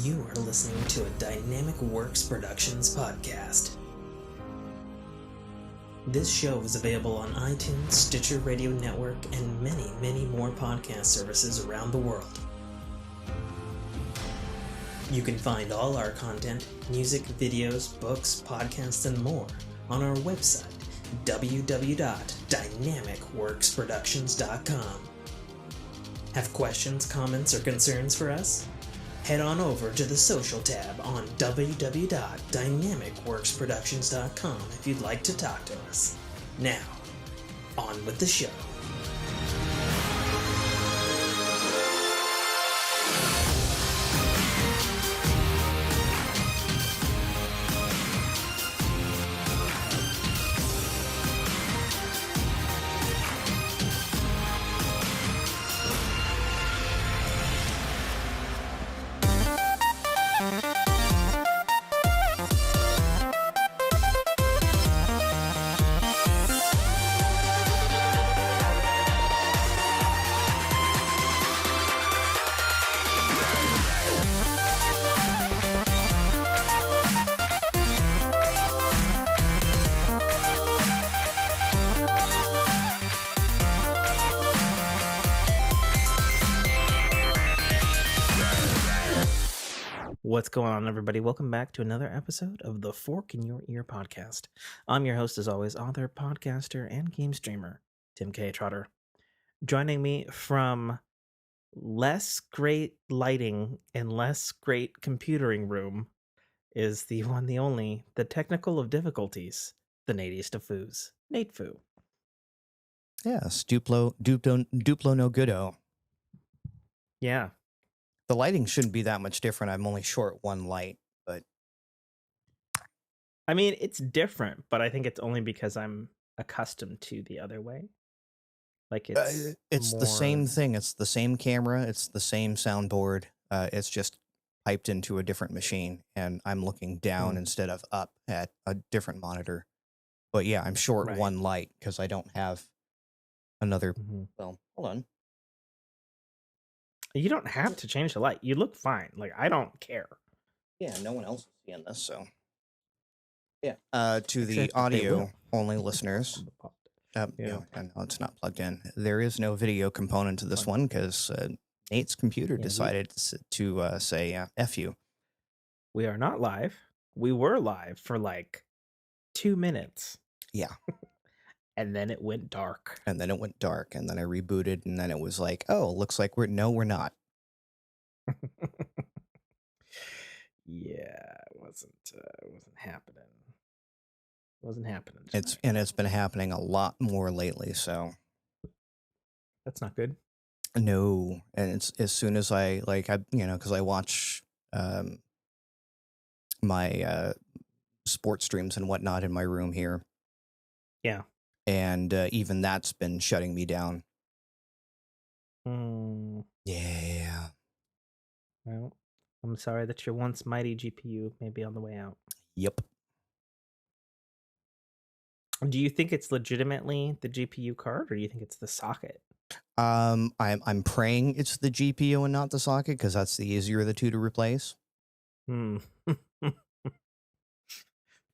You are listening to a Dynamicworksproductions podcast. This show is available on iTunes, Stitcher Radio Network, and many, many more podcast services around the world. You can find all our content, music, videos, books, podcasts, and more on our website, www.dynamicworksproductions.com. Have questions, comments, or concerns for us? Head on over to the social tab on www.dynamicworksproductions.com if you'd like to talk to us. Now, on with the show. What's going on, everybody? Welcome back to another episode of the Fork in Your Ear podcast. I'm your host, as always, author, podcaster, and game streamer, Tim K. Trotter. Joining me from less great lighting and less great computering room is the one, the only, the technical of difficulties, the Natiest of Foos, Nate Foo. Yes, Duplo no goodo. Yeah. The lighting shouldn't be that much different. I'm only short one light, but I mean, it's different, but I think it's only because I'm accustomed to the other way. Like it's the same thing. It's the same camera. It's the same soundboard. It's just piped into a different machine, and I'm looking down instead of up at a different monitor. But yeah, I'm short one light because I don't have another. Well, hold on. You don't have to change the light. You look fine. Like, I don't care. Yeah, no one else is seeing this, so. Yeah. To the audio-only listeners, no, it's not plugged in. There is no video component to this one because Nate's computer decided to say, F you. We are not live. We were live for like 2 minutes. Yeah. And then it went dark. And then I rebooted, and then it was like, oh, looks like we're not. Yeah, it wasn't happening. It wasn't happening. It's been happening a lot more lately, so that's not good. No, and it's as soon as I because I watch my sports streams and whatnot in my room here. Yeah. And even that's been shutting me down. Yeah. Well, I'm sorry that your once mighty GPU may be on the way out. Yep. Do you think it's legitimately the GPU card, or do you think it's the socket? I'm praying it's the GPU and not the socket, because that's the easier of the two to replace.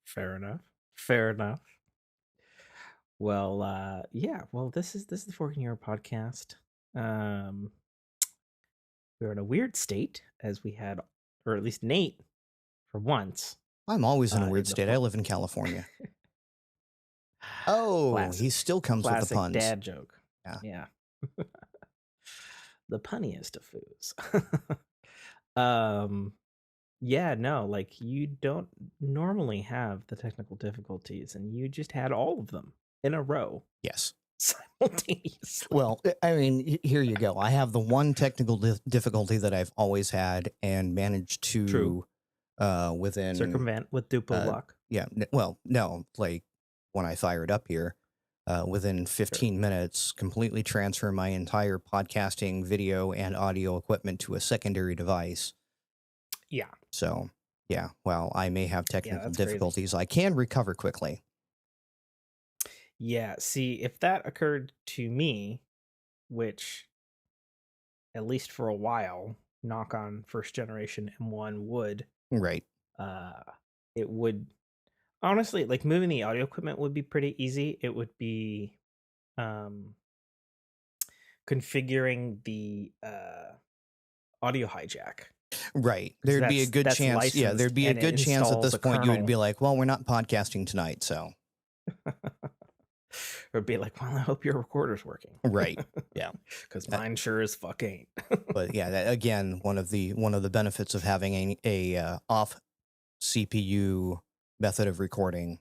Fair enough. Well, yeah. Well, this is the Fork in Your podcast. We're in a weird state, as we had, or at least Nate, for once. I'm always in a weird state. I live in California. Oh, he still comes with the puns. Dad joke. Yeah. The punniest of foos. Yeah, no, like, you don't normally have the technical difficulties, and you just had all of them in a row. Yes. Simultaneously. Well, I mean, here you go. I have the one technical difficulty that I've always had and managed to within circumvent with Duplo lock. Yeah. Well, no, like when I fired up here, within 15 minutes, completely transfer my entire podcasting video and audio equipment to a secondary device. Yeah. So, yeah, while I may have technical difficulties, I can recover quickly. Yeah, see, if that occurred to me, which, at least for a while, knock on first generation M1 would. Right. It would honestly, like, moving the audio equipment would be pretty easy. It would be configuring the audio hijack, Right. because There'd be a good that's chance. Yeah, licensed there'd be a and it good chance at installs this a point you would be kernel. like, well, we're not podcasting tonight. So, Or it'd be like, well, I hope your recorder's working. right. Yeah. Because mine sure as fuck ain't. But yeah, that, again, one of the benefits of having a off CPU method of recording.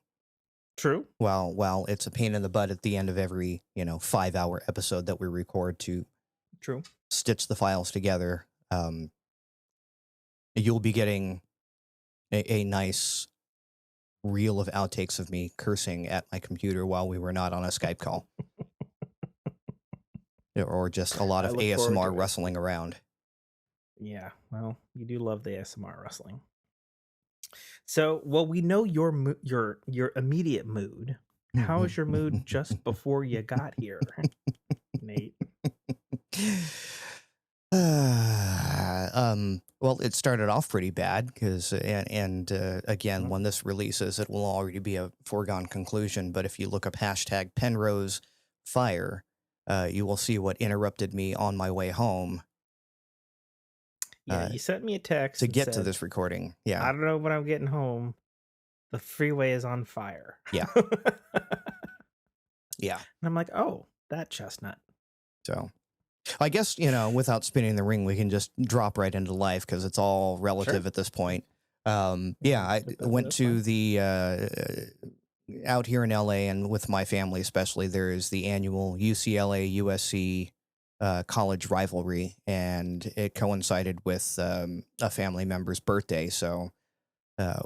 True. While it's a pain in the butt at the end of every 5-hour episode that we record to True. stitch the files together, you'll be getting a nice reel of outtakes of me cursing at my computer while we were not on a Skype call. Or just a lot of ASMR rustling around. Yeah, well, you do love the ASMR rustling. So, well, we know your immediate mood. How is your mood just before you got here, Nate? Well, it started off pretty bad because, again, when this releases, it will already be a foregone conclusion. But if you look up hashtag Penrose Fire, you will see what interrupted me on my way home. Yeah, you sent me a text to get to this recording. Yeah, I don't know when I'm getting home. The freeway is on fire. Yeah. Yeah. And I'm like, oh, that chestnut. So I guess, without spinning the ring, we can just drop right into life because it's all relative at this point. Yeah, I went to the out here in LA, and with my family especially, there is the annual UCLA USC college rivalry, and it coincided with a family member's birthday. So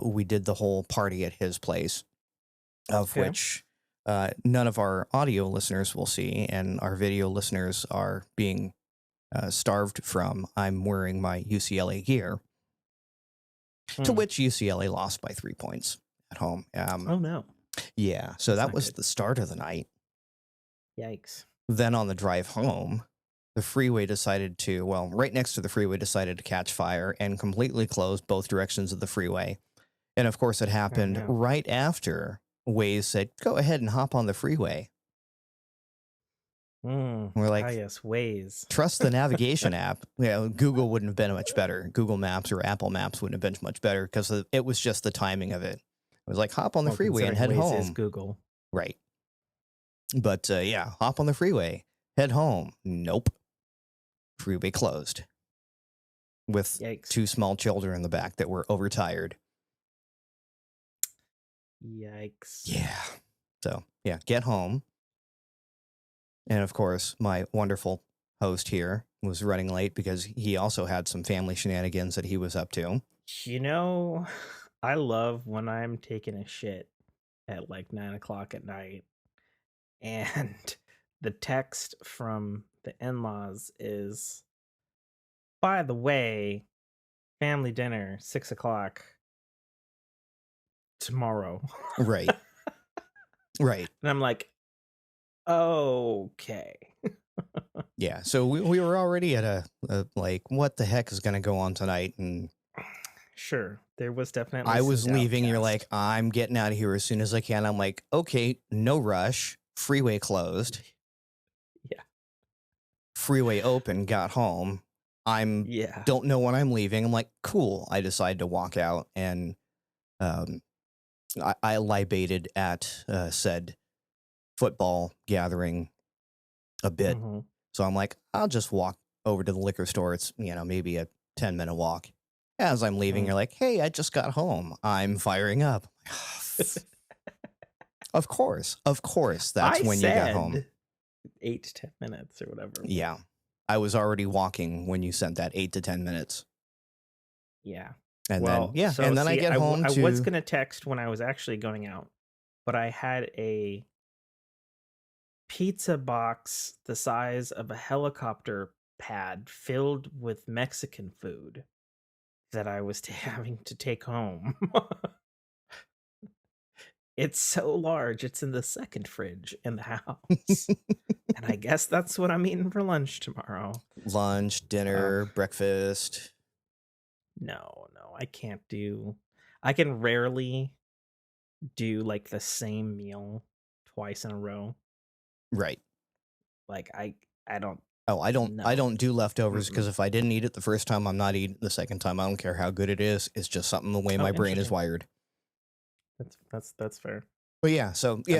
we did the whole party at his place, of which none of our audio listeners will see, and our video listeners are being starved from. I'm wearing my UCLA gear, to which UCLA lost by 3 points at home. Oh, no. Yeah, so that was the start of the night. Yikes. Then on the drive home, the freeway decided to, right next to the freeway decided to catch fire and completely close both directions of the freeway. And of course, it happened right after Waze said, go ahead and hop on the freeway. We're like, yes, Waze. Trust the navigation app. Google wouldn't have been much better. Google Maps or Apple Maps wouldn't have been much better because it was just the timing of it. It was like, hop on the freeway and head Waze home. Is Google. Right. But yeah, hop on the freeway, head home. Nope. Freeway closed. With two small children in the back that were overtired. Yikes. Yeah. So, yeah, get home. And of course, my wonderful host here was running late because he also had some family shenanigans that he was up to. I love when I'm taking a shit at like 9 o'clock at night and the text from the in-laws is, by the way, family dinner, 6 o'clock tomorrow. Right. Right. And I'm like, okay. Yeah. So we were already at a like, what the heck is going to go on tonight? And sure, there was definitely. I was leaving. You're like, I'm getting out of here as soon as I can. I'm like, okay, no rush. Freeway closed. Yeah. Freeway open. Got home. Don't know when I'm leaving. I'm like, cool. I decided to walk out, and I libated at said football gathering a bit. Mm-hmm. So I'm like, I'll just walk over to the liquor store. It's, maybe a 10-minute walk. As I'm leaving, you're like, hey, I just got home. I'm firing up. Of course. That's when you got home. 8 to 10 minutes or whatever. Yeah. I was already walking when you sent that 8 to 10 minutes. Yeah. And then I get home. I was going to text when I was actually going out, but I had a pizza box the size of a helicopter pad filled with Mexican food that I was having to take home. It's so large, it's in the second fridge in the house. And I guess that's what I'm eating for lunch tomorrow. Lunch, Um, dinner, breakfast. no, I can't do. I can rarely do like the same meal twice in a row. Right. Like I don't Oh, I know. don't do leftovers because Mm-mm. if I didn't eat it the first time, I'm not eating it the second time. I don't care how good it is. It's just something the way Oh, my brain is interesting. wired. That's fair. But I yeah,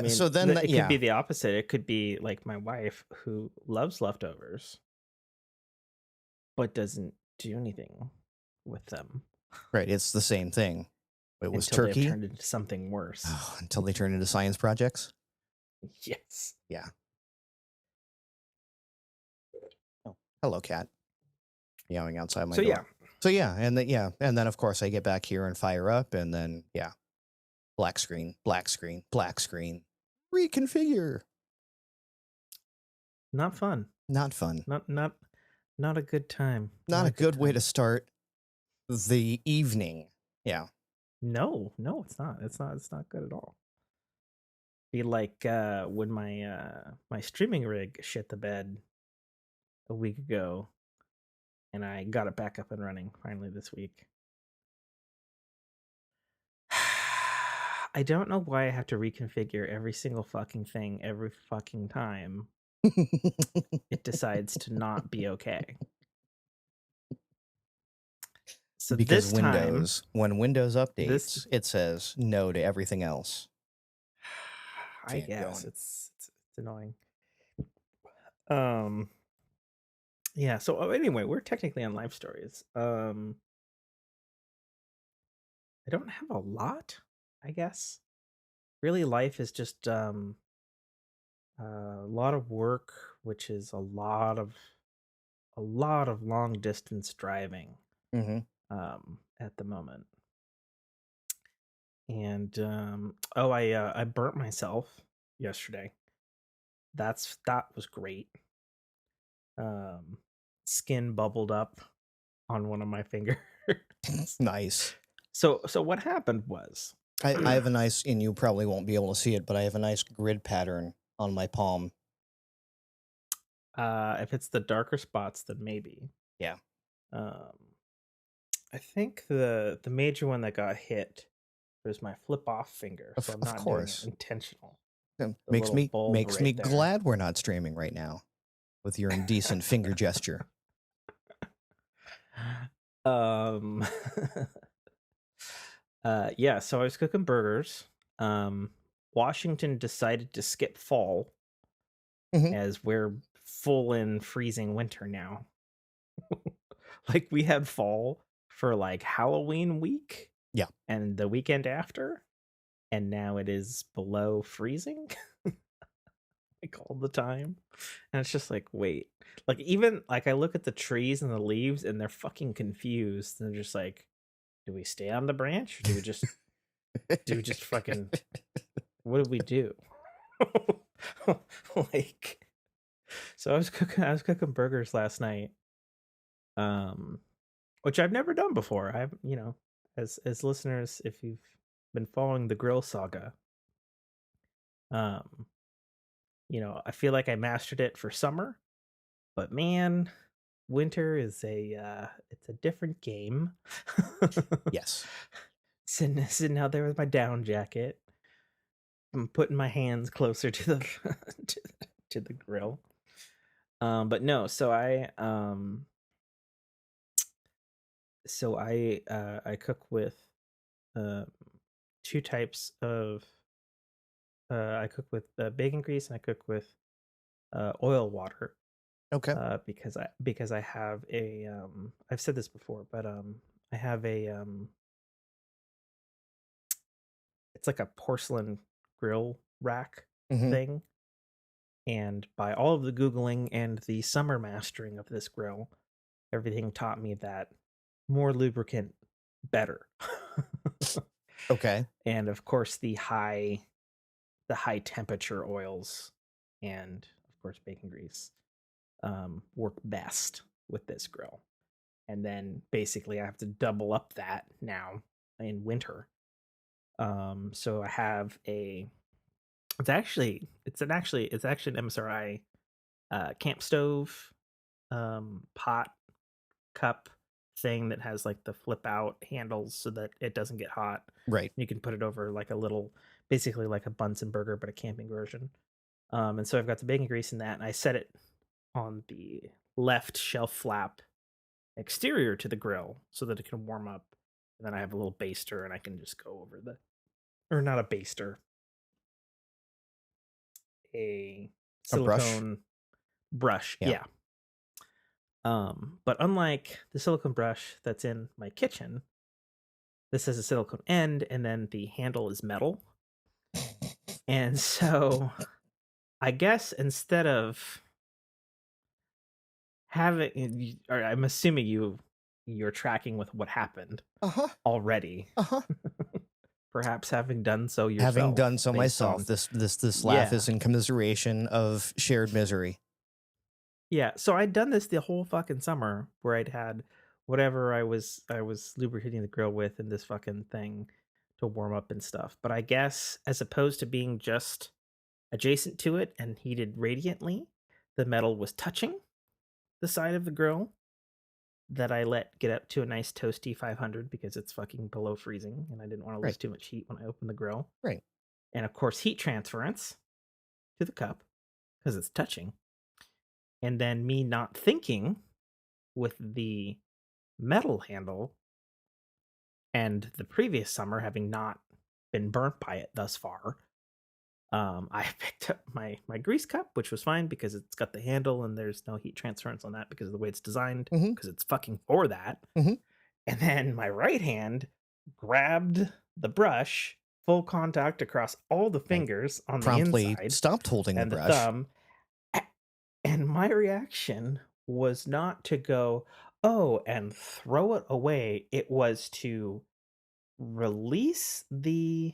mean, so then it could yeah, be the opposite. It could be like my wife who loves leftovers but doesn't do anything with them right. It's the same thing. It was until they've turkey turned into something worse. until they turn into science projects. Yes. Yeah. Oh, hello, cat. Meowing outside my So yeah, door. So yeah, and then of course I get back here and fire up, and then yeah, black screen, black screen, black screen. Reconfigure. not fun. Not fun. Not a good time. Not Not a a good good way time. to start the evening. Yeah. No, it's not. It's not good at all. Be like when my streaming rig shit the bed a week ago, and I got it back up and running finally this week. I don't know why I have to reconfigure every single fucking thing every fucking time it decides to not be okay. So Because this time, when Windows this updates, it says no to everything else. I Can't guess going. it's annoying. Um yeah, so anyway, we're technically on life stories. I don't have a lot, I guess. Really life is just a lot of work, which is a lot of long distance driving Mm-hmm. at the moment. And I burnt myself yesterday. That was great. Um, Skin bubbled up on one of my fingers. Nice. So what happened was, I have a nice, and you probably won't be able to see it, but I have a nice grid pattern on my palm. if it's the darker spots, then maybe. Yeah. Um, I think the major one that got hit was my flip off finger, so I'm Of not doing it course. intentional. It The little bulb makes me right there. glad we're not streaming right now with your indecent finger gesture. um yeah, so I was cooking burgers. Washington decided to skip fall Mm-hmm. as we're full in freezing winter now. Like we had fall for like Halloween week Yeah. and the weekend after, and now it is below freezing like all the time. And it's just like, wait. Like even like I look at the trees and the leaves and they're fucking confused. They're just like, do we stay on the branch? Or do we just fucking what do we do? Like so I was cooking burgers last night. Um which I've never done before. I've, as listeners, if you've been following the grill saga, um, I feel like I mastered it for summer, but man, winter is it's a different game. Yes. Sitting out there with my down jacket, I'm putting my hands closer to the to, to the grill. But no, I cook with um two types of I cook with bacon grease and I cook with oil water Okay. because I have a I've said this before, but I have a it's like a porcelain grill rack Mm-hmm. thing, and by all of the googling and the summer mastering of this grill, everything taught me that more lubricant better. Okay. And of course the high temperature oils and of course bacon grease work best with this grill. And then basically I have to double up that now in winter So I have it's an MSRI camp stove pot cup thing that has like the flip out handles so that it doesn't get hot. Right. You can put it over like a little, basically like a Bunsen burger, but a camping version. And so I've got the bacon grease in that, and I set it on the left shelf flap exterior to the grill so that it can warm up. And then I have a little baster, and I can just go over or not a baster, a A brush. silicone brush. Yeah. Yeah. But unlike the silicone brush that's in my kitchen, this has a silicone end, and then the handle is metal. And so I guess instead of having, or I'm assuming you're tracking with what happened already. Perhaps having done so yourself. Having done so myself, this laugh is in commiseration of shared misery. Yeah, so I'd done this the whole fucking summer where I'd had whatever I was lubricating the grill with in this fucking thing to warm up and stuff. But I guess as opposed to being just adjacent to it and heated radiantly, the metal was touching the side of the grill that I let get up to a nice toasty 500 because it's fucking below freezing and I didn't want to lose too much heat when I opened the grill. Right. And of course, heat transference to the cup because it's touching. And then me not thinking with the metal handle and the previous summer having not been burnt by it thus far, I picked up my grease cup, which was fine because it's got the handle and there's no heat transference on that because of the way it's designed, because it's fucking for that. And then my right hand grabbed the brush, full contact across all the fingers on Promptly the inside. Stopped holding and the brush. Thumb. And my reaction was not to go, oh, and throw it away. It was to release the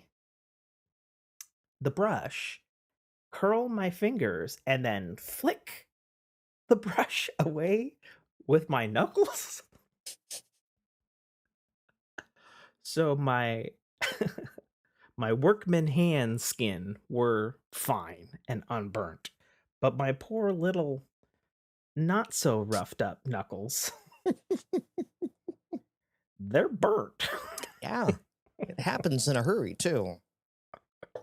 brush, curl my fingers, and then flick the brush away with my knuckles. So my my workman hand skin were fine and unburnt, but my poor little not so roughed up knuckles, they're burnt. Yeah, it happens in a hurry too.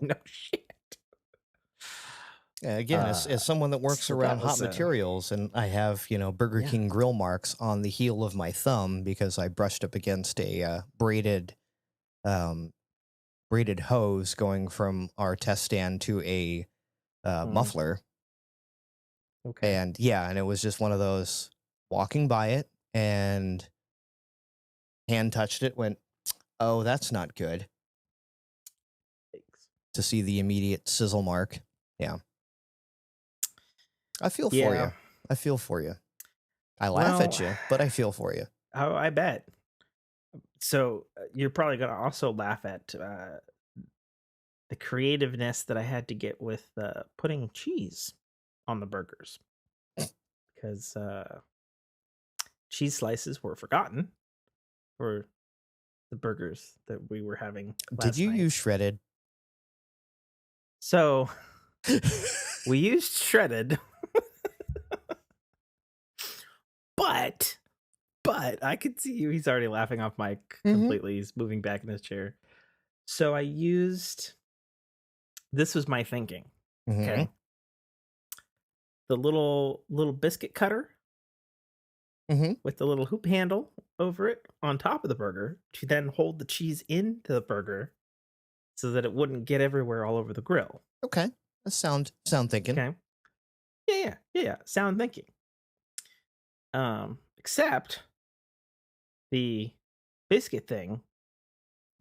No shit. Again, as someone that works so around that was, hot materials, and I have, Burger King grill marks on the heel of my thumb because I brushed up against a braided hose going from our test stand to a muffler. Okay. And and it was just one of those walking by it and hand touched it, went, oh, that's not good. Thanks. To see the immediate sizzle mark. Yeah. I feel for you. I feel for you. I laugh at you, but I feel for you. Oh, I bet. So you're probably going to also laugh at the creativeness that I had to get with putting cheese on the burgers. Because cheese slices were forgotten for the burgers that we were having last Did you night. use shredded? So we used shredded. But I could see you. He's already laughing off mic completely. He's moving back in his chair. So I used, this was my thinking. Okay. The little biscuit cutter with the little hoop handle over it on top of the burger to then hold the cheese into the burger so that it wouldn't get everywhere all over the grill. Okay. That's sound thinking. Okay. Yeah. Sound thinking. Except the biscuit thing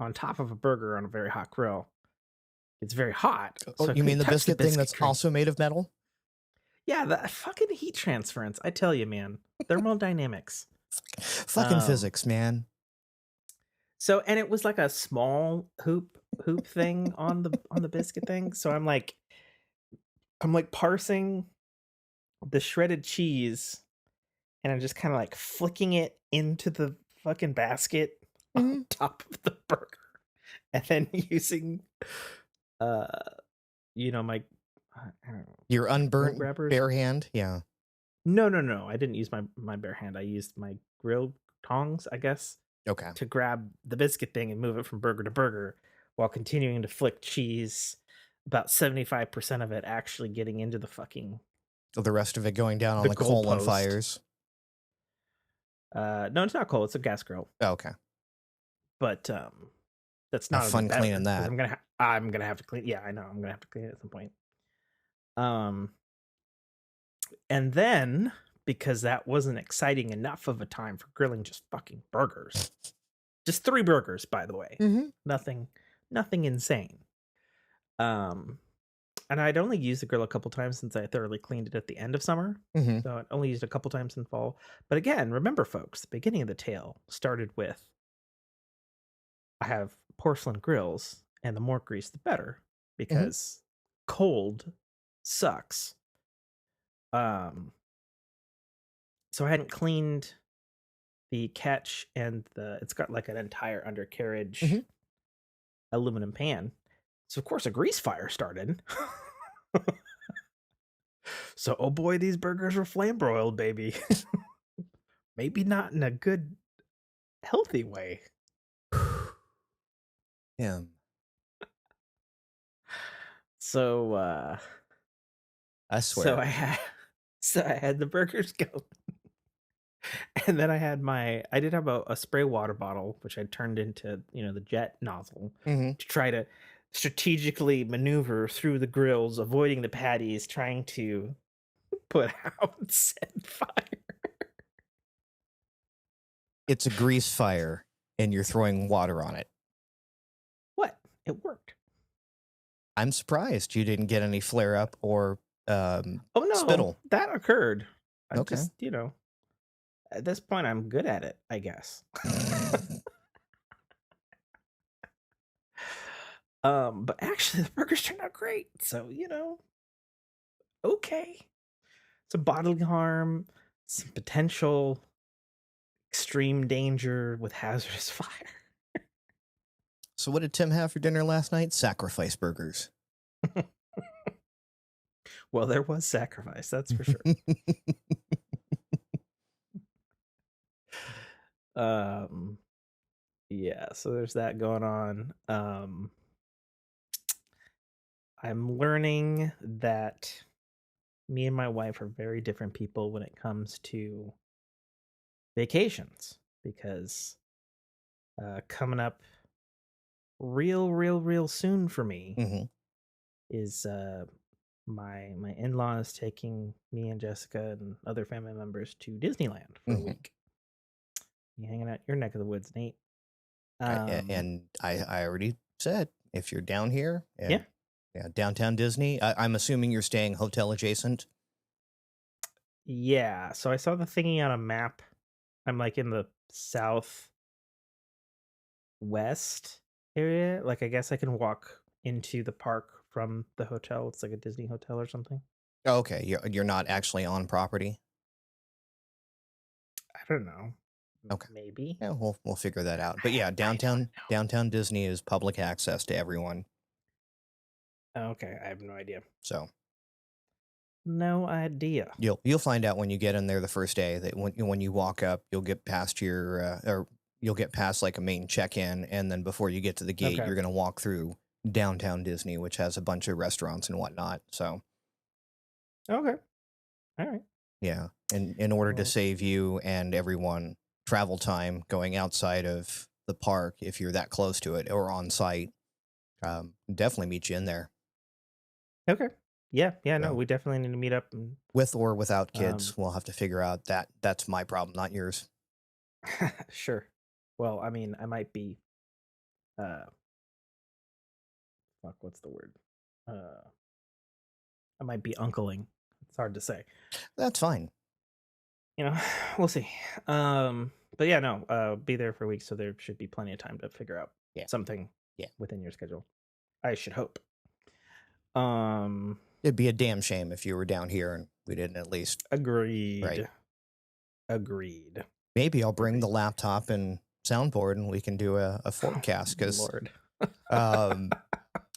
on top of a burger on a very hot grill. It's very hot. Oh, you mean the biscuit thing that's also made of metal? Yeah, the fucking heat transference. I tell you, man. Thermodynamics. Fucking physics, man. So, and it was like a small hoop thing on the biscuit thing. So I'm like parsing the shredded cheese and I'm just kind of flicking it into the fucking basket on top of the burger. and then using, uh, my I don't know, Your grill unburnt grabbers. bare hand? Yeah. No, no, no. I didn't use my bare hand. I used my grill tongs, I guess, Okay. to grab the biscuit thing and move it from burger to burger while continuing to flick cheese. About 75% of it actually getting into the fucking So the rest of it going down on the the colon goalpost. fires. No, it's not coal. It's a gas grill, Oh, okay. but that's Have not any fun cleaning better because that. I'm gonna have to clean. Yeah, I know. I'm gonna have to clean it at some point. Um, and then because that wasn't exciting enough of a time for grilling just fucking burgers, just 3 burgers, by the way, Mm-hmm. nothing insane. Um, and I'd only used the grill a couple times since I thoroughly cleaned it at the end of summer. Mm-hmm. So I'd only used it a couple times in fall. But again, remember, folks, the beginning of the tale started with I have porcelain grills, and the more grease, the better, Mm-hmm. because cold sucks. Um, so I hadn't cleaned the catch and it's got like an entire Mm-hmm. undercarriage aluminum pan. So of course a grease fire started. So oh boy, these burgers were flame broiled, baby. Maybe not in a good, healthy way. Yeah. So I so swear. I had so I had the burgers go. And then I did have a spray water bottle, which I turned into, the jet nozzle Mm-hmm. to try to strategically maneuver through the grills, avoiding the patties, trying to put out said fire. It's a grease fire, and you're throwing water on it. What? It worked. I'm surprised you didn't get any flare up or Oh no, spittle. that occurred. I Okay. just, at this point I'm good at it, I guess. But actually the burgers turned out great. So, okay. Some bodily harm, some potential extreme danger with hazardous fire. So what did Tim have for dinner last night? Sacrifice burgers. Well, there was sacrifice, that's for sure. Yeah, so there's that going on. I'm learning that me and my wife are very different people when it comes to vacations because coming up real soon for me Mm-hmm. is my in-laws taking me and Jessica and other family members to Disneyland for a week. You hanging out your neck of the woods, Nate. And I already said, if you're down here, Yeah. downtown Disney, I'm assuming you're staying hotel adjacent. Yeah, so I saw the thingy on a map. I'm like in the southwest area. Like I guess I can walk into the park from the hotel. It's like a Disney hotel or something. Oh, okay, you're not actually on property. I don't know. Okay. Maybe. Yeah, we'll figure that out. But yeah, downtown Disney is public access to everyone. Okay, I have no idea. So No idea. you'll find out when you get in there the first day that when you walk up, you'll get past or you'll get past like a main check-in, and then before you get to the gate, Okay. you're gonna walk through downtown Disney, which has a bunch of restaurants and whatnot. So Okay. All right. yeah, and in order to Well, save you and everyone travel time going outside of the park, if you're that close to it or on site, definitely meet you in there. okay. Yeah, no, So, we definitely need to meet up and with or without kids, we'll have to figure out that. That's my problem, not yours. sure. Well, I mean, I might be fuck, what's the word? I might be uncling. It's hard to say. That's fine. We'll see. But yeah, no, be there for a week, so there should be plenty of time to figure out something within your schedule. I should hope. It'd be a damn shame if you were down here and we didn't at least. Agreed. Right. Agreed. Maybe I'll bring the laptop and soundboard and we can do a forecast because Lord.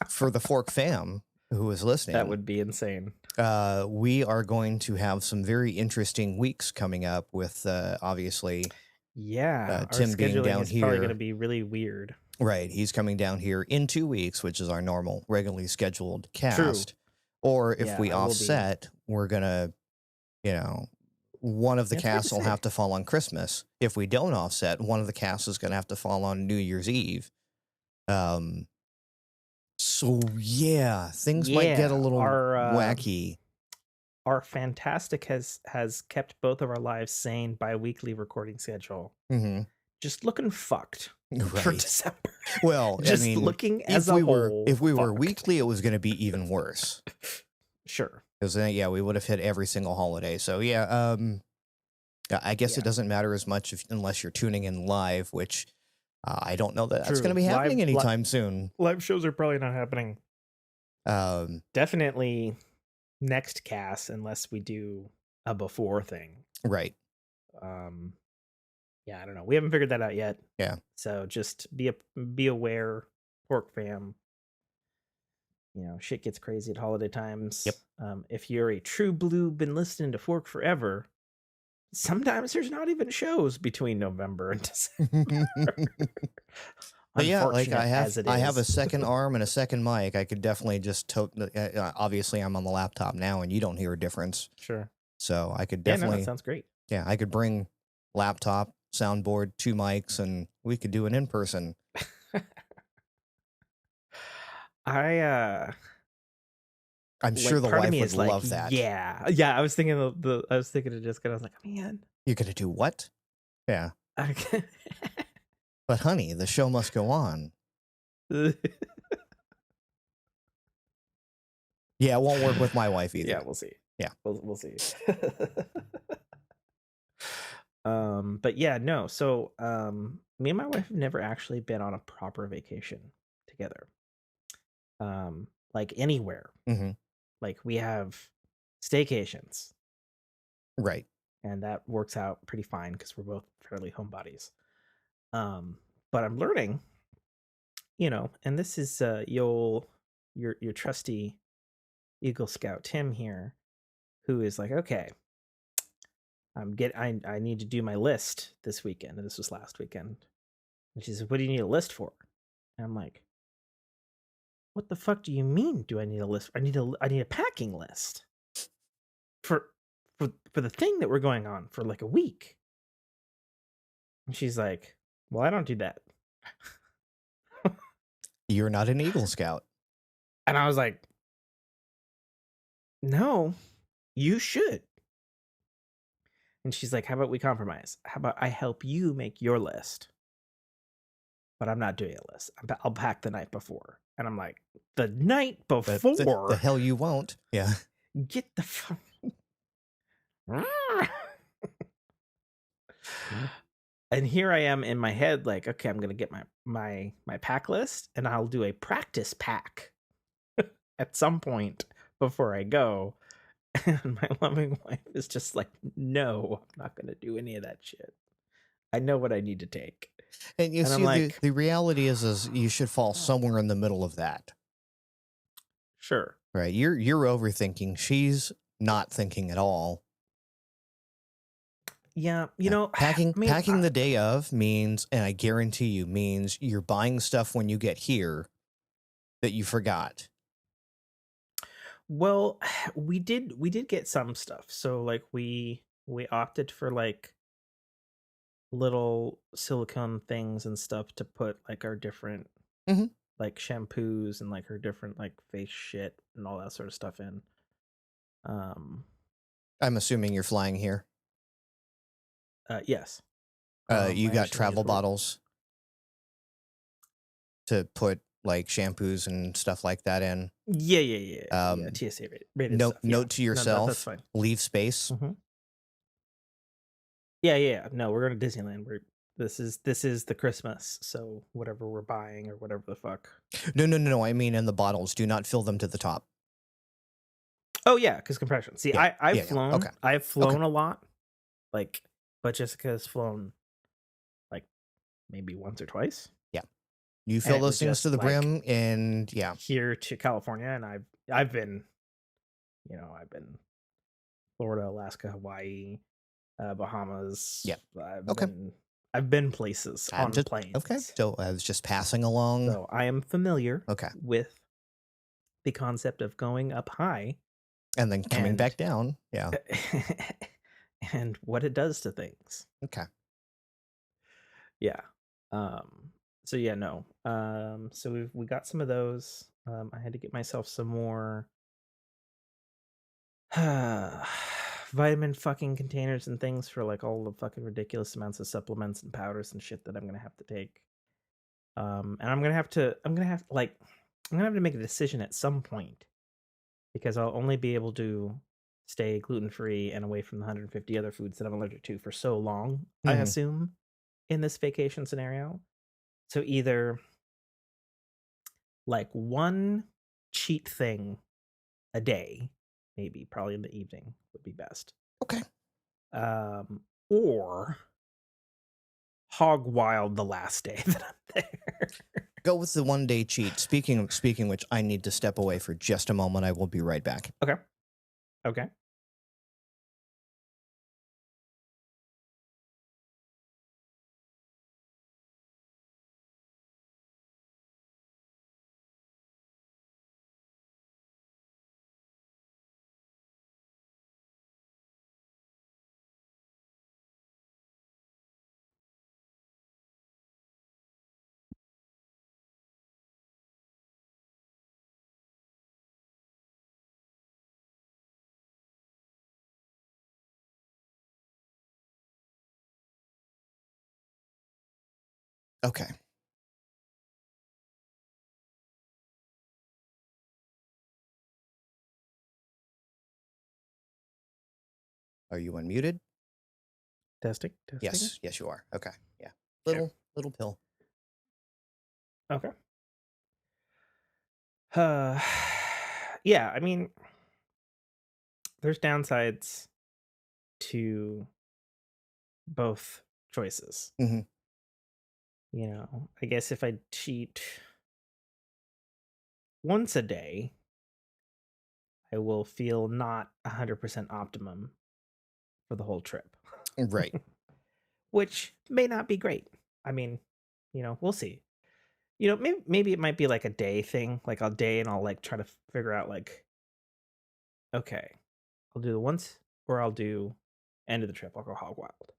For the Fork fam who is listening, That would be insane. we are going to have some very interesting weeks coming up with, obviously, Yeah, our Tim being scheduling down is probably going to here. be really weird. Right. He's coming down here in 2 weeks, which is our normal, regularly scheduled True. cast. Or if Yeah, we I will be. offset, we're going to, you know, one of the That's weird to casts will say. have to fall on Christmas. If we don't offset, one of the casts is going to have to fall on New Year's Eve. So yeah, things might get a Yeah, little our wacky. Fantastic has kept both of our lives sane bi-weekly recording schedule. Mm-hmm. Just looking fucked for Right. December. Well, I Just mean, looking as a whole. if we were fucked. weekly, it was going to be even worse. Sure. Because then, yeah, we would have hit every single holiday. So yeah, I guess it Yeah. doesn't matter as much unless you're tuning in live, which I don't know that that's True. going to be happening anytime soon. Live shows are probably not happening. Definitely next cast, unless we do a before thing. Right. Yeah, I don't know. We haven't figured that out yet. Yeah. So just be aware, Pork fam. You know, shit gets crazy at holiday times. Yep. If you're a true blue, been listening to Fork forever, sometimes there's not even shows between November and December. But yeah, like I Unfortunate have a as it is. second arm and a second mic. I could definitely just obviously I'm on the laptop now and you don't hear a difference. Sure. So I could Yeah, no, definitely, that sounds great. yeah, I could bring laptop, soundboard, 2 mics, and we could do an in-person. I'm sure the part of wife me would is like, love that. yeah. I was thinking I was thinking of Jessica. I was like, man, You're gonna do what? Yeah. I But honey, the show must go on. Yeah, it won't work with my wife either. Yeah, we'll see. Yeah. We'll see. But yeah, no. So me and my wife have never actually been on a proper vacation together. Like anywhere. Mm-hmm. Like we have staycations. Right. And that works out pretty fine because we're both fairly homebodies. But I'm learning, you know, and this is your trusty Eagle Scout Tim here, who is like, okay, I need to do my list this weekend, and this was last weekend. And she says, "What do you need a list for?" And I'm like, "What the fuck do you mean? Do I need a list? I need a packing list for the thing that we're going on for like a week." And she's like, "Well, I don't do that." You're not an Eagle Scout. And I was like, "No, you should." And she's like, "How about we compromise? How about I help you make your list? But I'm not doing a list. I'll pack the night before." And I'm like, "The night before? The hell you won't." Yeah. Get the fuck. And here I am in my head, like, okay, I'm gonna get my pack list, and I'll do a practice pack at some point before I go. And my loving wife is just like, "No, I'm not gonna do any of that shit. I know what I need to take." And you And I'm see, like, the reality is you should fall somewhere in the middle of that. sure. Right. You're overthinking. She's not thinking at all. Yeah, you know, packing I mean, packing the day of means, and I guarantee you means, you're buying stuff when you get here that you forgot. well, we did get some stuff. So like we opted for like little silicone things and stuff to put like our different Mhm. like shampoos and like her different like face shit and all that sort of stuff in. I'm assuming you're flying here. Yes. You My got understanding travel is we're- bottles to put like shampoos and stuff like that in. Yeah. TSA rated stuff. Yeah. Note to No, yourself: that's fine. leave space. Mhm. Yeah. No, we're going to Disneyland. This is the Christmas, so whatever we're buying or whatever the fuck. No. I mean, in the bottles, do not fill them to the top. Oh yeah, because compression. See, Yeah, I've flown. Okay. I've flown a lot, like, but Jessica's flown like maybe once or twice. Yeah. You and fill it those was things to just the like brim, and yeah. here to California, and I've been, I've been Florida, Alaska, Hawaii, Bahamas. Yeah. Okay. I've been places I'm on just okay. planes, So I was just passing along. so I am familiar Okay. with the concept of going up high And then coming and back down. Yeah. and what it does to things. Okay. Yeah. So yeah, no. So we got some of those. I had to get myself some more vitamin fucking containers and things for like all the fucking ridiculous amounts of supplements and powders and shit that I'm gonna have to take. And I'm gonna have to make a decision at some point because I'll only be able to stay gluten free and away from the 150 other foods that I'm allergic to for so long, I Mhm. assume, in this vacation scenario. So either like one cheat thing a day, maybe probably in the evening would be best. Okay. Or hog wild the last day that I'm there. Go with the 1 day cheat. Speaking which, I need to step away for just a moment. I will be right back. Okay. Okay. Okay. Are you unmuted? Testing. Testing. Yes. Yes, you are. Okay. Yeah. Okay. Little pill. Okay. Uh, yeah, I mean, there's downsides to both choices. Mhm. I guess if I cheat once a day, I will feel not 100% optimum for the whole trip, Right. which may not be great. I mean, we'll see. Maybe it might be like a day thing, like a day, and I'll like try to figure out like, okay, I'll do the once, or I'll do end of the trip. I'll go hog wild.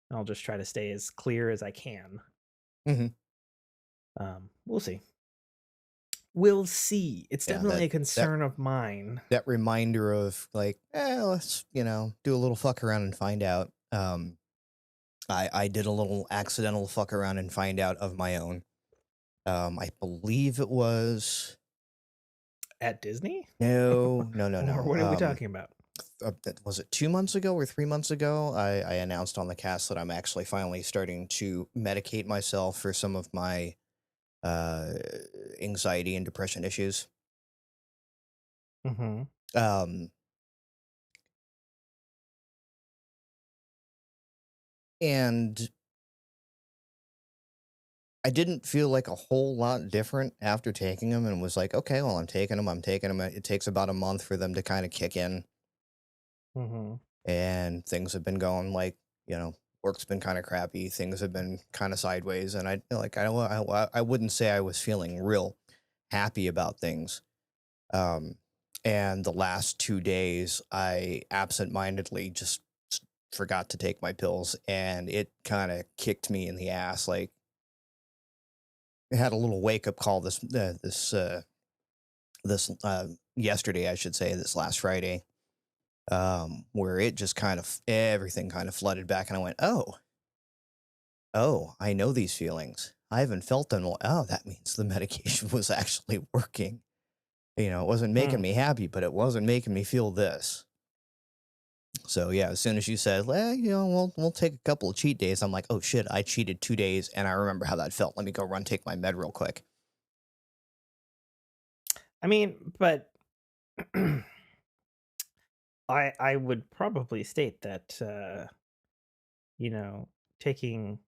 And I'll just try to stay as clear as I can. Mhm. We'll see. We'll see. It's Yeah, definitely a that concern of mine. that reminder of like, let's, do a little fuck around and find out. I did a little accidental fuck around and find out of my own. I believe it was At Disney? no, no, no, Or no. what are we talking about? Was it 2 months ago or 3 months ago? I announced on the cast that I'm actually finally starting to medicate myself for some of my uh, anxiety and depression issues. Mm-hmm. Um, and I didn't feel like a whole lot different after taking them, and was like, okay, well, I'm taking them. I'm taking them. It takes about a month for them to kind of kick in, Mm-hmm. and things have been going like, work's been kind of crappy. Things have been kind of sideways, and I wouldn't say I was feeling real happy about things. Um, and the last 2 days, I absentmindedly just forgot to take my pills, and it kind of kicked me in the ass. Like, I had a little wake up call this yesterday, I should say, this last Friday, where it just kind of everything kind of flooded back, and I went, oh, I know these feelings. I haven't felt them. Oh, that means the medication was actually working. It wasn't making me happy, but it wasn't making me feel this. So yeah, as soon as you said, well, we'll take a couple of cheat days, I'm like, oh shit, I cheated 2 days, and I remember how that felt. Let me go run take my med real quick. I mean, but I would probably state that taking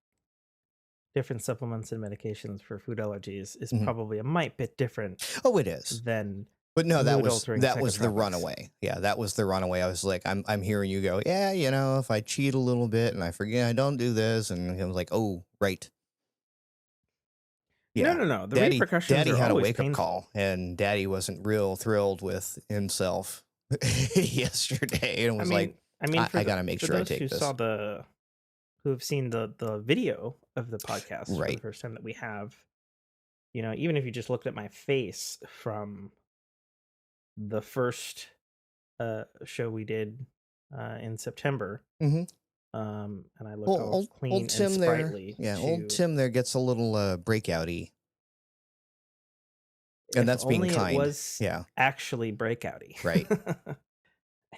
different supplements and medications for food allergies is Mhm. probably a mite bit different Oh, it is. than But no, mood altering that was the psychotropics. runaway. Yeah, that was the runaway. I was like, I'm hearing you go, yeah, you know, if I cheat a little bit and I forget I don't do this, and I was like, oh, right. No, Yeah. no, no. The repercussions Daddy are had a always wake up painful. call, and Daddy wasn't real thrilled with himself yesterday, and I was like, mean, I mean, I gotta make for sure I those take this. who have seen the video of the podcast for the Right. first time that we have, you know, even if you just looked at my face from the first show we did in September, Mm-hmm. and I looked Well, all old clean and Tim there, sprightly yeah, old to Tim there gets a little breakouty, and if that's being only it kind. was Yeah. actually breakouty Right.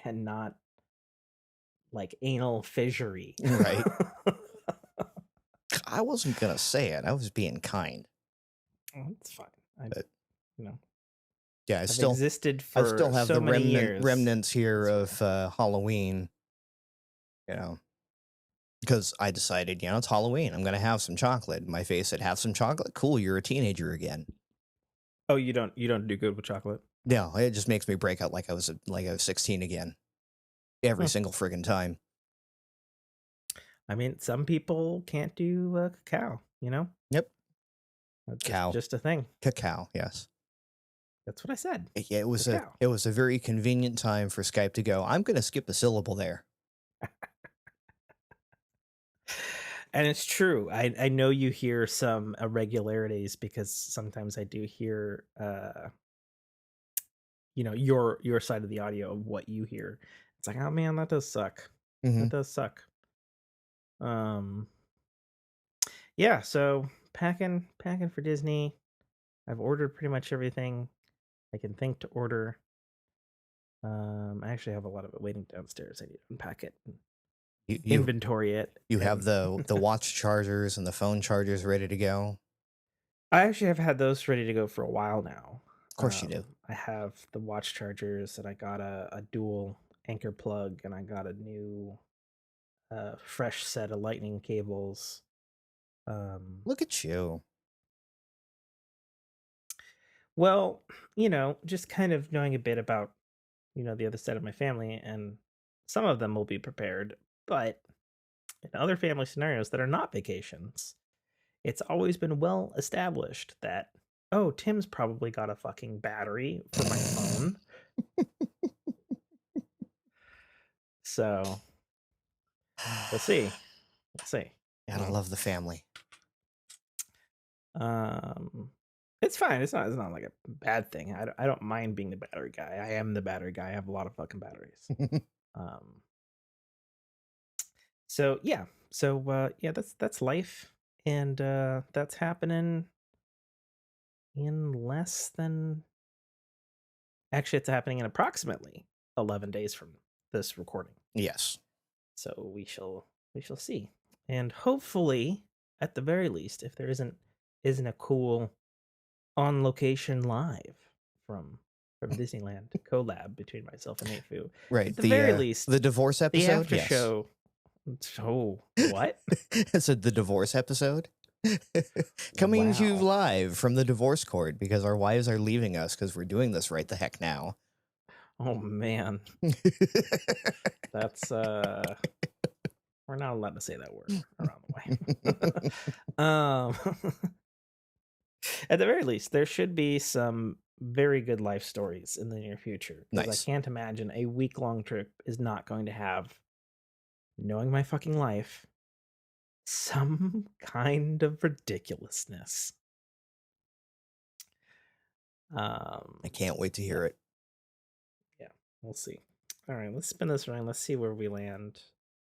and not like anal fissury. Right. I wasn't gonna say it. I was being kind. Oh, it's fine. But You know, yeah, I've existed I for still have so the many years. remnants here It's of Halloween. You know, because I decided, you know, it's Halloween. I'm gonna have some chocolate. My face said, "Have some chocolate." Cool, you're a teenager again. Oh, you don't do good with chocolate? No, it just makes me break out like I was 16 again every Hmm. single friggin' time. I mean, some people can't do cacao, you know? Yep, That's cow, just a thing. cacao. Yes. That's what I said. Yeah, Cacao. it was a very convenient time for Skype to go, I'm gonna skip a syllable there. And it's true. I know you hear some irregularities because sometimes I do hear you know, your side of the audio of what you hear. It's like, oh man, that does suck. Hmm. That does suck. Um yeah, so packing for Disney. I've ordered pretty much everything I can think to order. I actually have a lot of it waiting downstairs. I need to unpack it and You inventory it. you have And the watch chargers and the phone chargers ready to go. I actually have had those ready to go for a while now. Of course you do. I have the watch chargers, and I got a dual anchor plug, and I got a new fresh set of lightning cables. Um, Look at you. well, you know, just kind of knowing a bit about, you know, the other side of my family, and some of them will be prepared, but in other family scenarios that are not vacations, it's always been well established that, oh, Tim's probably got a fucking battery for my phone. So we'll see. We'll see. You Gotta know? love the family. Um, it's fine. It's not like a bad thing. I don't mind being the battery guy. I am the battery guy. I have a lot of fucking batteries. Um, so yeah. So yeah, that's life, and that's happening in less than. Actually, it's happening in approximately 11 days from this recording. Yes. So we shall see, and hopefully, at the very least, if there isn't a cool on location live from Disneyland collab between myself and Nate Right. at the very least, The divorce the episode? after Yes. show. Oh, what? I said the divorce episode. Coming to you Wow. live from the divorce court because our wives are leaving us because we're doing this right the heck now. Oh man, that's we're not allowed to say that word around the way. At the very least, there should be some very good life stories in the near future, because Nice. I can't imagine a week-long trip is not going to have, knowing my fucking life, some kind of ridiculousness. I can't wait to hear it. Yeah, we'll see. All right, let's spin this around. Let's see where we land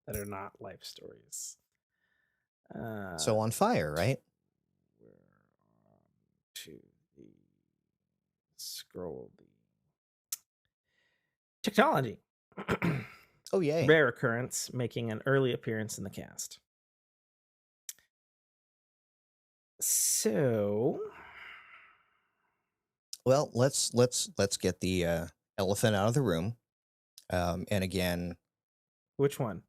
that are not life stories. So on fire, right? We're on to the scroll the technology. Oh, yay. Rare occurrence making an early appearance in the cast. So, Well, let's get the elephant out of the room. And again, which one?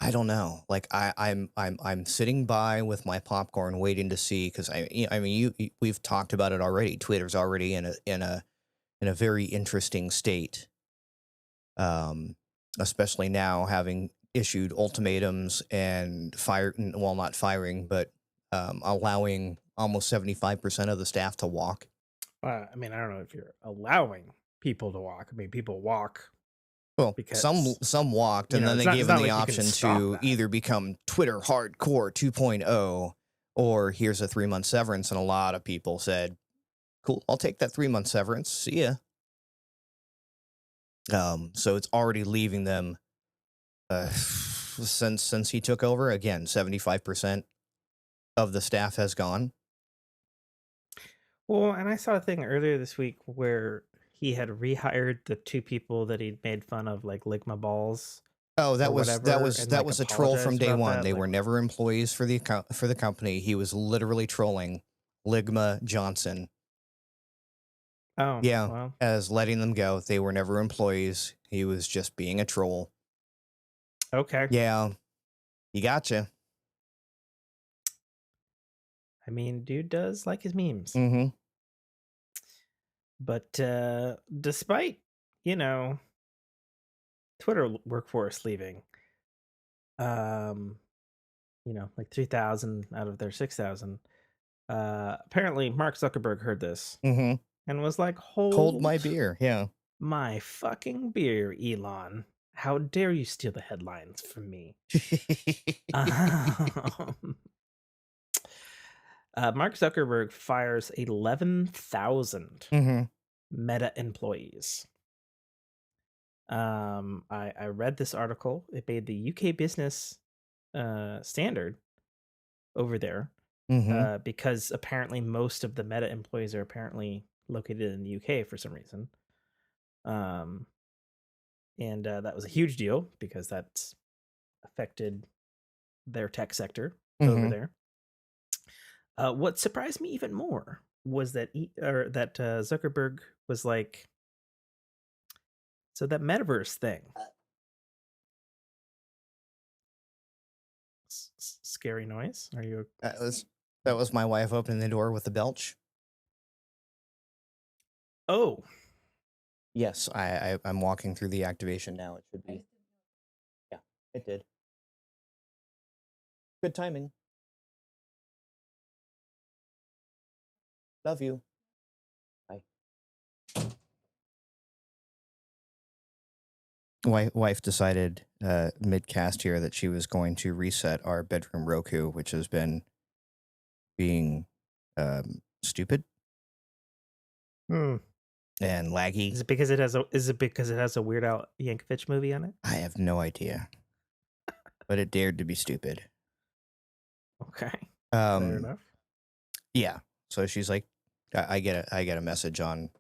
I don't know. Like I'm sitting by with my popcorn, waiting to see because I mean we've talked about it already. Twitter's already in a very interesting state, um, especially now having issued ultimatums and well, not firing, but allowing almost 75% of the staff to walk. I mean, I don't know if you're allowing people to walk. I mean, people walk Well, because, some walked, you and know, then it's they not gave it's them not the like you can option stop to that. either become Twitter Hardcore 2.0, or here's a 3-month severance, and a lot of people said, "Cool, I'll take that 3-month severance. See ya." So it's already leaving them. Since he took over, again, 75% of the staff has gone. Well, and I saw a thing earlier this week where he had rehired the two people that he'd made fun of, like Ligma balls Oh, or whatever, and that like was a troll from apologized day about one. that. They Like, were never employees for the company. He was literally trolling Ligma Johnson. oh, Yeah, well, as letting them go. They were never employees. He was just being a troll. okay. Yeah, he gotcha. I mean, dude does like his memes. Mm-hmm. But despite, you know, Twitter workforce leaving, um, you know, like 3,000 out of their 6,000, apparently Mark Zuckerberg heard this Mm-hmm. and was like, Hold my "Hold beer. Yeah. my fucking beer, Elon. How dare you steal the headlines from me?" Um, Mark Zuckerberg fires 11,000 Mm-hmm. Meta employees. I read this article. It made the UK Business Standard over there, Mm-hmm. because apparently most of the Meta employees are apparently located in the UK for some reason. Um, and that was a huge deal because that's affected their tech sector over Mm-hmm. there. What surprised me even more was that Zuckerberg was like, so that metaverse thing, scary noise. Are you? That was my wife opening the door with the belch. Oh, Yes, I'm walking through the activation now. It should be. Yeah, it did. Good timing. Love you. Bye. Wife decided mid cast here that she was going to reset our bedroom Roku, which has been being stupid hmm. and laggy. Is it because it has a Weird Al Yankovic movie on it? I have no idea, but it dared to be stupid. Okay, fair Um, enough. yeah. So she's like, I get a message on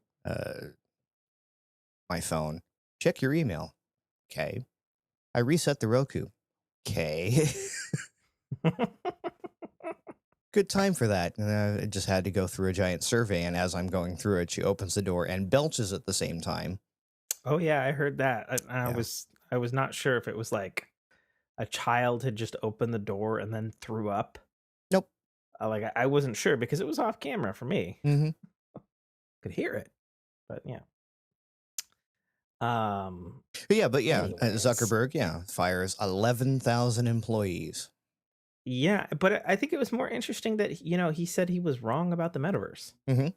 my phone. Check your email. Okay. I reset the Roku. Okay. Good time for that. And I just had to go through a giant survey, and as I'm going through it, she opens the door and belches at the same time. Oh yeah, I heard that. I Yeah. was not sure if it was like a child had just opened the door and then threw up. Nope. Like I wasn't sure because it was off camera for me. Mm-hmm. Could hear it, but yeah. But yeah, Anyways, Zuckerberg, yeah, fires 11,000 employees. yeah, but I think it was more interesting that, you know, he said he was wrong about the metaverse. Mm-hmm.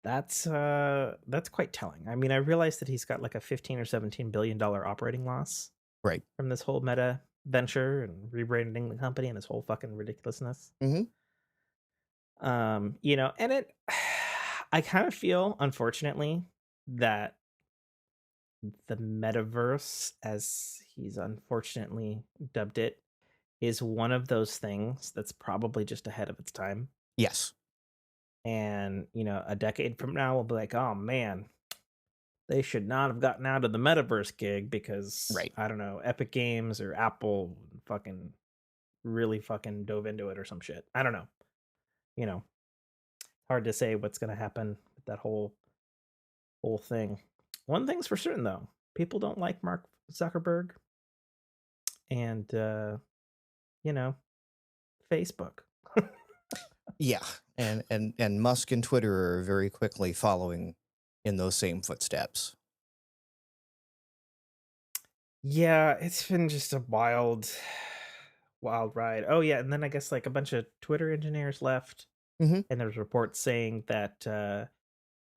That's quite telling. I mean, I realized that he's got like a 15 or 17 billion dollar operating loss Right. from this whole Meta venture and rebranding the company and this whole fucking ridiculousness. Mm-hmm. You know, and it I kind of feel, unfortunately, that the metaverse, as he's unfortunately dubbed it, is one of those things that's probably just ahead of its time. Yes. And, you know, a decade from now, we'll be like, oh man, they should not have gotten out of the metaverse gig because, Right. I don't know, Epic Games or Apple fucking really fucking dove into it or some shit. I don't know. You know, hard to say what's going to happen with that whole thing. One thing's for certain though, people don't like Mark Zuckerberg. and Facebook. Yeah, and Musk and Twitter are very quickly following in those same footsteps. Yeah, it's been just a wild, wild ride. Oh yeah, and then I guess like a bunch of Twitter engineers left, Mm-hmm. and there's reports saying that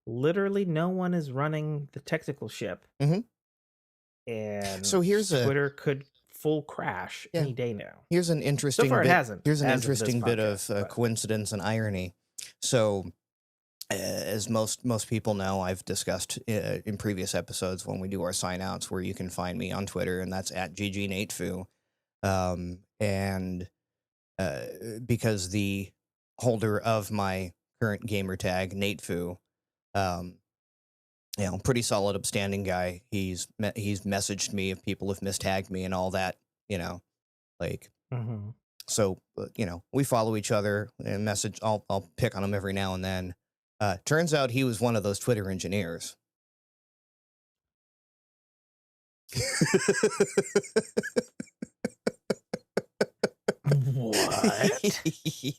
literally no one is running the technical ship, Mm-hmm. and So Twitter could full crash any day now. here's an So interesting far, it bit. hasn't, Here's an as of this interesting bit of podcast. But coincidence and irony. So, as most people know, I've discussed in previous episodes when we do our sign outs where you can find me on Twitter, and that's at GGNateFoo. And because the holder of my current gamer tag, NateFoo, um, pretty solid, upstanding guy. He's messaged me if people have mistagged me and all that. Like mhm. so. We follow each other and message. I'll pick on him every now and then. Turns out he was one of those Twitter engineers. What?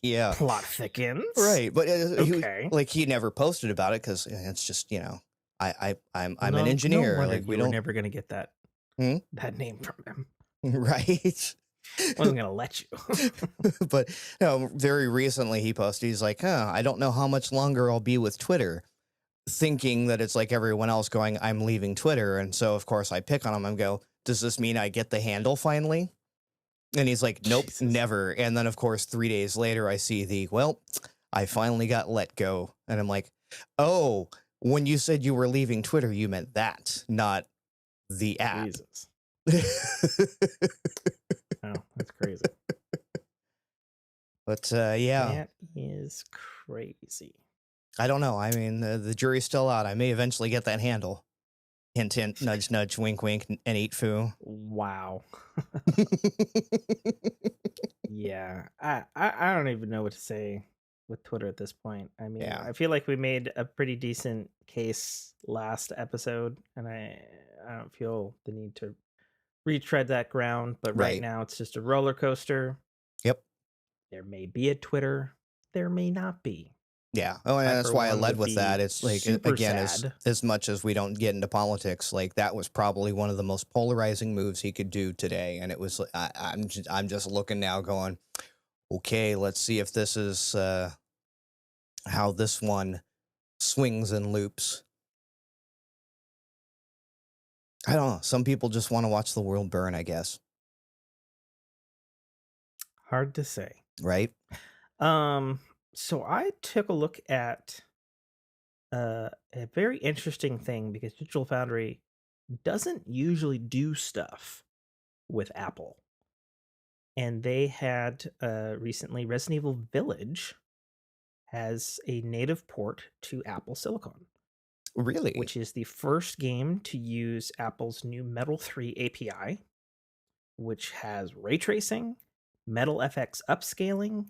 Yeah, Plot thickens. right. But Okay. he never posted about it because it's just I'm an No engineer. wonder Like we you were don't. never gonna get that Hmm? that name from him. Right. Wasn't gonna let you. But very recently he posted, he's like, I don't know how much longer I'll be with Twitter, thinking that it's like everyone else going, I'm leaving Twitter. And so, of course, I pick on him and go, does this mean I get the handle finally? And he's like, nope, Jesus. never. And then, of course, 3 days later, I see I finally got let go. And I'm like, oh, when you said you were leaving Twitter, you meant that, not the app. Jesus. Oh, that's crazy. But yeah, That is crazy. I don't know. I mean, the jury's still out. I may eventually get that handle. Hint, hint, nudge, nudge, wink, wink, and eat foo. Wow. Yeah. I don't even know what to say with Twitter at this point. I mean, Yeah. I feel like we made a pretty decent case last episode, and I don't feel the need to retread that ground. But right Right. now, it's just a roller coaster. Yep. There may be a Twitter. There may not be. Yeah. Oh, and I, that's for why I one, led would with be that. It's like, super again, sad. as much as we don't get into politics, like that was probably one of the most polarizing moves he could do today. And it was, I'm just looking now going, okay, let's see if this is how this one swings and loops. I don't know. Some people just want to watch the world burn, I guess. Hard to say. Right? So I took a look at a very interesting thing because Digital Foundry doesn't usually do stuff with Apple. And they had recently Resident Evil Village has a native port to Apple Silicon. Really? Which is the first game to use Apple's new Metal 3 API, which has ray tracing, Metal FX upscaling,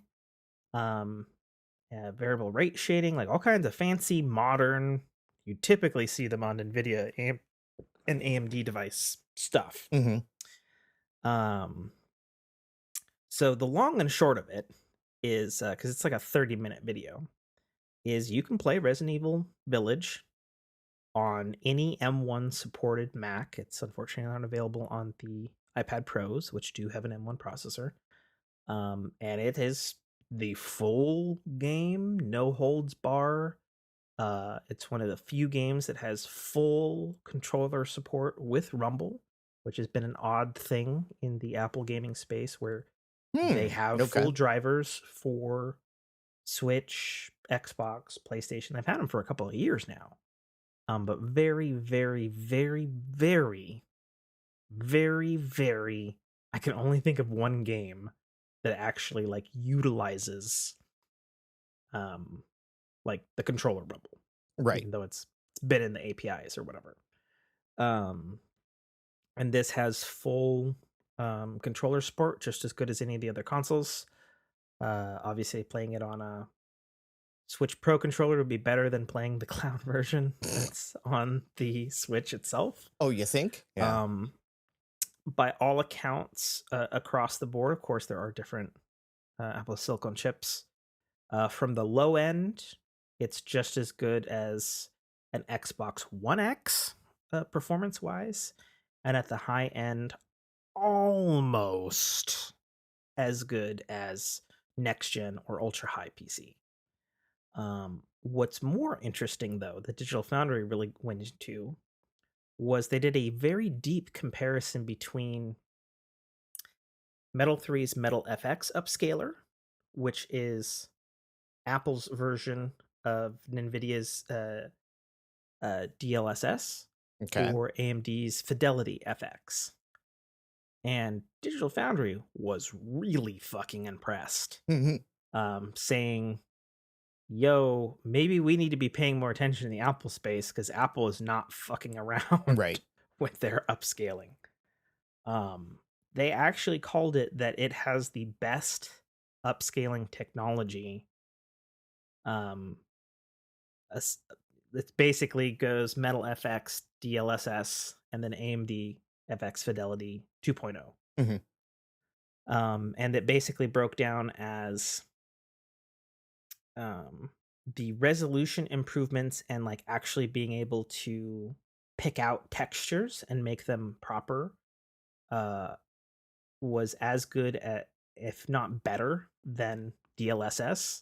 variable rate shading, like all kinds of fancy modern. You typically see them on Nvidia and AMD device stuff. Mm-hmm. So the long and short of it is because it's like a 30-minute video, is you can play Resident Evil Village on any M1 supported Mac. It's unfortunately not available on the iPad Pros, which do have an M1 processor. And it is the full game, no holds bar. It's one of the few games that has full controller support with Rumble, which has been an odd thing in the Apple gaming space where they have full drivers for Switch, Xbox, PlayStation. They've had them for a couple of years now. But very, very, very, very, very, very, I can only think of one game that actually like utilizes like the controller Rumble. Right. Even though it's been in the APIs or whatever. And this has full controller support, just as good as any of the other consoles. Obviously, playing it on a Switch Pro controller would be better than playing the cloud version that's on the Switch itself. Oh, you think? Yeah. by all accounts, across the board, of course, there are different Apple Silicon chips. From the low end, it's just as good as an Xbox One X performance wise, and at the high end, almost as good as next gen or ultra high PC. What's more interesting, though, that Digital Foundry really went into was they did a very deep comparison between Metal 3's Metal FX upscaler, which is Apple's version of Nvidia's DLSS, Okay. or AMD's Fidelity FX. And Digital Foundry was really fucking impressed, saying, yo, maybe we need to be paying more attention in the Apple space because Apple is not fucking around Right. with their upscaling. They actually called it that it has the best upscaling technology. It basically goes Metal FX, DLSS, and then AMD FX Fidelity 2.0. And it basically broke down as the resolution improvements and like actually being able to pick out textures and make them proper was as good at, if not better than DLSS.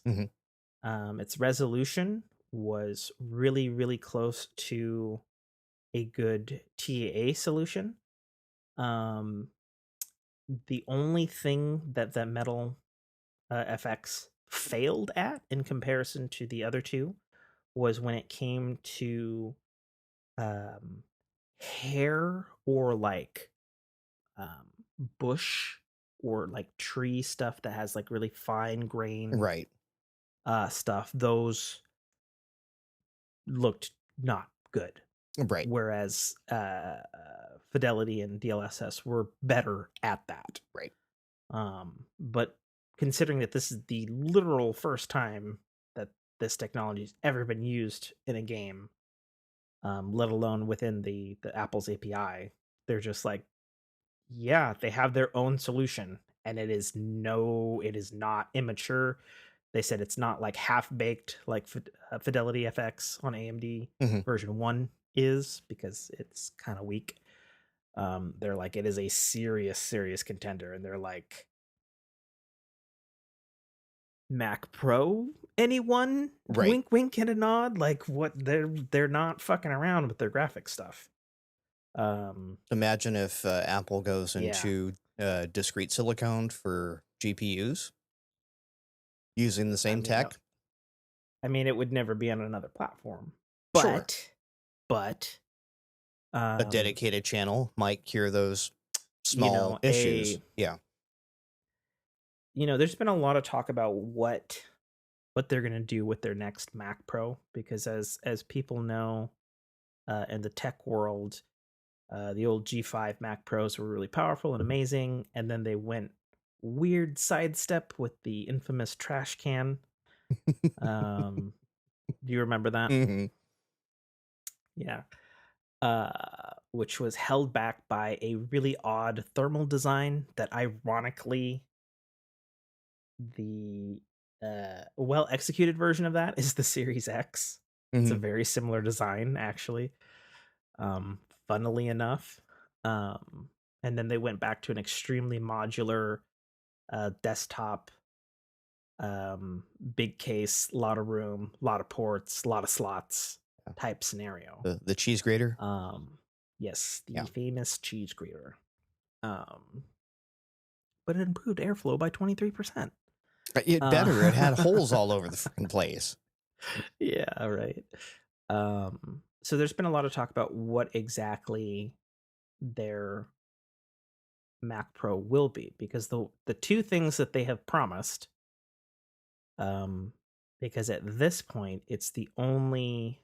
Its resolution was really, really close to a good TAA solution. The only thing that the Metal FX failed at in comparison to the other two was when it came to hair or like bush or like tree stuff that has like really fine grain Right. stuff. Those looked not good. Right. Whereas Fidelity and DLSS were better at that. Right. But considering that this is the literal first time that this technology has ever been used in a game, let alone within the Apple's API, they're just like, yeah, they have their own solution, and it is not immature. They said it's not like half baked like Fidelity FX on AMD version 1 is, because it's kind of weak. They're like, it is a serious contender, and they're like, Mac Pro, anyone? Right. Wink wink and a nod. Like, what, they're not fucking around with their graphic stuff. Imagine if Apple goes Yeah. into discrete silicone for GPUs using the same tech. I mean, it would never be on another platform. Sure. But A dedicated channel might cure those small issues. Yeah. There's been a lot of talk about what they're going to do with their next Mac Pro, because as people know, in the tech world, the old G5 Mac Pros were really powerful and amazing, and then they went weird sidestep with the infamous trash can. Do you remember that? Yeah. Which was held back by a really odd thermal design that, ironically, the well executed version of that is the Series X. It's a very similar design, actually. Funnily enough. And then they went back to an extremely modular desktop, big case, a lot of room, a lot of ports, a lot of slots type scenario. The cheese grater? Yes, the famous cheese grater. But it improved airflow by 23%. It better. It had holes all over the freaking place. Yeah, right. So there's been a lot of talk about what exactly their Mac Pro will be, because the two things that they have promised, because at this point it's the only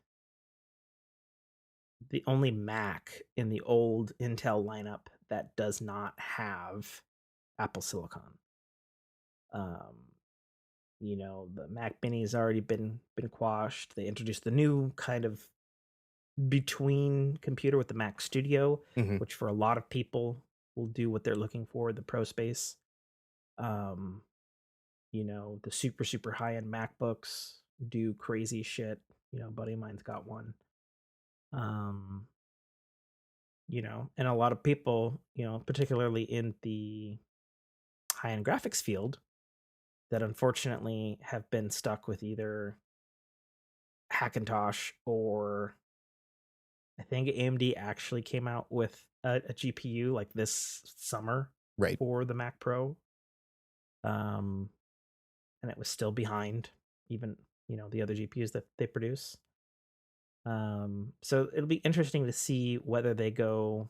Mac in the old Intel lineup that does not have Apple Silicon. The Mac Mini has already been quashed. They introduced the new kind of between computer with the Mac Studio, which for a lot of people will do what they're looking for, the pro space. Um, the super high end MacBooks do crazy shit. A buddy of mine's got one. Um, and a lot of people, particularly in the high end graphics field, that unfortunately have been stuck with either Hackintosh or I think AMD actually came out with a GPU like this summer Right. for the Mac Pro. And it was still behind even, the other GPUs that they produce. So it'll be interesting to see whether they go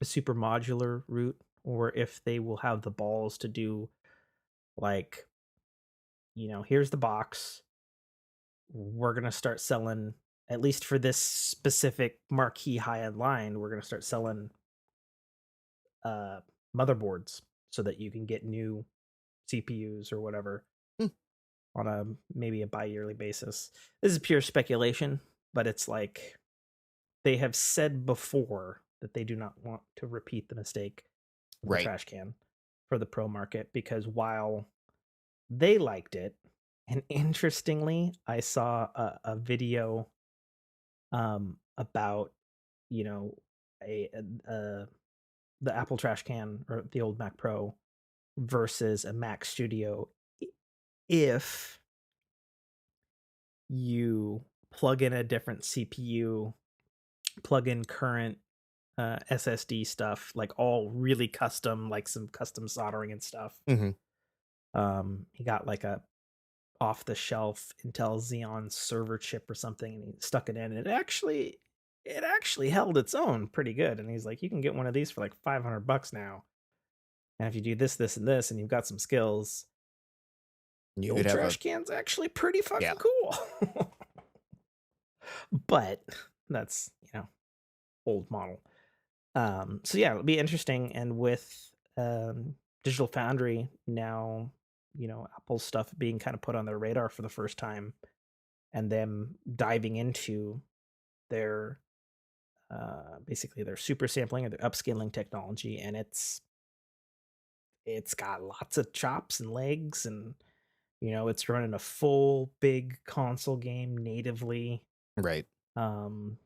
a super modular route or if they will have the balls to do like, here's the box. We're going to start selling, at least for this specific marquee high-end line, we're going to start selling motherboards so that you can get new CPUs or whatever Hmm. on a maybe a bi-yearly basis. This is pure speculation, but it's like they have said before that they do not want to repeat the mistake of the Right. trash can for the pro market, because while they liked it, and interestingly, I saw a video about you know a the Apple trash can or the old Mac Pro versus a Mac Studio if you plug in a different CPU, plug in current SSD stuff, like all really custom, like some custom soldering and stuff. Mm-hmm. He got like a off the shelf Intel Xeon server chip or something, and he stuck it in, and it actually held its own pretty good. And he's like, you can get one of these for like $500 now. And if you do this, this, and this, and you've got some skills, the You could old have trash can's actually pretty yeah. fucking cool. But that's, old model. So yeah, it'll be interesting. And with Digital Foundry now, Apple's stuff being kind of put on their radar for the first time, and them diving into their basically their super sampling or their upscaling technology, and it's got lots of chops and legs, and it's running a full big console game natively. Right. um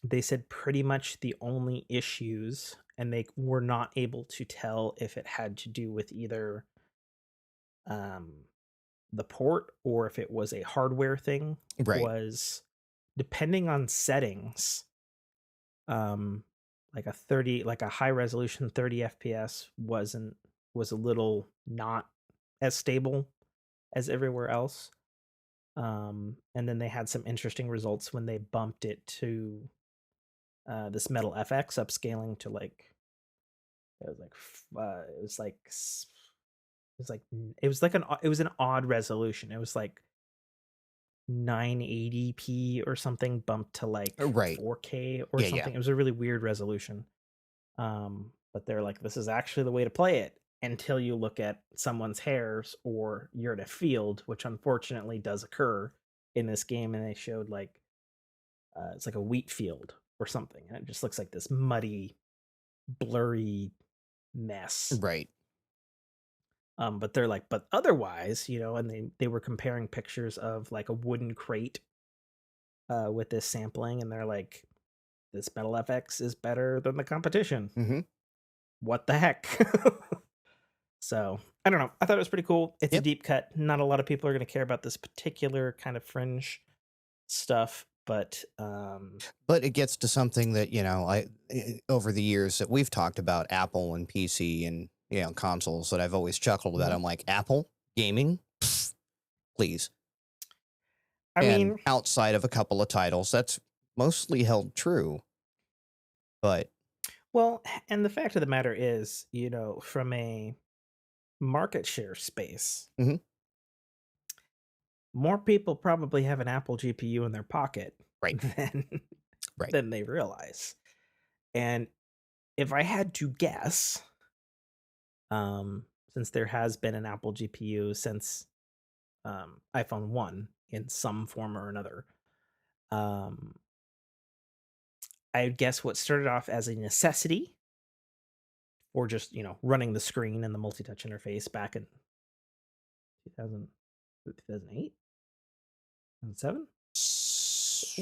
they said pretty much the only issues, and they were not able to tell if it had to do with either um the port or if it was a hardware thing, Right. was depending on settings. um like a high resolution 30 fps was a little not as stable as everywhere else. And then they had some interesting results when they bumped it to this metal fx upscaling to like it was like it was like it was an odd resolution. It was like 980p or something bumped to like Right. 4K or Yeah. Yeah. something. It was a really weird resolution. But they're like, this is actually the way to play it until you look at someone's hairs or you're in a field, which unfortunately does occur in this game. And they showed like it's like a wheat field or something, and it just looks like this muddy, blurry mess. Right. But they're like, but otherwise, and they were comparing pictures of like a wooden crate with this sampling, and they're like, this Metal FX is better than the competition. Mm-hmm. What the heck? So I don't know. I thought it was pretty cool. It's a deep cut. Not a lot of people are going to care about this particular kind of fringe stuff, but it gets to something that over the years that we've talked about Apple and PC and consoles that I've always chuckled about. I'm like, Apple gaming, pfft, please. I mean, outside of a couple of titles, that's mostly held true. But well, and the fact of the matter is, from a market share space, mm-hmm. more people probably have an Apple GPU in their pocket right. than they realize. And if I had to guess, since there has been an Apple GPU since iPhone 1 in some form or another, I guess what started off as a necessity or just, running the screen and the multi-touch interface back in 2000, 2008, 2007,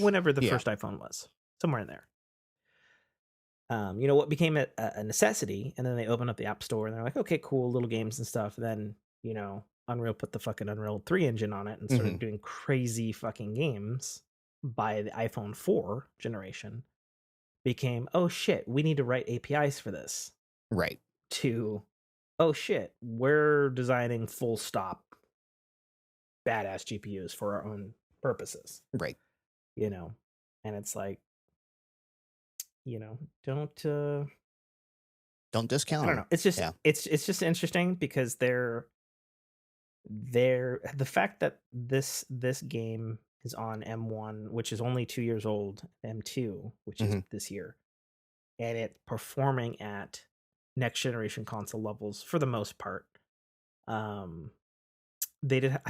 whenever the Yeah. first iPhone was, somewhere in there. What became a necessity, and then they opened up the App Store and they're like, okay, cool, little games and stuff. Then, Unreal put the fucking Unreal 3 engine on it and started doing crazy fucking games by the iPhone 4 generation. Became, oh shit, we need to write APIs for this. Right. To, oh shit, we're designing full stop badass GPUs for our own purposes. Right. And it's like, don't discount I don't them. know. It's just it's just interesting because they're the fact that this game is on M1, which is only 2 years old, M2, which is this year, and it performing at next generation console levels for the most part. I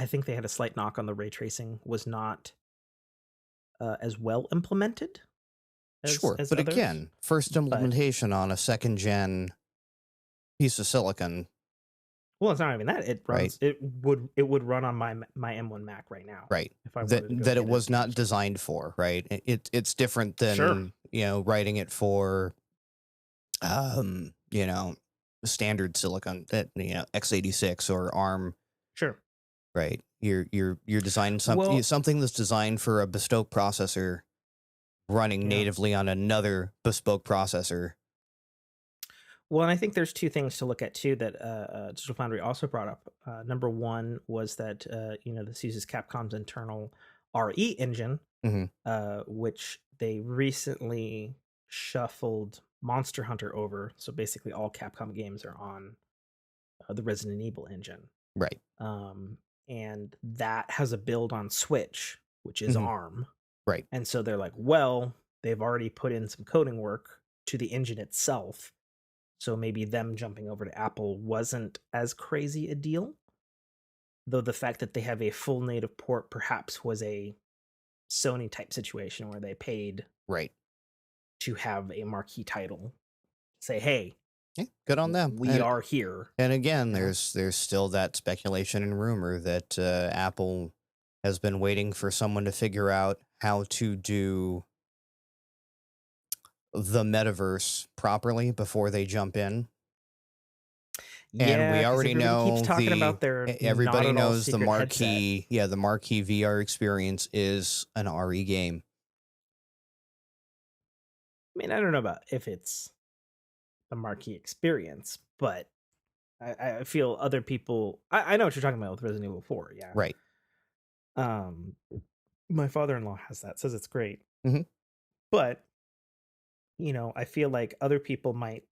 think they had a slight knock on the ray tracing was not as well implemented as Sure, but others. again, first implementation on a second gen piece of silicon. Well, it's not even that. It runs. Right. It would run on my M1 Mac right now. Right. If I That it was not designed for. Right. It's different than writing it for standard silicon that x86 or ARM. Sure. Right. You're designing something that's designed for a bespoke processor running natively on another bespoke processor. Well, and I think there's two things to look at too that Digital Foundry also brought up. Number one was that this uses Capcom's internal RE engine, which they recently shuffled Monster Hunter over. So basically, all Capcom games are on the Resident Evil engine, right? And that has a build on Switch, which is ARM, right? And so they're like, well, they've already put in some coding work to the engine itself. So maybe them jumping over to Apple wasn't as crazy a deal. Though the fact that they have a full native port perhaps was a Sony type situation where they paid to have a marquee title. Say, hey, good on them. We are here. And again, there's still that speculation and rumor that Apple has been waiting for someone to figure out how to do the metaverse properly before they jump in. And we already know keeps talking about everybody knows the marquee headset. The marquee VR experience is an RE game. I mean, I don't know about if it's the marquee experience, but I feel other people I know what you're talking about with Resident Evil 4, yeah. Right. My father-in-law has that, says it's great. But I feel like other people might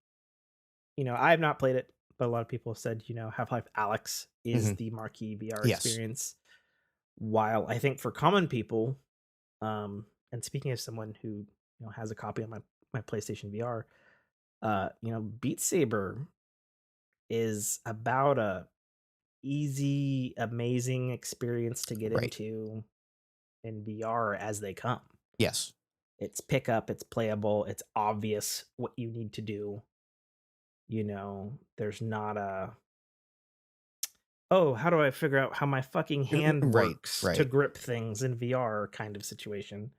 I have not played it, but a lot of people have said, Half-Life Alyx is the marquee VR experience. While I think for common people, and speaking of someone who has a copy of my PlayStation VR, Beat Saber is about a easy, amazing experience to get into in VR as they come. Yes. It's pick up, it's playable, it's obvious what you need to do. There's not a how do I figure out how my fucking hand works to grip things in VR kind of situation.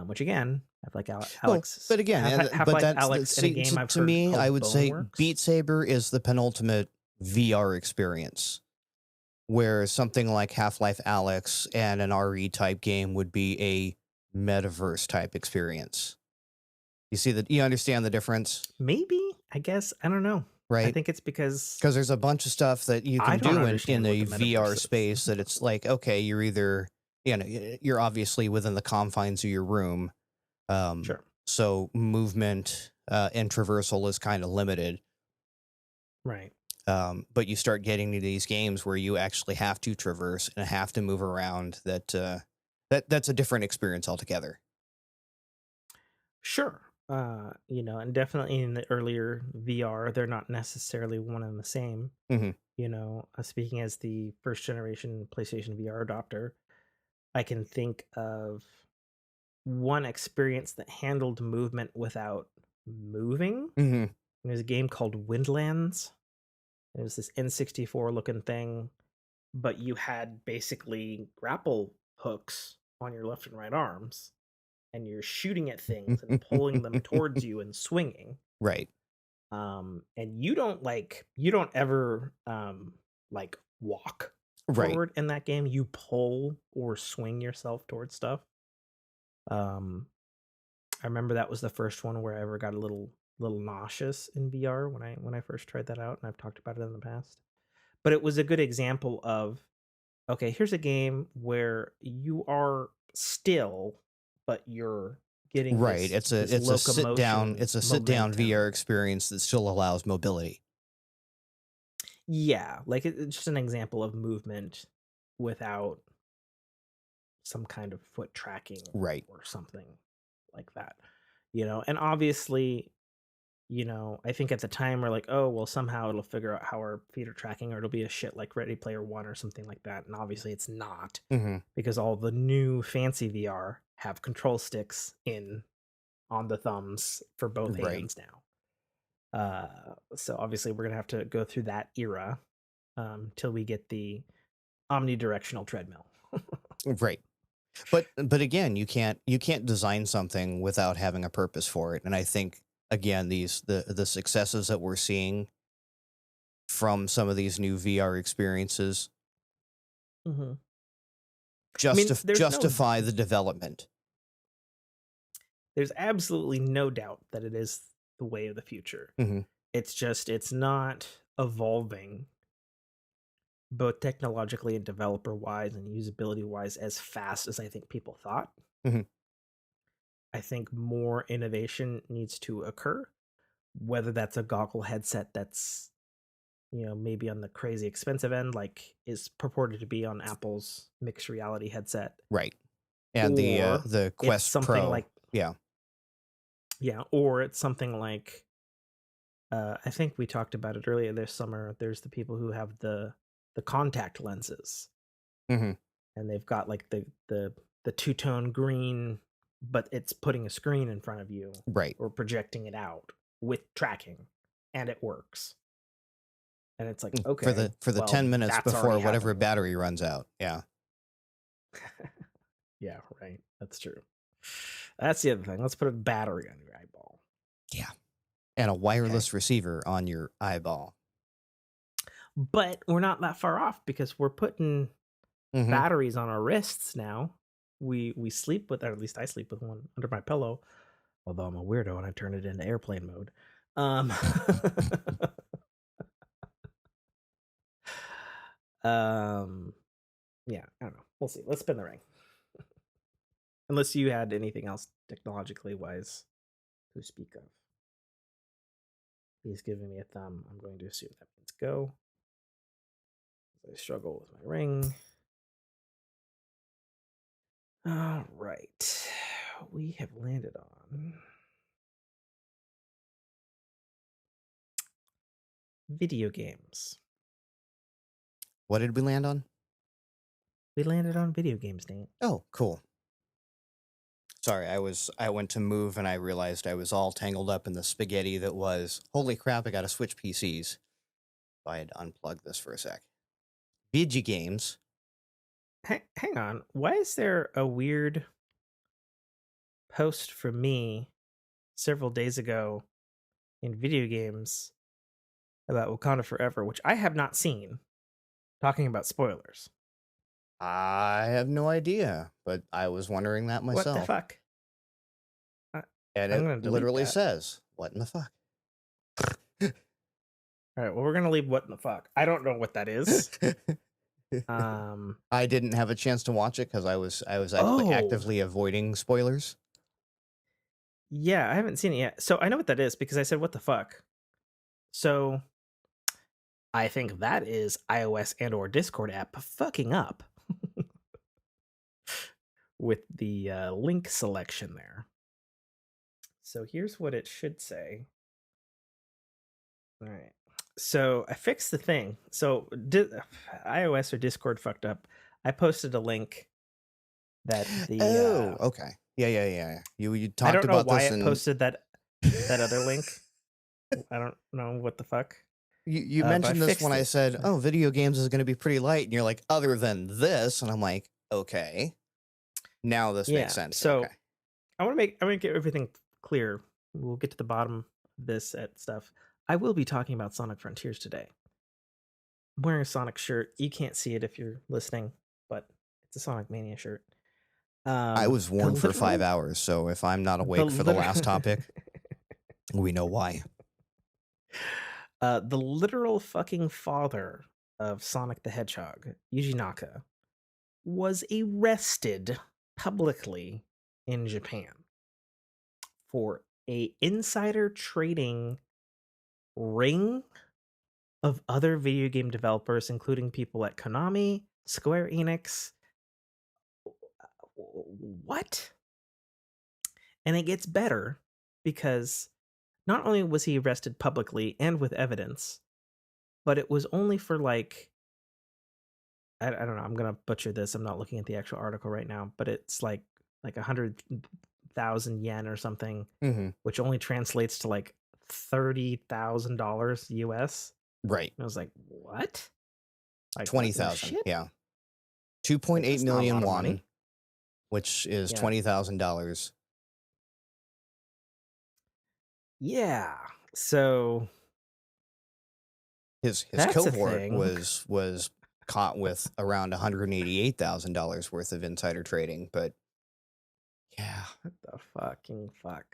Which again, Alyx. But again, Alyx in a game I've heard me, I would say Boneworks. Beat Saber is the penultimate VR experience, where something like Half-Life Alyx and an RE type game would be a metaverse type experience. You understand the difference? Maybe, I guess, I don't know. Right. I think it's because there's a bunch of stuff that you can do in the VR space that it's like, okay, you're either, you're obviously within the confines of your room. Sure. So movement and traversal is kind of limited. Right. But you start getting to these games where you actually have to traverse and have to move around. That's a different experience altogether. Sure. And definitely in the earlier VR, they're not necessarily one and the same. Speaking as the first generation PlayStation VR adopter, I can think of one experience that handled movement without moving. There's a game called Windlands. It was this N64 looking thing, but you had basically grapple hooks on your left and right arms, and you're shooting at things and pulling them towards you and swinging. Right. And you don't ever like walk Right. forward in that game. You pull or swing yourself towards stuff. I remember that was the first one where I ever got a little nauseous in VR when I first tried that out, and I've talked about it in the past. But it was a good example of, okay, here's a game where you are still, but you're getting Right. this It's a sit down. locomotion It's a sit down momentum. VR experience that still allows mobility. Yeah, like it's just an example of movement without some kind of foot tracking, Right. or something like that. And obviously, I think at the time we're like, oh, well, somehow it'll figure out how our feet are tracking, or it'll be a shit like Ready Player One or something like that. And obviously it's not, because all the new fancy VR have control sticks on the thumbs for both hands now. So obviously we're gonna have to go through that era till we get the omnidirectional treadmill. Right. But again, you can't design something without having a purpose for it. And I think again, the successes that we're seeing from some of these new VR experiences justify the development. There's absolutely no doubt that it is the way of the future. It's just, it's not evolving both technologically and developer wise and usability wise as fast as I think people thought. I think more innovation needs to occur, whether that's a goggle headset that's maybe on the crazy expensive end, like is purported to be on Apple's mixed reality headset, right? And the Quest Pro, or it's something like I think we talked about it earlier this summer. There's the people who have the contact lenses, and they've got like the two-tone green, but it's putting a screen in front of you, right, or projecting it out with tracking, and it works. And it's like, okay, for the 10 minutes before whatever battery runs out. Yeah. Yeah, right. That's true. That's the other thing. Let's put a battery on your eyeball. Yeah. And a wireless receiver on your eyeball. But we're not that far off, because we're putting batteries on our wrists now. We sleep with, or at least I sleep with one under my pillow, although I'm a weirdo and I turn it into airplane mode. Yeah, I don't know. We'll see. Let's spin the ring. Unless you had anything else technologically wise to speak of. He's giving me a thumb. I'm going to assume that means go. I struggle with my ring. All right. We have landed on video games. What did we land on? We landed on video games, Nate. Oh, cool. Sorry, I went to move and I realized I was all tangled up in the spaghetti that was, holy crap, I gotta switch PCs. So I had to unplug this for a sec. Video games. Hang on. Why is there a weird post from me several days ago in video games about Wakanda Forever, which I have not seen, talking about spoilers? I have no idea, but I was wondering that myself. What the fuck? And it literally says, what in the fuck? All right, well, we're going to leave what in the fuck. I don't know what that is. I didn't have a chance to watch it because I was actually actively avoiding spoilers. Yeah, I haven't seen it yet. So I know what that is because I said, what the fuck? So I think that is iOS and or Discord app fucking up with the link selection there. So here's what it should say. All right. So I fixed the thing. So iOS or Discord fucked up. I posted a link that the okay. Yeah. You talked about this. I don't know why it posted that other link. I don't know what the fuck. You But I mentioned this when fixed I it. said, "Oh, video games is going to be pretty light," and you're like, "Other than this," and I'm like, "Okay, now this makes Yeah. sense." Okay, So I want to get everything clear. We'll get to the bottom of this at stuff. I will be talking about Sonic Frontiers today. I'm wearing a Sonic shirt. You can't see it if you're listening, but it's a Sonic Mania shirt. I was The warned for 5 hours, so if I'm not the awake for the last literal, topic, we know why. the literal fucking father of Sonic the Hedgehog, Yuji Naka, was arrested publicly in Japan for a insider trading ring of other video game developers, including people at Konami, Square Enix. What? And it gets better because not only was he arrested publicly and with evidence, but it was only for like I don't know. I'm gonna butcher this. I'm not looking at the actual article right now, but it's like 100,000 yen or something, Hmm. which only translates to like $30,000 US. Right, And I was like, what? Like what in the 20,000. shit? Yeah, 2.8 Like that's not a million lot of won, money. which is Yeah. $20,000. Yeah. So His that's a cohort thing. was caught with around $188,000 worth of insider trading, but yeah, What the fucking fuck?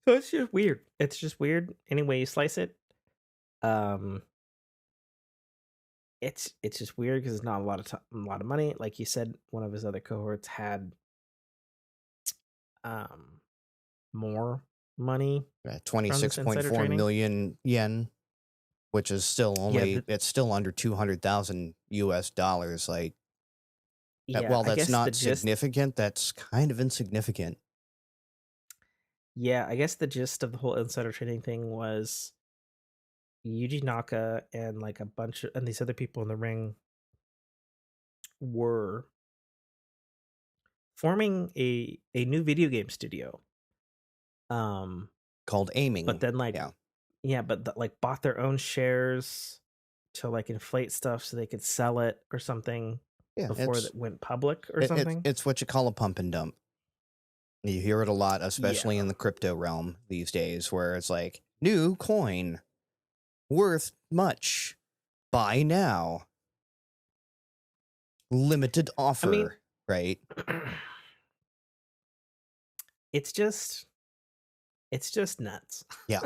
So it's just weird. It's just weird any way you slice it. Um, it's just weird because it's not a lot of a lot of money. Like you said, one of his other cohorts had um more money from this insider 26.4 trading. million yen, which is still Yeah, only it's still under 200,000 US dollars. Like, yeah. while I that's guess the not gist. significant, that's kind of insignificant. Yeah, I guess the gist of the whole insider trading thing was Yuji Naka and like a bunch of and these other people in the ring were forming a new video game studio. Um, Called but aiming. then like Yeah. yeah, but like bought their own shares to like inflate stuff so they could sell it or something Yeah, before that went public or it's something. it's what you call a pump and dump. You hear it a lot, Yeah. especially in the crypto realm these days, where it's like, new coin, worth much, buy now, limited I mean, offer, right? it's just it's just nuts. Yeah.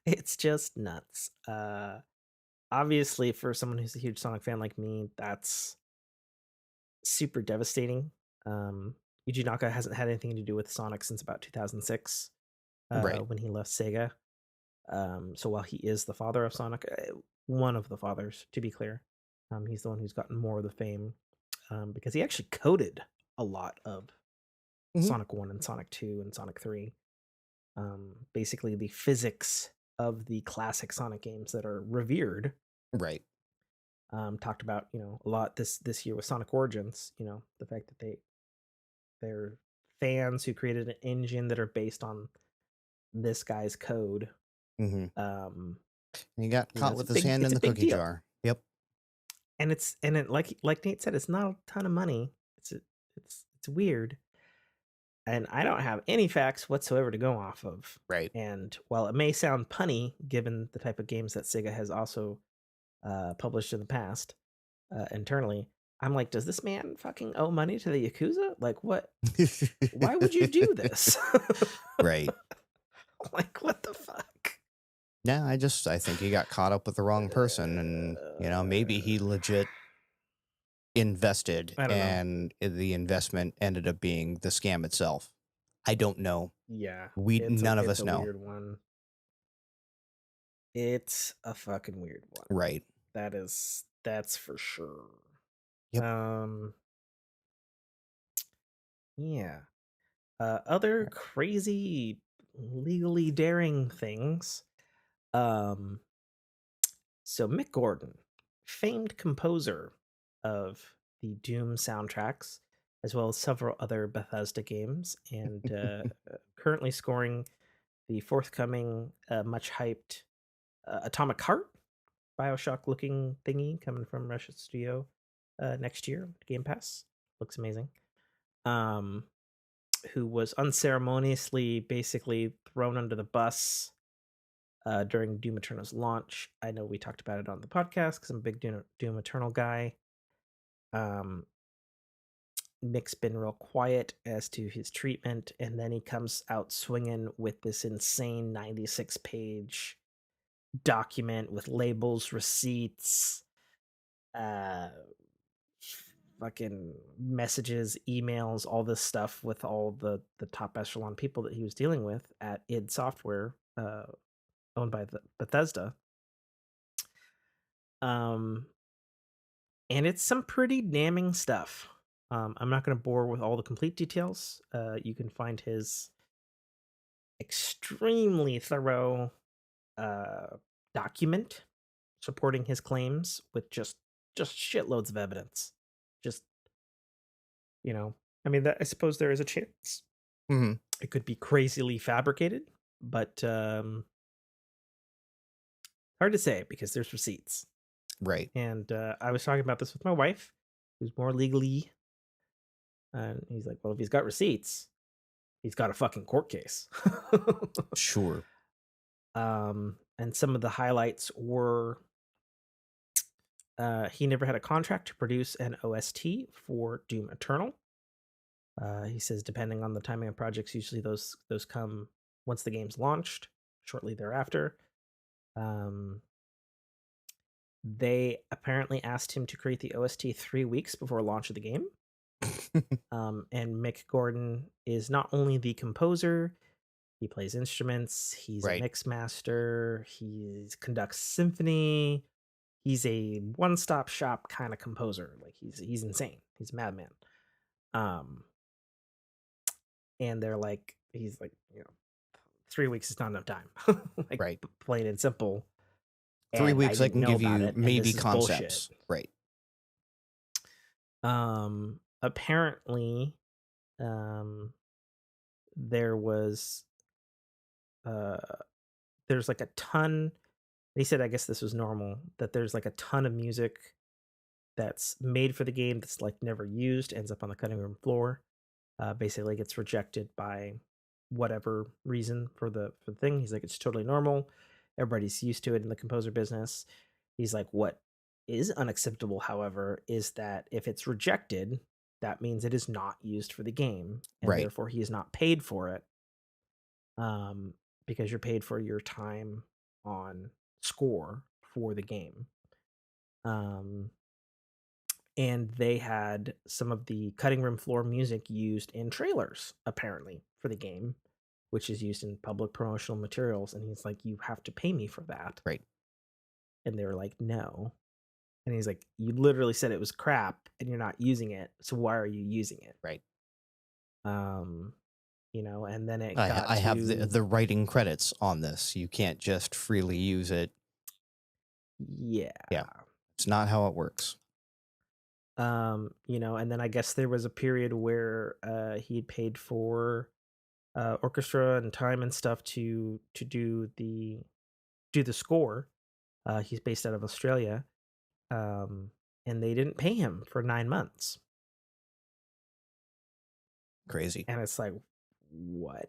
It's just nuts. Obviously for someone who's a huge Sonic fan like me, that's super devastating. Yuji Naka hasn't had anything to do with Sonic since about 2006, Right. when he left Sega. So while he is the father of Sonic, one of the fathers, to be clear, he's the one who's gotten more of the fame because he actually coded a lot of Hmm. Sonic 1 and Sonic 2 and Sonic 3. Basically, the physics of the classic Sonic games that are revered. Right. Talked about a lot this year with Sonic Origins. The fact that they're fans who created an engine that are based on this guy's code. Hmm. Um, He got caught with his hand it's in a the big cookie deal. jar. Yep. And like Nate said, it's not a ton of money. It's weird, and I don't have any facts whatsoever to go off of. Right. And while it may sound punny, given the type of games that Sega has also published in the past internally, I'm like, does this man fucking owe money to the Yakuza? Like, what? Why would you do this? Right. Like, what the fuck? Yeah, I think he got caught up with the wrong person, and maybe he legit invested I don't know. and the investment ended up being the scam itself. I don't know. Yeah, None of it's us a know. weird one. It's a fucking weird one. Right. That's for sure. Yep. Yeah. Other crazy legally daring things. Um so Mick Gordon, famed composer of the Doom soundtracks, as well as several other Bethesda games, and currently scoring the forthcoming, much hyped Atomic Heart Bioshock looking thingy coming from Russia Studio next year. Game Pass looks amazing. Who was unceremoniously basically thrown under the bus during Doom Eternal's launch. I know we talked about it on the podcast because I'm a big Doom Eternal guy. Mick's been real quiet as to his treatment, and then he comes out swinging with this insane 96-page document with labels, receipts, fucking messages, emails, all this stuff with all the top echelon people that he was dealing with at id Software, owned by Bethesda. And it's some pretty damning stuff. I'm not going to bore with all the complete details. You can find his extremely thorough document supporting his claims with just shitloads of evidence. Just, I mean, I suppose there is a chance it could be crazily fabricated, but hard to say because there's receipts. Right. And I was talking about this with my wife, who's more legally, and he's like, well, if he's got receipts, he's got a fucking court case. Sure. And some of the highlights were he never had a contract to produce an OST for Doom Eternal. He says depending on the timing of projects, usually those come once the game's launched, shortly thereafter. They apparently asked him to create the OST 3 weeks before launch of the game. And Mick Gordon is not only the composer, he plays instruments, he's a mix master, he conducts symphony. He's a one-stop shop kind of composer. Like he's insane. He's a madman. And they're like, he's like, 3 weeks is not enough time. Like plain and simple. 3 weeks I can give you maybe concepts. Right. Apparently, there was there's like a ton. He said, I guess this was normal, that there's like a ton of music that's made for the game that's like never used, ends up on the cutting room floor, basically gets rejected by whatever reason for the thing. He's like, it's totally normal. Everybody's used to it in the composer business. He's like, what is unacceptable, however, is that if it's rejected, that means it is not used for the game, and therefore he is not paid for it. Because you're paid for your time on score for the game. And they had some of the cutting room floor music used in trailers, apparently, for the game, which is used in public promotional materials. And he's like, you have to pay me for that. Right. And they were like, no. And he's like, you literally said it was crap and you're not using it. So why are you using it? Right. And then it I have the writing credits on this. You can't just freely use it. Yeah. It's not how it works. And then I guess there was a period where he paid for orchestra and time and stuff to do the score. He's based out of Australia, and they didn't pay him for 9 months. Crazy. And it's like, what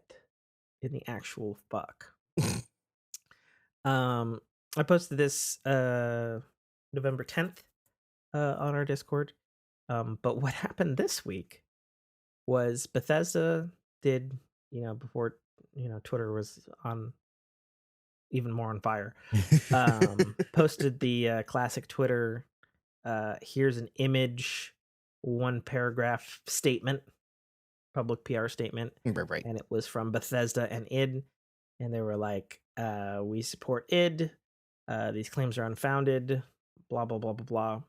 in the actual fuck? I posted this November 10th on our Discord. But what happened this week was Bethesda did, before, Twitter was on even more on fire, posted the classic Twitter, here's an image, 1 paragraph statement, public PR statement. Right. And it was from Bethesda and id. And they were like, we support id. These claims are unfounded, blah, blah, blah, blah, blah.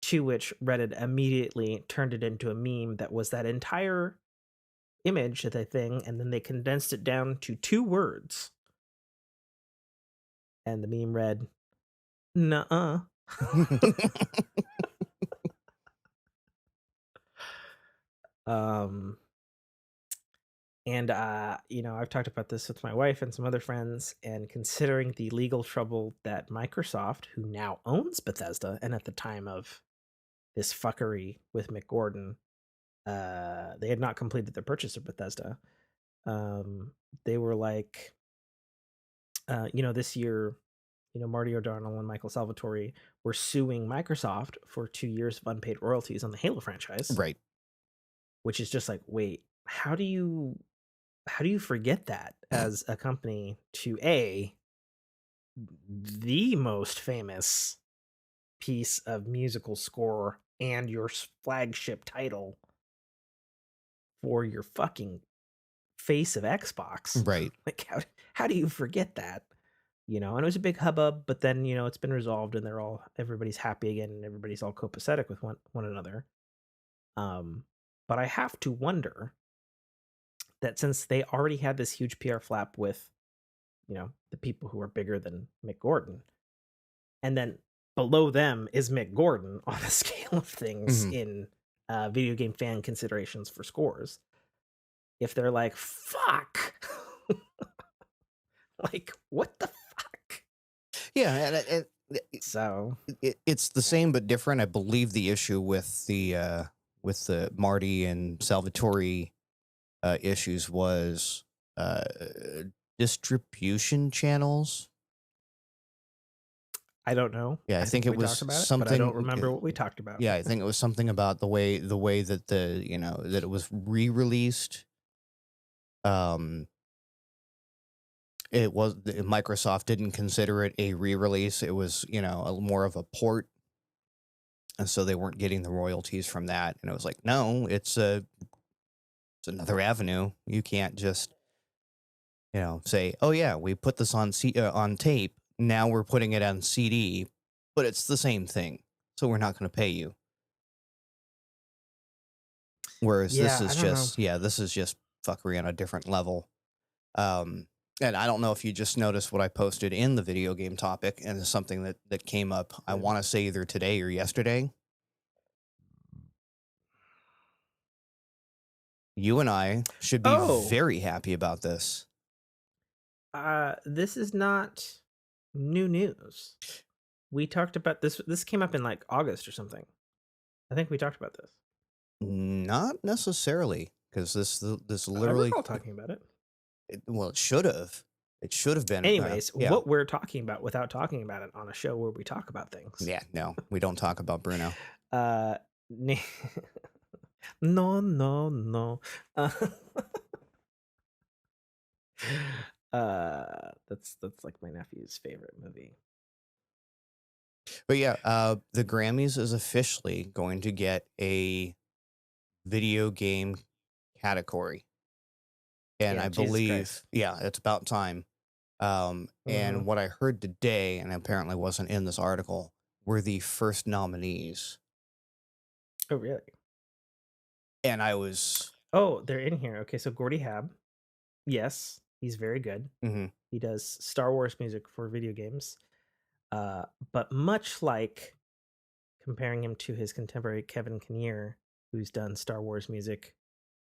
To which Reddit immediately turned it into a meme that was that entire image of the thing, and then they condensed it down to 2 words. And the meme read, nuh-uh. Um, and I've talked about this with my wife and some other friends, and considering the legal trouble that Microsoft, who now owns Bethesda, and at the time of this fuckery with Mick Gordon, they had not completed their purchase of Bethesda. They were like, this year, Marty O'Donnell and Michael Salvatore were suing Microsoft for 2 years of unpaid royalties on the Halo franchise, Right. which is just like, wait, how do you forget that as a company to the most famous piece of musical score and your flagship title for your fucking face of Xbox? Right. Like, how do you forget that? And it was a big hubbub, but then it's been resolved, and everybody's happy again, and everybody's all copacetic with one another. But I have to wonder that since they already had this huge PR flap with the people who are bigger than Mick Gordon, and then below them is Mick Gordon on the scale of things in video game fan considerations for scores. If they're like, fuck, like, what the fuck? Yeah, and So it's the same but different. I believe the issue with the Marty and Salvatore issues was distribution channels. I don't know. Yeah, I think it we was talked about it, but I something. don't remember what we talked about. Yeah, I think it was something about the way that that it was re-released. Microsoft didn't consider it a re-release. It was more of a port, and so they weren't getting the royalties from that. And it was like, no, it's another avenue. You can't just say, oh yeah, we put this on on tape. Now we're putting it on CD, but it's the same thing, so we're not going to pay you. Whereas this is just fuckery on a different level. And I don't know if you just noticed what I posted in the video game topic, and it's something that came up, I want to say either today or yesterday. You and I should be very happy about this. This is not new news. We talked about this. This came up in like August or something. I think we talked about this. Not necessarily, because this literally. I recall talking about it. Well, it should have. It should have been. Anyways, what we're talking about without talking about it on a show where we talk about things. Yeah, no, we don't talk about Bruno. No. That's like my nephew's favorite movie. But yeah, the Grammys is officially going to get a video game category. And I believe, it's about time. And what I heard today, and apparently wasn't in this article, were the first nominees. Oh, really? And I was... Oh, they're in here. Okay, so Gordy Hab. Yes, he's very good. He does Star Wars music for video games. But much like comparing him to his contemporary Kevin Conroy, who's done Star Wars music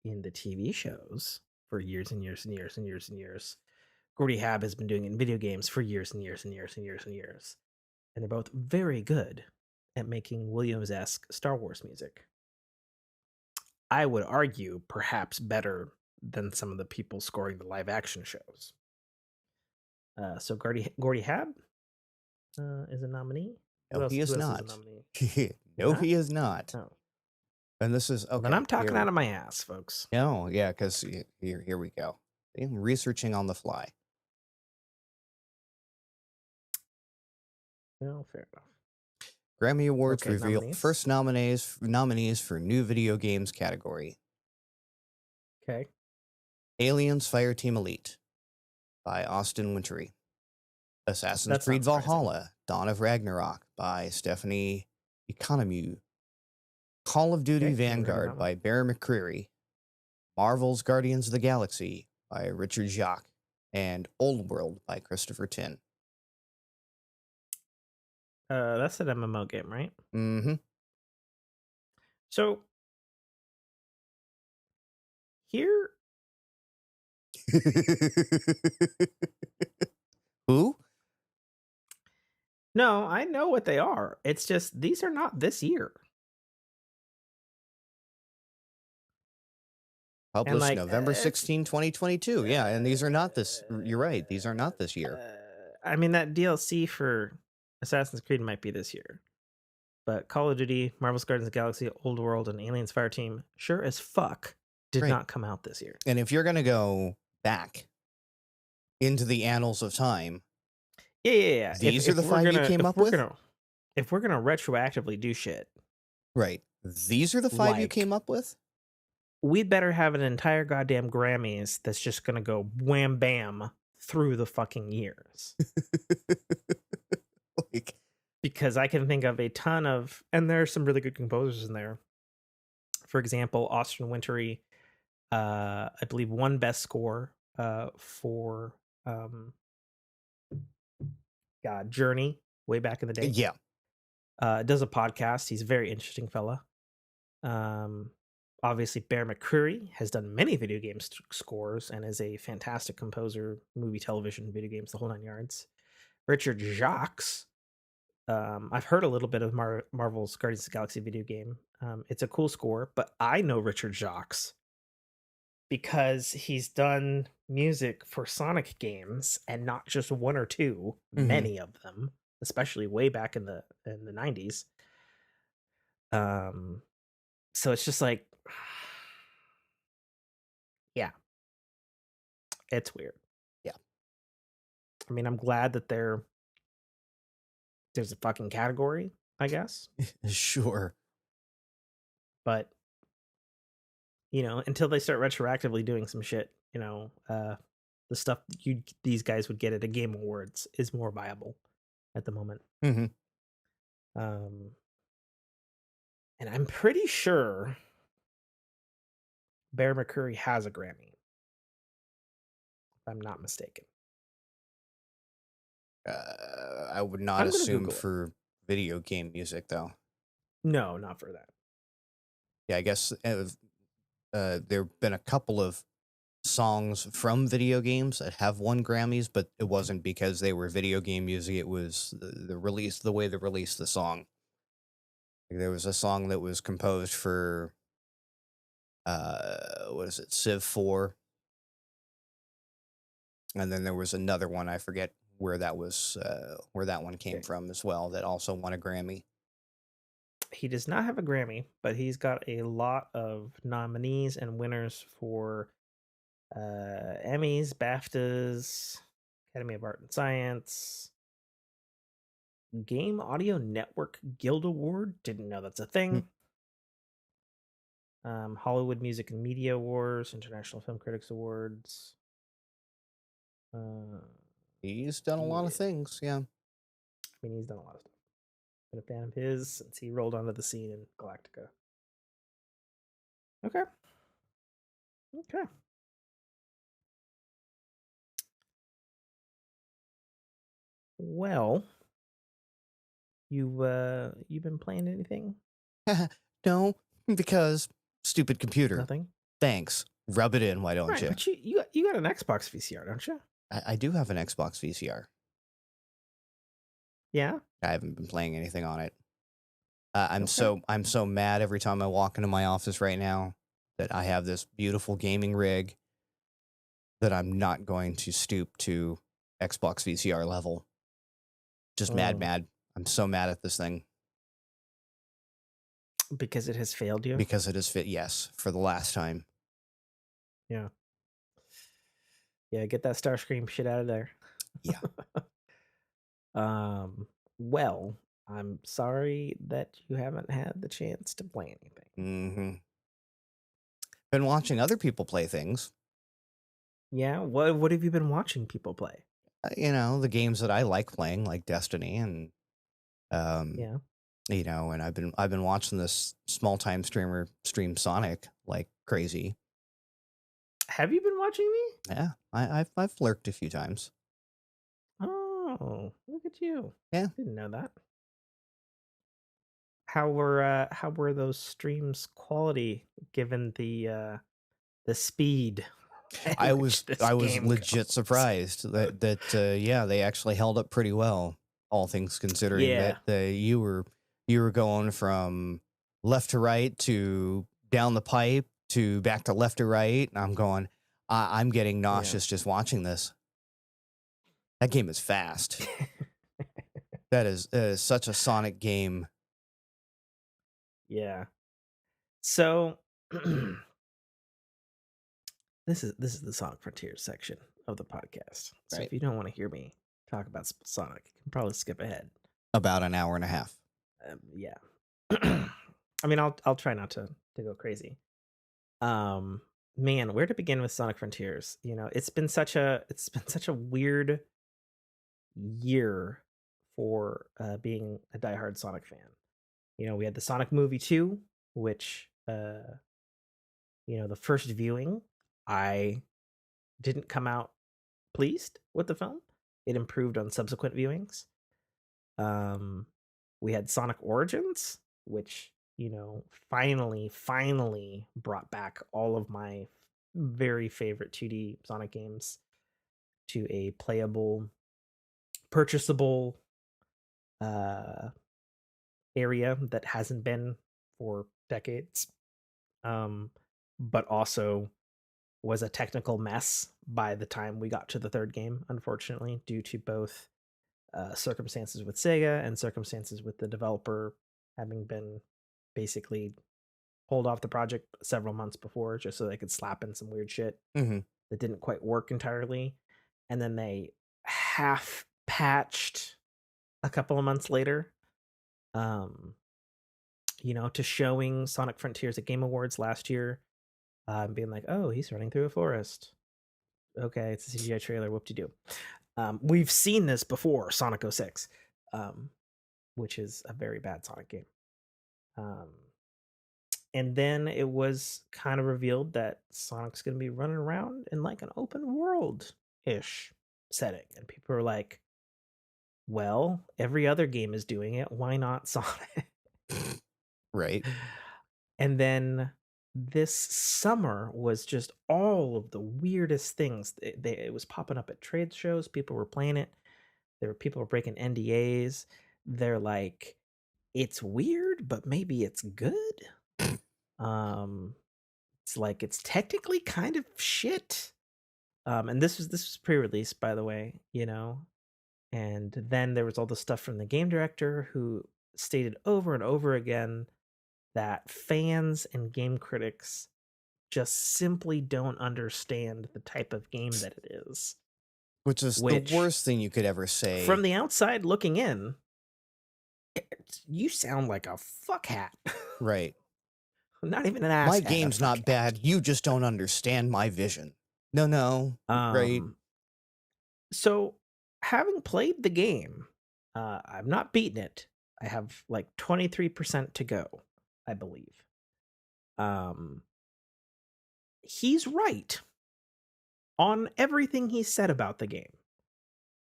in the TV shows for years and years and years and years and years, Gordy Hab has been doing it in video games for years and years and years and years and years. And they're both very good at making Williams-esque Star Wars music. I would argue perhaps better than some of the people scoring the live action shows. So Gordy Hab is a nominee. No, he is not. No, he is not. No. And this is okay. Then I'm talking out of my ass, folks. No, yeah, because here we go. I'm researching on the fly. Well, fair enough. Grammy Awards reveal first nominees for new video games category. Okay. Aliens Fireteam Elite by Austin Wintory. Assassin's Creed Valhalla, Dawn of Ragnarok by Stephanie Economou. Call of Duty Vanguard by Bear McCreary. Marvel's Guardians of the Galaxy by Richard Jacques. And Old World by Christopher Tin. That's an MMO game, right? Mm-hmm. So here. Who? No, I know what they are. It's just these are not this year. And Published like, November 16, 2022. Yeah, and these are not this. You're right. These are not this year. I mean, that DLC for Assassin's Creed might be this year, but Call of Duty, Marvel's Guardians of the Galaxy, Old World, and Aliens Fireteam, sure as fuck, did Right. not come out this year. And if you're going to go back into the annals of time, yeah. These are the 5 you came up with? If we're gonna retroactively do shit, right. These are the 5 you came up with? We'd better have an entire goddamn Grammys that's just gonna go wham bam through the fucking years. Like, because I can think of a ton of, and there are some really good composers in there. For example, Austin Wintory, I believe, won Best Score for Journey way back in the day. yeah. Does a podcast. He's a very interesting fella. Obviously, Bear McCreary has done many video game scores and is a fantastic composer, movie, television, video games, the whole 9 yards. Richard Jacques. I've heard a little bit of Marvel's Guardians of the Galaxy video game. It's a cool score, but I know Richard Jacques because he's done music for Sonic games, and not just one or two, many of them, especially way back in the 90s. So it's just like, yeah, it's weird. Yeah. I mean, I'm glad that there's a fucking category, I guess. Sure. But, until they start retroactively doing some shit, the stuff these guys would get at a Game Awards is more viable at the moment. Mm-hmm. And I'm pretty sure Bear McCreary has a Grammy, if I'm not mistaken. I would not assume for video game music, though. No, not for that. Yeah, I guess there have been a couple of songs from video games that have won Grammys, but it wasn't because they were video game music. It was the way they released the song. There was a song that was composed for, what is it, Civ 4. And then there was another one, I forget where that one came from as well, that also won a Grammy. He does not have a Grammy, but he's got a lot of nominees and winners for Emmys, BAFTAs, Academy of Art and Science, Game Audio Network Guild Award. Didn't know that's a thing. Hollywood Music and Media Awards, International Film Critics Awards. He's done a lot of things, yeah. I mean, he's done a lot of stuff. Been a fan of his since he rolled onto the scene in Galactica. Okay. Well, you've been playing anything? No, because stupid computer. Nothing. Thanks. Rub it in, why don't you? But you got an Xbox VCR, don't you? I do have an Xbox VCR. Yeah. I haven't been playing anything on it. I'm so mad every time I walk into my office right now that I have this beautiful gaming rig that I'm not going to stoop to Xbox VCR level. Just mad. I'm so mad at this thing. Because it has failed you? Because it has yes, for the last time. Yeah. Yeah, get that Starscream shit out of there. Yeah. Well, I'm sorry that you haven't had the chance to play anything. Mm-hmm. Been watching other people play things. Yeah? What have you been watching people play? The games that I like playing, like Destiny and yeah. And I've been watching this small time streamer stream Sonic like crazy. Have you been watching me? Yeah, I've lurked a few times. Oh, look at you! Yeah, didn't know that. How were those streams quality given the the speed at I which was this I was game legit goes. surprised that yeah, they actually held up pretty well, all things considering Yeah, that you were going from left to right to down the pipe to back to left to right. And I'm going, I'm getting yeah. nauseous just watching this. That game is fast. That is such a Sonic game. Yeah. So this is the Sonic Frontiers section of the podcast. So Right. if you don't want to hear me talk about Sonic, you can probably skip ahead. About an hour and a half. Yeah. I mean, I'll try not to go crazy. Um, Man, where to begin with Sonic Frontiers? You know, it's been such a weird year for being a diehard Sonic fan. You know, we had the Sonic movie 2, which the first viewing, I didn't come out pleased with the film. It improved on subsequent viewings. Um, we had Sonic Origins, which finally brought back all of my very favorite 2D Sonic games to a playable, purchasable uh, area that hasn't been for decades. Um, but also was a technical mess by the time we got to the third game, unfortunately, due to both circumstances with Sega and circumstances with the developer having been basically pulled off the project several months before just so they could slap in some weird shit Hmm. that didn't quite work entirely. And then they half patched a couple of months later, um, to showing Sonic Frontiers at Game Awards last year, being like, oh, he's running through a forest. Okay, it's a CGI trailer. Whoop de doo. We've seen this before, Sonic 06, which is a very bad Sonic game. Um, and then it was kind of revealed that Sonic's going to be running around in like an open world ish setting. And people are like, well, every other game is doing it. Why not Sonic? Right. And then this summer was just all of the weirdest things. It was popping up at trade shows. People were playing it. There were people were breaking NDAs. They're like, it's weird, but maybe it's good. Um, it's like it's technically kind of shit. And this was pre-release, by the way, And then there was all the stuff from the game director who stated over and over again that fans and game critics just simply don't understand the type of game that it is. Which is the Which, worst thing you could ever from say. the outside looking in, you sound like a fuckhat. Right. Not even an My asshat, a game's not fuckhat. bad. You just don't understand my vision. No. Right. Um, so having played the game, I've not beaten it. I have like 23% to go, I believe. Um, he's right on everything he said about the game,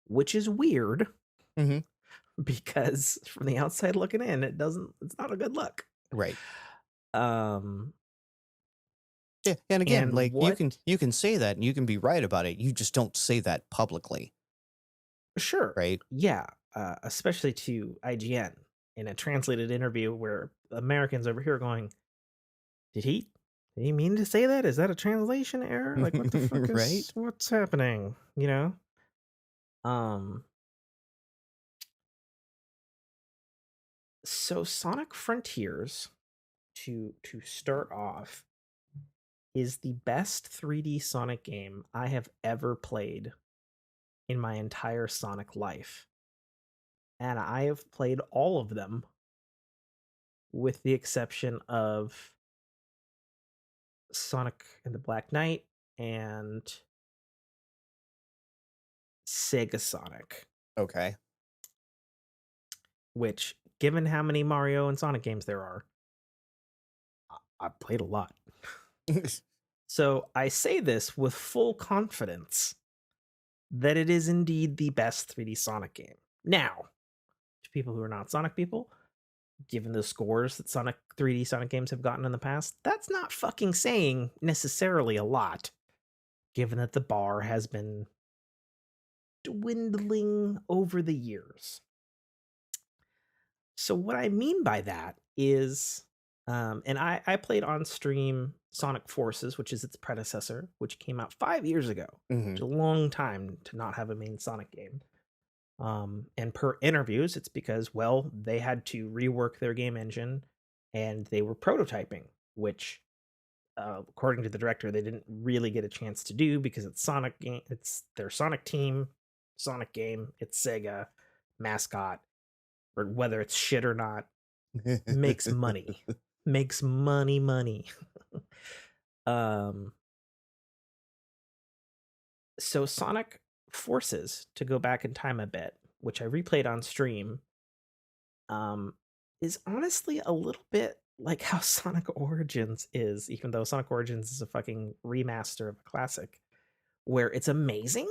which is weird Hmm. because from the outside looking in, it's not a good look. Right. Um, Yeah. And again, and like you can what you can say that and you can be right about it. You just don't say that publicly. Sure. Right. Yeah, especially to IGN in a translated interview where Americans over here are going, "Did he mean to say that? Is that a translation error? Like what the fuck is Right. what's happening?" You know? Um so Sonic Frontiers to start off is the best 3D Sonic game I have ever played in my entire Sonic life. And I have played all of them with the exception of Sonic and the Black Knight and Sega Sonic, Okay. which, given how many Mario and Sonic games there are, I've played a lot. So I say this with full confidence that it is indeed the best 3D Sonic game. Now, to people who are not Sonic people, given the scores that 3D Sonic games have gotten in the past, that's not fucking saying necessarily a lot, given that the bar has been dwindling over the years. So what I mean by that is, and I played on stream Sonic Forces, which is its predecessor, which came out 5 years ago, Mm-hmm. which is a long time to not have a main Sonic game. And per interviews, it's because, well, they had to rework their game engine and they were prototyping, which, according to the director, they didn't really get a chance to do because it's Sonic game, it's their Sonic team, Sonic game, it's Sega mascot, or whether it's shit or not, makes money. Makes money. um so Sonic Forces, to go back in time a bit, which I replayed on stream, is honestly a little bit like how Sonic Origins is, even though Sonic Origins is a fucking remaster of a classic, where it's amazing,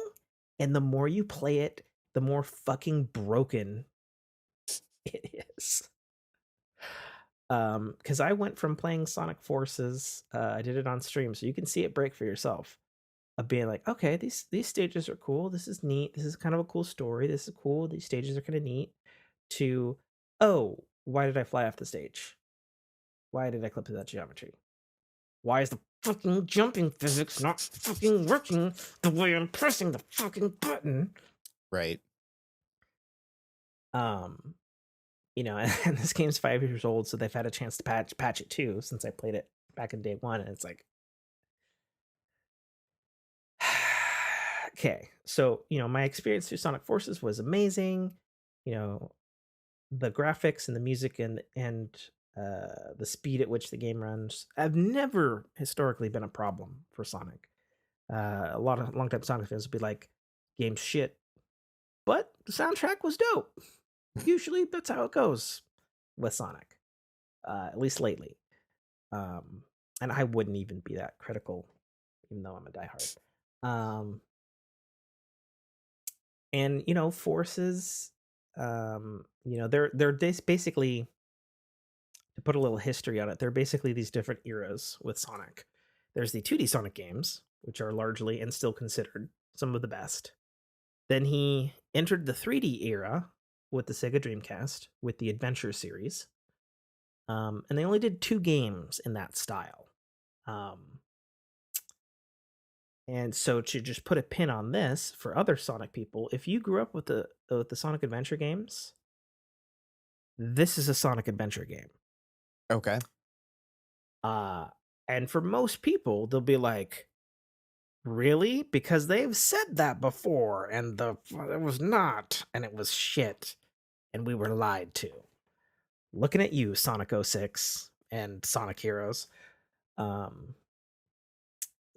and the more you play it, the more fucking broken it is. Because I went from playing Sonic Forces, I did it on stream, so you can see it break for yourself. Of being like, okay, these stages are cool. This is neat. This is kind of a cool story. This is cool. These stages are kind of neat. To, oh, why did I fly off the stage? Why did I clip through that geometry? Why is the fucking jumping physics not fucking working the way I'm pressing the fucking button? Right. You know, and this game's 5 years old, so they've had a chance to patch it too, since I played it back in day one, and it's like, okay, so, you know, my experience through Sonic Forces was amazing. You know, the graphics and the music and the speed at which the game runs have never historically been a problem for Sonic. A lot of longtime Sonic fans would be like, game's shit, but the soundtrack was dope. Usually that's how it goes with Sonic, at least lately. And I wouldn't even be that critical, even though I'm a diehard. And you know, Forces, you know, they're basically, to put a little history on it, they're basically these different eras with Sonic. There's the 2D Sonic games, which are largely and still considered some of the best. Then he entered the 3D era with the Sega Dreamcast with the Adventure series. And they only did 2 games in that style. And so, to just put a pin on this for other Sonic people, if you grew up with the Sonic Adventure games, this is a Sonic Adventure game. Okay. And for most people, they'll be like, really? Because they've said that before, and it was not, and it was shit, and we were lied to. Looking at you, Sonic 06 and Sonic Heroes.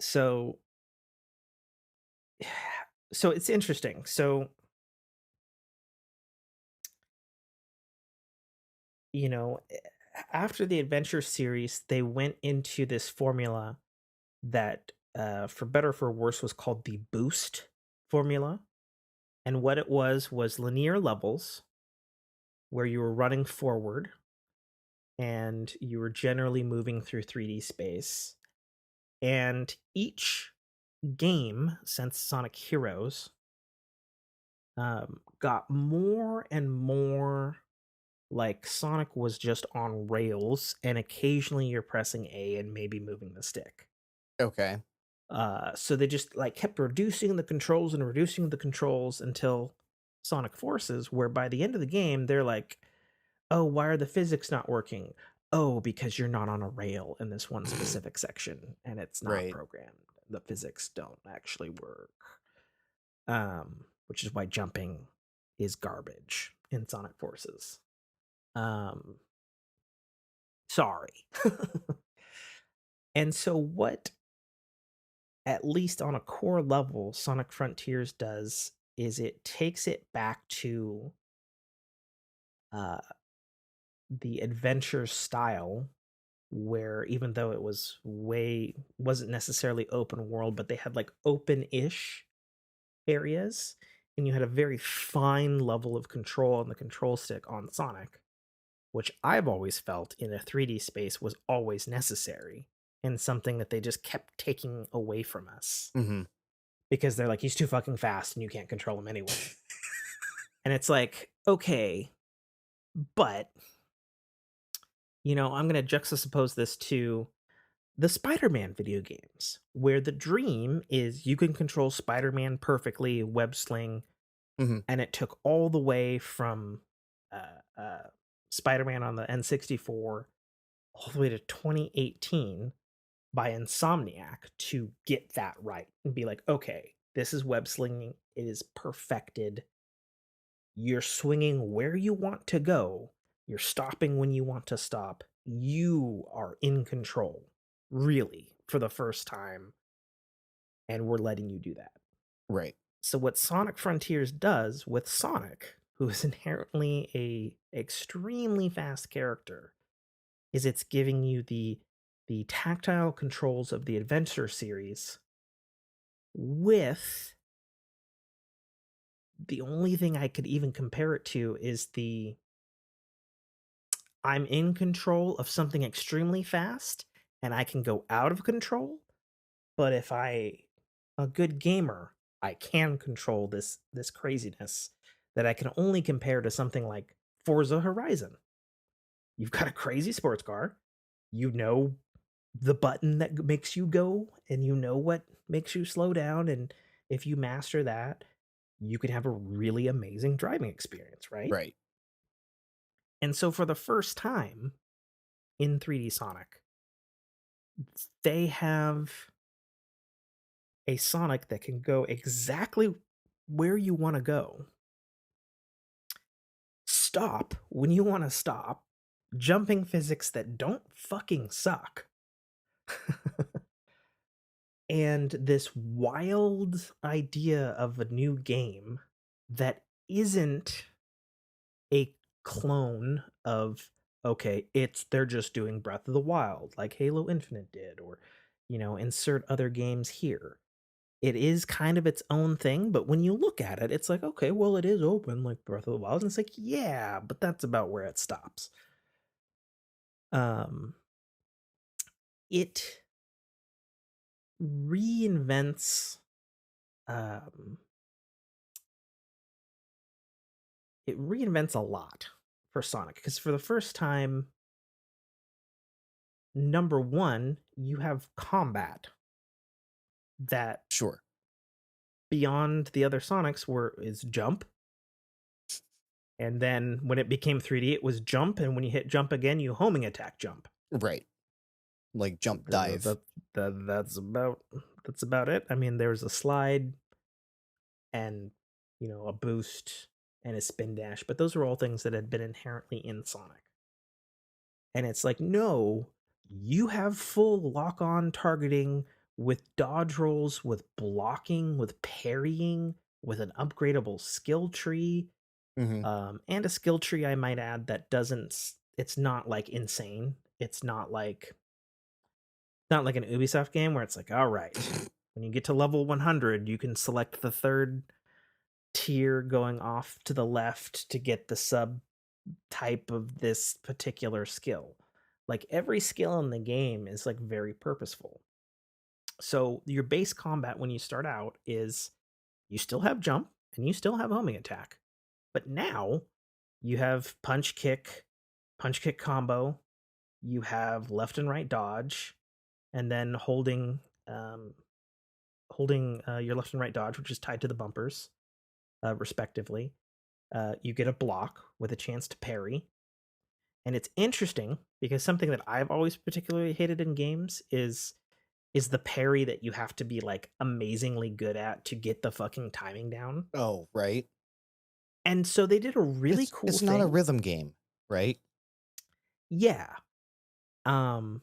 So it's interesting. So, you know, after the Adventure series, they went into this formula that, for better or for worse, was called the Boost formula. And what it was linear levels where you were running forward and you were generally moving through 3D space. And each game since Sonic Heroes got more and more like Sonic was just on rails, and occasionally you're pressing A and maybe moving the stick. Okay. So they just like kept reducing the controls and reducing the controls until Sonic Forces, where by the end of the game, they're like, oh, why are the physics not working? Oh, because you're not on a rail in this one specific section and it's not Right. programmed. The physics don't actually work. Which is why jumping is garbage in Sonic Forces. Sorry. And so what, at least on a core level, Sonic Frontiers does is it takes it back to the adventure style, where even though it wasn't necessarily open world, but they had like open-ish areas, and you had a very fine level of control on the control stick on Sonic, which I've always felt in a 3D space was always necessary and something that they just kept taking away from us Mm-hmm. because they're like, he's too fucking fast and you can't control him anyway. And it's like, okay, but, I'm going to juxtapose this to the Spider-Man video games, where the dream is you can control Spider-Man perfectly, web sling, Mm-hmm. and it took all the way from Spider-Man on the N64 all the way to 2018 by Insomniac to get that right and be like, okay, this is web slinging. It is perfected. You're swinging where you want to go. You're stopping when you want to stop. You are in control, really, for the first time, and we're letting you do that. Right. So what Sonic Frontiers does with Sonic, who is inherently a extremely fast character, is it's giving you the tactile controls of the adventure series with the only thing I could even compare it to is I'm in control of something extremely fast and I can go out of control, but if a good gamer, I can control this craziness that I can only compare to something like Forza Horizon. You've got a crazy sports car, you know the button that makes you go and you know what makes you slow down, and if you master that, you can have a really amazing driving experience, right? Right. And so for the first time in 3D Sonic, they have a Sonic that can go exactly where you want to go, stop when you want to stop, jumping physics that don't fucking suck, and this wild idea of a new game that isn't a clone of, okay, they're just doing Breath of the Wild like Halo Infinite did, or insert other games here. It is kind of its own thing, but when you look at it, it's like, okay, well, it is open like Breath of the Wild, and it's like, yeah, but that's about where it stops. Um, it reinvents, um, it reinvents a lot for Sonic because for the first time, number one, you have combat that Sure. beyond the other Sonics were is jump. And then when it became 3D, it was jump, and when you hit jump again, you homing attack jump. Right. Like jump That, dive. that's about it. I mean, there's a slide and a boost and a spin dash, but those were all things that had been inherently in Sonic. And it's like, no, you have full lock on targeting with dodge rolls, with blocking, with parrying, with an upgradable skill tree, Mm-hmm. and a skill tree, I might add, that doesn't, it's not like insane. It's not like an Ubisoft game where it's like, all right, when you get to level 100, you can select the third tier going off to the left to get the sub type of this particular skill. Like every skill in the game is like very purposeful. So your base combat when you start out is you still have jump and you still have homing attack. But now you have punch kick combo, you have left and right dodge, and then holding your left and right dodge, which is tied to the bumpers, respectively. You get a block with a chance to parry. And it's interesting because something that I've always particularly hated in games is the parry that you have to be like amazingly good at to get the fucking timing down. Oh, right. And so they did a really cool It's not a thing. rhythm game, right? Yeah. Um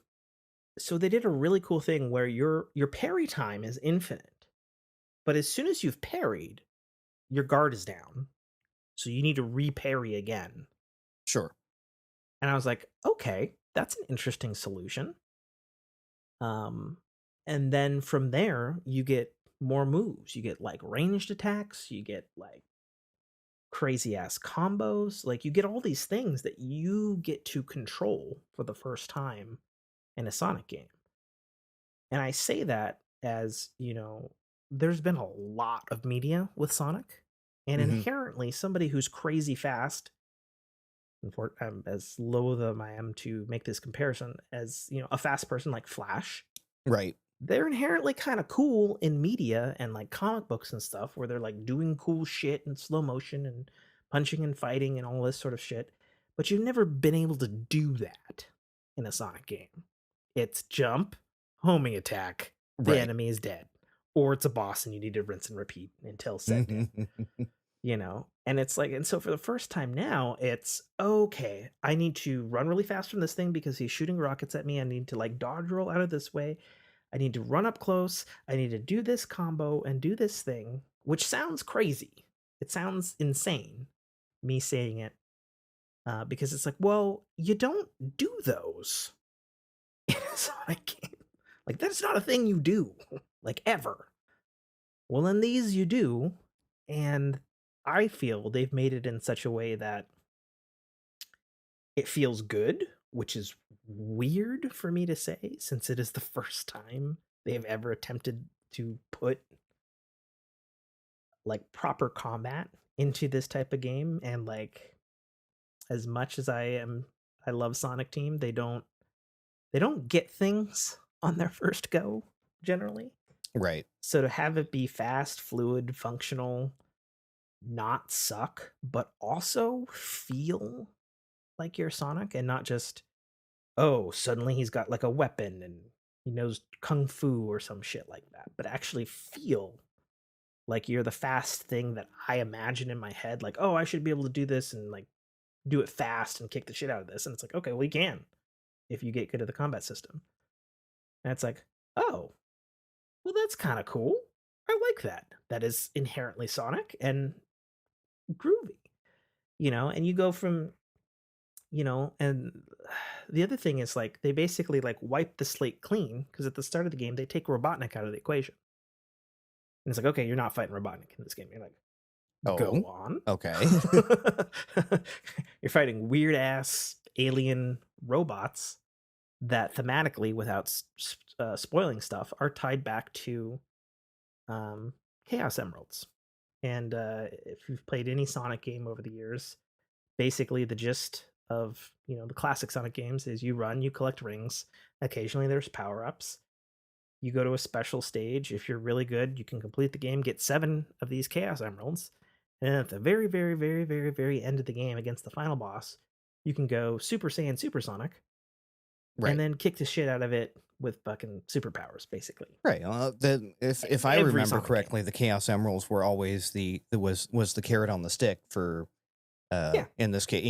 so they did a really cool thing where your parry time is infinite. But as soon as you've parried, your guard is down. So you need to re-parry again. Sure. And I was like, okay, that's an interesting solution. Um, and then from there, you get more moves. You get like ranged attacks. You get like crazy ass combos. Like you get all these things that you get to control for the first time in a Sonic game. And I say that as, there's been a lot of media with Sonic, and Hmm. inherently somebody who's crazy fast, and I'm as loath as I am to make this comparison, as a fast person like Flash, Right. they're inherently kind of cool in media and like comic books and stuff where they're like doing cool shit in slow motion and punching and fighting and all this sort of shit. But you've never been able to do that in a Sonic game. It's jump, homing attack, the Right. enemy is dead. Or it's a boss and you need to rinse and repeat until said dead. And it's like, and so for the first time now, it's okay, I need to run really fast from this thing because he's shooting rockets at me. I need to like dodge roll out of this way. I need to run up close. I need to do this combo and do this thing, which sounds crazy. It sounds insane, me saying it, because it's like, well, you don't do those in a Sonic game. Like, that's not a thing you do, like, ever. Well, in these, you do. And I feel they've made it in such a way that it feels good, which is weird for me to say since it is the first time they've ever attempted to put like proper combat into this type of game. And like, as much as I love Sonic Team, they don't get things on their first go generally. Right. So to have it be fast, fluid, functional, not suck, but also feel like you're Sonic and not just, oh, suddenly he's got like a weapon and he knows kung fu or some shit like that, but actually feel like you're the fast thing that I imagine in my head, like, oh, I should be able to do this and like do it fast and kick the shit out of this. And it's like, okay, well, you can if you get good at the combat system. And it's like, oh, well, that's kind of cool. I like that. That is inherently Sonic and groovy, and you go from, and the other thing is like they basically like wipe the slate clean because at the start of the game they take Robotnik out of the equation. And it's like, okay, you're not fighting Robotnik in this game. You're like, go Oh, on. okay. You're fighting weird ass alien robots that thematically, without spoiling stuff, are tied back to Chaos Emeralds. And if you've played any Sonic game over the years, basically the gist of the classic Sonic games is you run, you collect rings. Occasionally there's power ups. You go to a special stage. If you're really good, you can complete the game, get 7 of these Chaos Emeralds, and then at the very, very, very, very, very end of the game against the final boss, you can go Super Saiyan Supersonic, and Right. then kick the shit out of it with fucking superpowers, basically. Right. If I Every remember Sonic correctly, game. the Chaos Emeralds were always was the carrot on the stick for Yeah. in this case,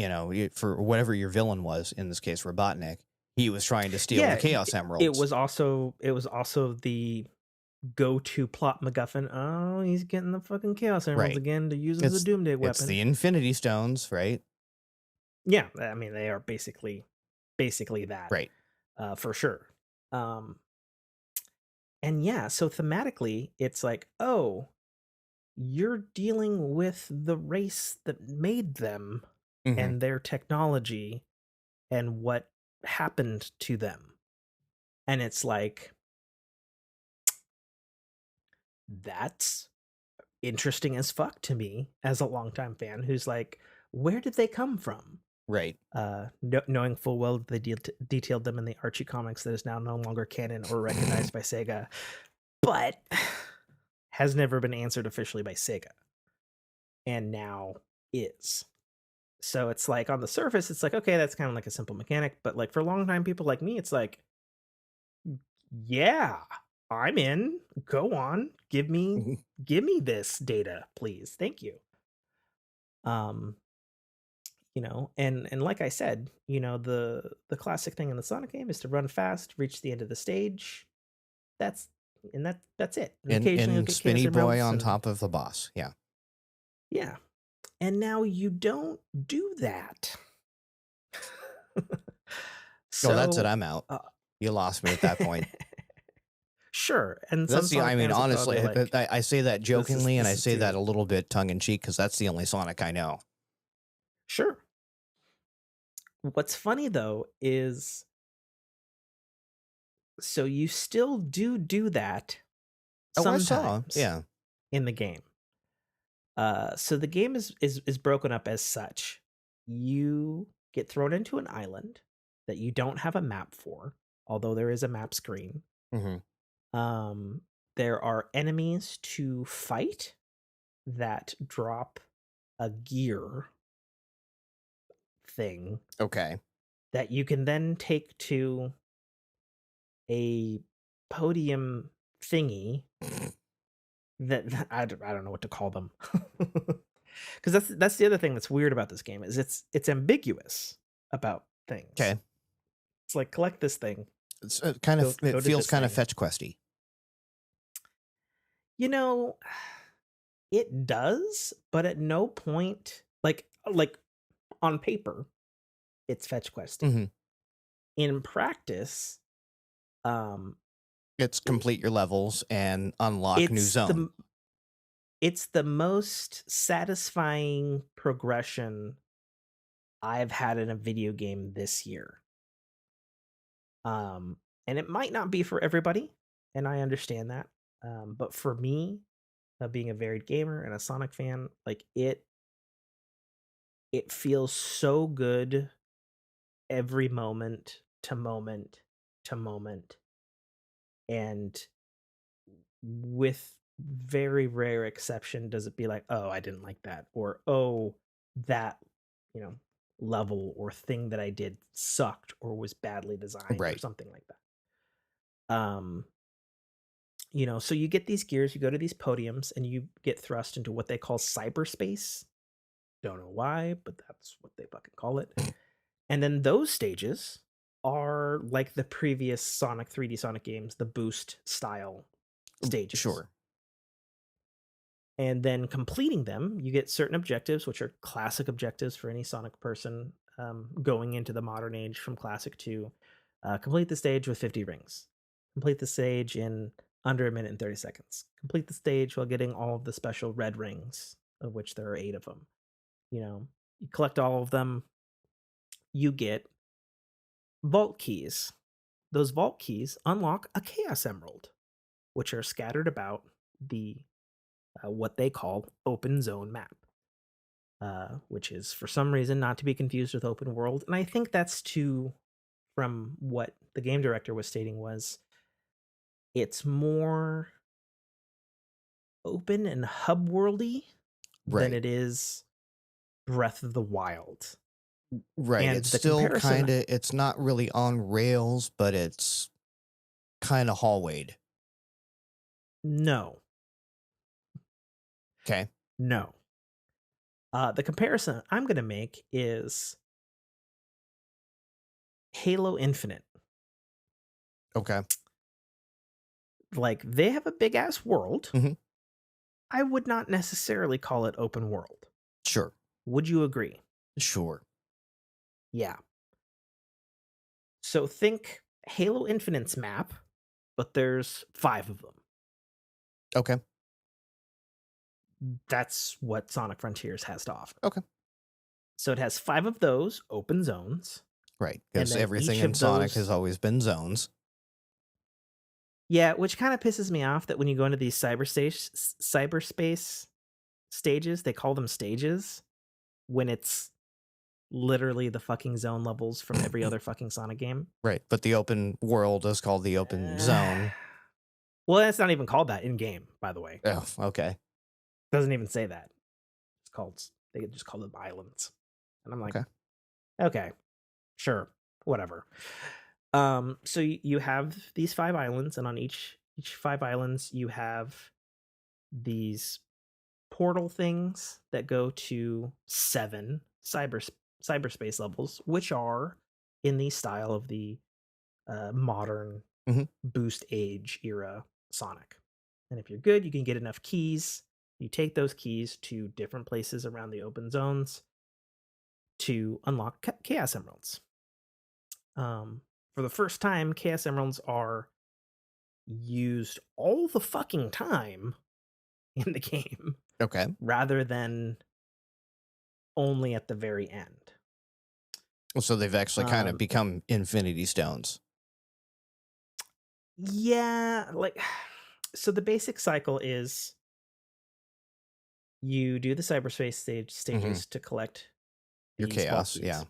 for whatever your villain was, in this case Robotnik. He was trying to steal the Yeah, Chaos it Emeralds. was also the go-to plot MacGuffin. Oh, he's getting the fucking Chaos Emeralds Right. again to use as a Doomday It's weapon. the Infinity Stones, right? Yeah, I mean they are basically that, Right. for sure. And yeah, so thematically, it's like, oh, you're dealing with the race that made them Hmm. and their technology and what happened to them. And it's like, that's interesting as fuck to me as a longtime fan who's like, where did they come from? Right. Knowing full well that they detailed them in the Archie comics that is now no longer canon or recognized by Sega, but has never been answered officially by Sega, and now is. So it's like on the surface, it's like, okay, that's kind of like a simple mechanic, but like for longtime people like me, it's like, yeah, I'm in. Go on, give me this data, please, thank you. Um, and like I said, the classic thing in the Sonic game is to run fast, reach the end of the stage. That's that's it. And occasionally you'll And get Chaos Spinny Boy Emeralds on and top of the boss. Yeah. yeah. And now you don't do that. Oh, that's it. So I'm out. uh, You lost me at that point. Sure, and some That's the. I Sonic mean, fans will probably honestly, be like, I say that jokingly, and this I is say that too a little bit tongue in cheek because that's the only Sonic I know. sure. What's funny though is so you still do that Oh, I saw. sometimes Yeah. in the game. So the game is broken up as such. You get thrown into an island that you don't have a map for, although there is a map screen. Hmm. Um, there are enemies to fight that drop a gear thing Okay. that you can then take to a podium thingy that I don't know what to call them. Because that's the other thing that's weird about this game is it's ambiguous about things. Okay. It's like collect this thing, It's kind of. go It to feels this kind of thing. fetch questy. You know, it does, but at no point like on paper, it's fetch questy. Hmm. In practice, um, It's it, complete your levels and unlock new it's zone. the most satisfying progression I've had in a video game this year. Um, and it might not be for everybody, and I understand that. But for me, being a varied gamer and a Sonic fan, like it feels so good every moment to moment to moment. And with very rare exception does it be like, oh, I didn't like that, or oh, that, you know, level or thing that I did sucked or was badly designed or Right. something like that. So you get these gears, you go to these podiums, and you get thrust into what they call cyberspace. Don't know why, but that's what they fucking call it. And then those stages are like the previous Sonic 3D Sonic games, the boost style stages. Sure. And then completing them, you get certain objectives, which are classic objectives for any Sonic person going into the modern age from classic to complete the stage with 50 rings. Complete the stage in under a minute and 30 seconds. Complete the stage while getting all of the special red rings, of which there are 8 of them. You collect all of them, you get vault keys. Those vault keys unlock a Chaos Emerald, which are scattered about the what they call open zone map, which is for some reason not to be confused with open world. And I think that's from what the game director was stating was it's more open and hub worldy than Right. it is Breath of the Wild. Right. And It's the still comparison, kind of. It's not really on rails, but it's kind of hallwayed. no, Okay. no. The comparison I'm going to make is Halo Infinite. Okay. Like, they have a big ass world. Hmm. I would not necessarily call it open world. Sure. Would you agree? Sure. Yeah. So think Halo Infinite's map, but there's 5 of them. Okay. That's what Sonic Frontiers has to offer. Okay. So it has 5 of those open zones, Right. and Because then everything each in of Sonic has those, always been zones. yeah, which kind of pisses me off that when you go into these cyberspace stages, they call them stages when it's literally the fucking zone levels from every other fucking Sonic game. Right. But the open world is called the open zone. Well, it's not even called that in game, by the way. Oh, okay. Doesn't even say that. They just call them islands. And I'm like, Okay. okay, sure, whatever. So you have these 5 islands, and on each 5 islands, you have these portal things that go to 7 cyberspace levels, which are in the style of the modern Mhm. boost age era Sonic. And if you're good, you can get enough keys. You take those keys to different places around the open zones to unlock Chaos Emeralds. For the first time, Chaos Emeralds are used all the fucking time in the game Okay. rather than only at the very end. So they've actually kind of Um, become Infinity Stones. yeah, like, so the basic cycle is you do the cyberspace Hmm. stages to collect Your these vault chaos, keys yeah.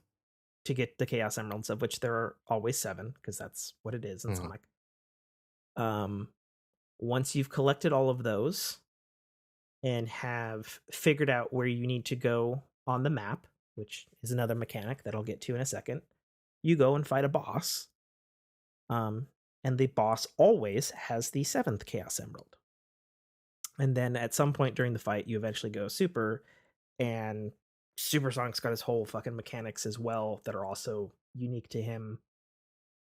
to get the Chaos Emeralds, of which there are always 7, because that's what it is in Hmm. Sonic. Um, once you've collected all of those and have figured out where you need to go on the map, which is another mechanic that I'll get to in a second, you go and fight a boss. Um, and the boss always has the 7th Chaos Emerald. And then at some point during the fight, you eventually go Super, and Super Sonic's got his whole fucking mechanics as well that are also unique to him,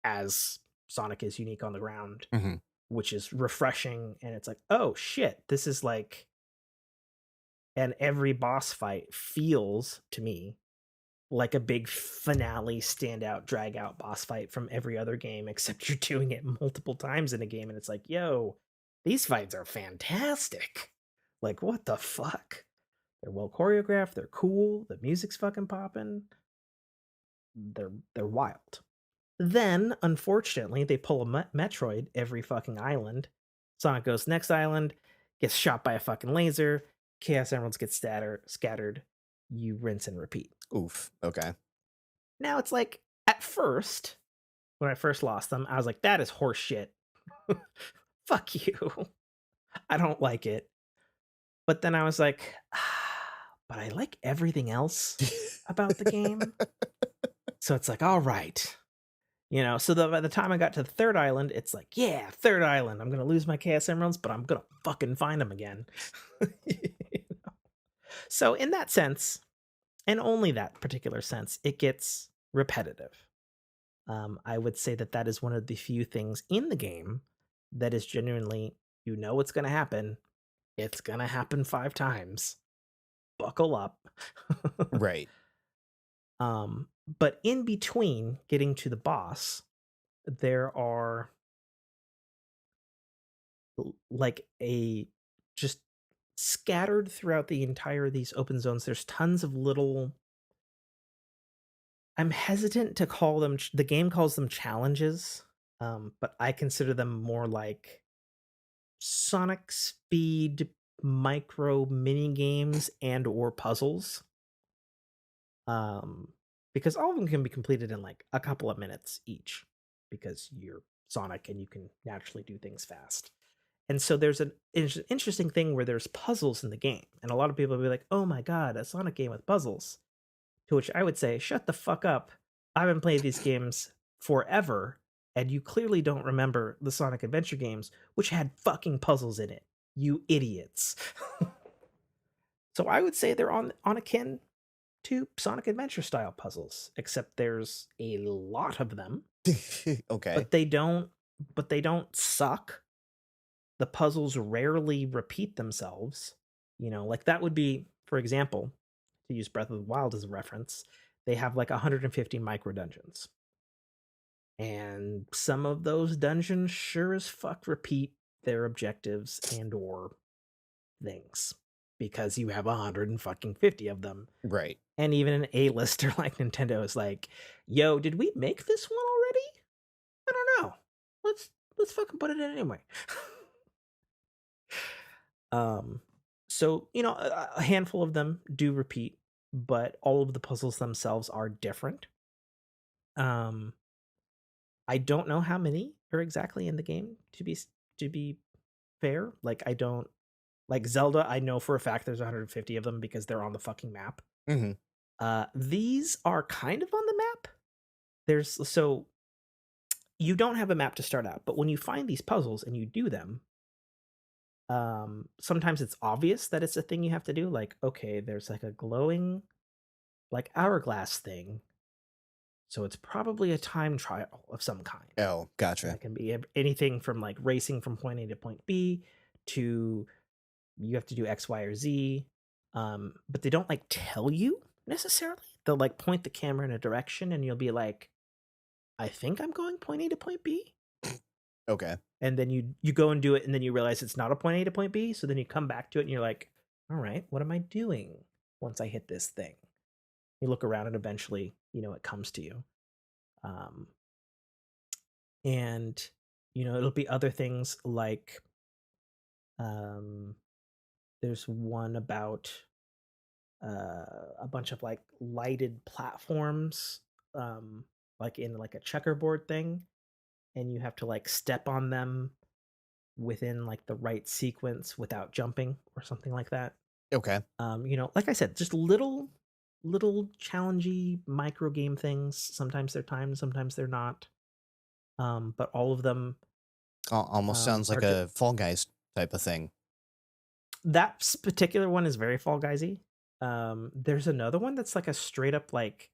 as Sonic is unique on the ground, Hmm. which is refreshing. And it's like, oh shit, this is like, and every boss fight feels to me like a big finale, standout, drag out boss fight from every other game, except you're doing it multiple times in a game. And it's like, yo, these fights are fantastic. Like, what the fuck? They're well choreographed, they're cool, the music's fucking popping. They're wild. Then, unfortunately, they pull a Metroid every fucking island. Sonic goes next island, gets shot by a fucking laser, Chaos Emeralds get scattered. You rinse and repeat. Oof. Okay. Now it's like, at first, when I first lost them, I was like, that is horse shit. Fuck you. I don't like it. But then I was like, but I like everything else about the game. So it's like, all right. So by the time I got to the third island, it's like, yeah, third island. I'm going to lose my Chaos Emeralds, but I'm going to fucking find them again. So in that sense, and only that particular sense, it gets repetitive. I would say that that is one of the few things in the game that is genuinely, what's going to happen. It's going to happen 5 times. Buckle up. Right. But in between getting to the boss, there are like a just scattered throughout the entire these open zones. There's tons of little. I'm hesitant to call them. The game calls them challenges, but I consider them more like Sonic speed micro mini games and or puzzles. Um, because all of them can be completed in like a couple of minutes each, because you're Sonic and you can naturally do things fast. And so there's an interesting thing where there's puzzles in the game, and a lot of people will be like, "Oh my god, a Sonic game with puzzles." To which I would say, "Shut the fuck up! I've been playing these games forever, and you clearly don't remember the Sonic Adventure games, which had fucking puzzles in it. You idiots." So I would say they're on akin to Sonic Adventure style puzzles, except there's a lot of them, Okay. but they don't suck. The puzzles rarely repeat themselves. Like that would be, for example, to use Breath of the Wild as a reference, they have like 150 micro dungeons. And some of those dungeons sure as fuck repeat their objectives and or things, because you have 150 of them. Right. And even an A-lister like Nintendo is like, yo, did we make this one already? I don't know. Let's fucking put it in anyway. So a handful of them do repeat, but all of the puzzles themselves are different. Um, I don't know how many are exactly in the game, to be fair. Like, I don't like Zelda. I know for a fact there's 150 of them because they're on the fucking map. Hmm. These are kind of on the map. So you don't have a map to start out, but when you find these puzzles and you do them, sometimes it's obvious that it's a thing you have to do. Like, okay, there's like a glowing like hourglass thing, so it's probably a time trial of some kind. Oh, And gotcha. that can be anything from like racing from point A to point B to you have to do X, Y, or Z. But they don't like tell you necessarily. They'll like point the camera in a direction and you'll be like, I think I'm going point A to point B. Okay. And then you go and do it, and then you realize it's not a point A to point B. So then you come back to it, and you're like, all right, what am I doing once I hit this thing? You look around, and eventually, it comes to you. Um, and it'll be other things like um, there's one about a bunch of like lighted platforms, um, like in like a checkerboard thing, and you have to like step on them within like the right sequence without jumping or something like that. Okay. Like I said, just little challengey micro game things. Sometimes they're timed, sometimes they're not. But all of them Almost sounds are like a Fall Guys type of thing. that particular one is very Fall Guysy. There's another one that's like a straight up like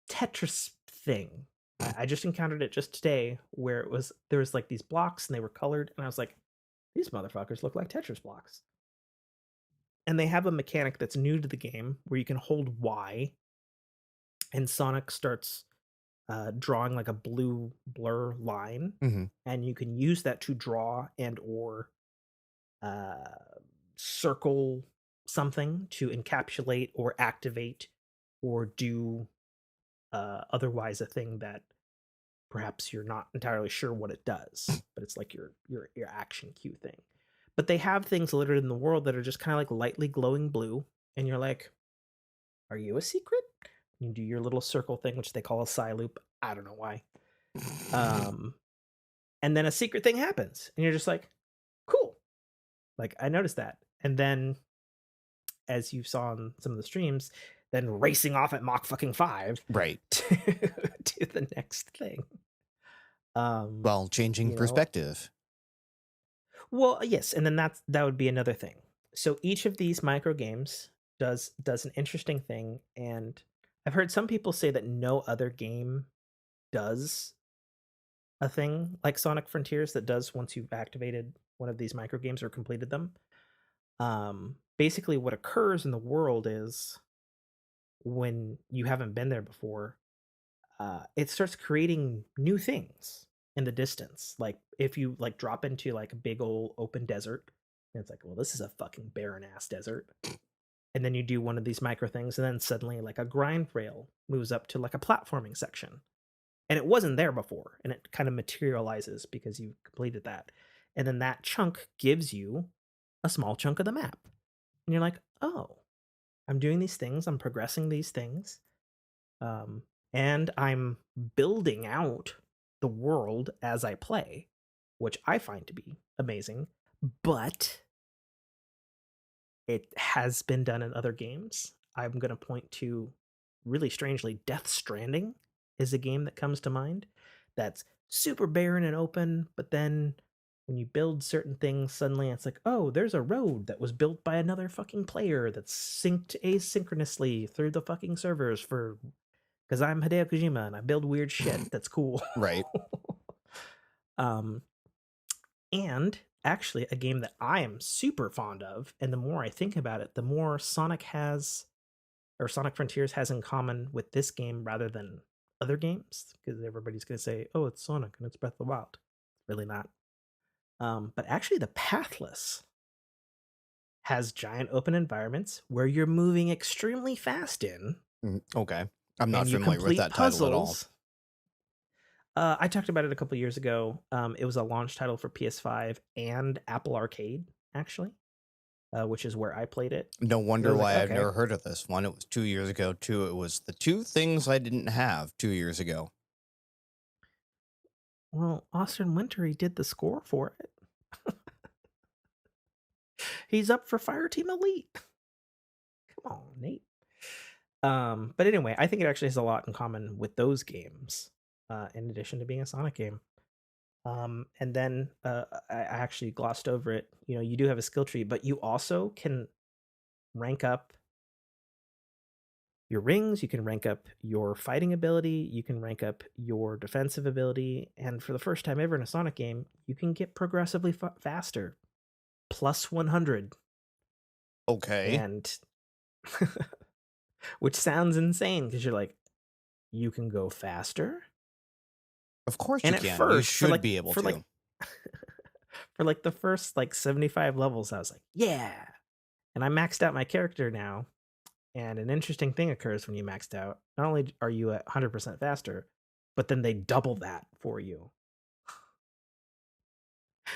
Tetris thing. I just encountered it just today where there was like these blocks and they were colored, and I was like, these motherfuckers look like Tetris blocks. And they have a mechanic that's new to the game where you can hold Y, and Sonic starts drawing like a blue blur line, Hmm. and you can use that to draw and or uh, circle something to encapsulate or activate or do otherwise a thing that perhaps you're not entirely sure what it does, but it's like your action cue thing. But they have things littered in the world that are just kind of like lightly glowing blue, and you're like, are you a secret? You do your little circle thing, which they call a psi loop. I don't know why. Um, and then a secret thing happens, and you're just like, cool. Like I noticed that, and then as you saw on some of the streams, then racing off at Mach fucking 5 Right. to the next thing. Well, changing You know, perspective. well, yes, and then that would be another thing. So each of these micro games does an interesting thing, and I've heard some people say that no other game does a thing like Sonic Frontiers that does once you've activated one of these micro games or completed them. Basically, what occurs in the world is when you haven't been there before, it starts creating new things in the distance. Like if you like drop into like a big old open desert, and it's like, well, this is a fucking barren ass desert. And then you do one of these micro things, and then suddenly like a grind rail moves up to like a platforming section. And it wasn't there before, and it kind of materializes because you completed that. And then that chunk gives you a small chunk of the map. And you're like, oh, I'm doing these things, I'm progressing these things. Um, and I'm building out the world as I play, which I find to be amazing. But it has been done in other games. I'm going to point to, really strangely, Death Stranding is a game that comes to mind that's super barren and open, but then when you build certain things, suddenly it's like, oh, there's a road that was built by another fucking player that's synced asynchronously through the fucking servers for because I'm Hideo Kojima and I build weird shit that's cool. Right. um, and actually, a game that I am super fond of, and the more I think about it, the more Sonic has, or Sonic Frontiers has in common with this game rather than other games, because everybody's going to say, oh, it's Sonic and it's Breath of the Wild. Really not. But actually, the Pathless has giant open environments where you're moving extremely fast in, Okay. I'm not and you familiar with complete that title at all. puzzles. I talked about it a couple years ago. It was a launch title for PS5 and Apple Arcade, actually, which is where I played it. No So I wonder was like, why I've okay, never heard of this. One, it was 2 years ago. Two, it was the two things I didn't have 2 years ago. well, Austin Wintory did the score for it. He's up for Fireteam Elite. Come on, Nate. But anyway, I think it actually has a lot in common with those games, in addition to being a Sonic game. And then I actually glossed over it. You do have a skill tree, but you also can rank up your rings, you can rank up your fighting ability, you can rank up your defensive ability, and for the first time ever in a Sonic game, you can get progressively faster, plus 100. Okay. And which sounds insane because you're like, you can go faster? Of course And you at can. You first, should be able for like to. for like the first like 75 levels, I was like, yeah. And I maxed out my character now. And an interesting thing occurs when you maxed out. Not only are you at 100% faster, but then they double that for you. And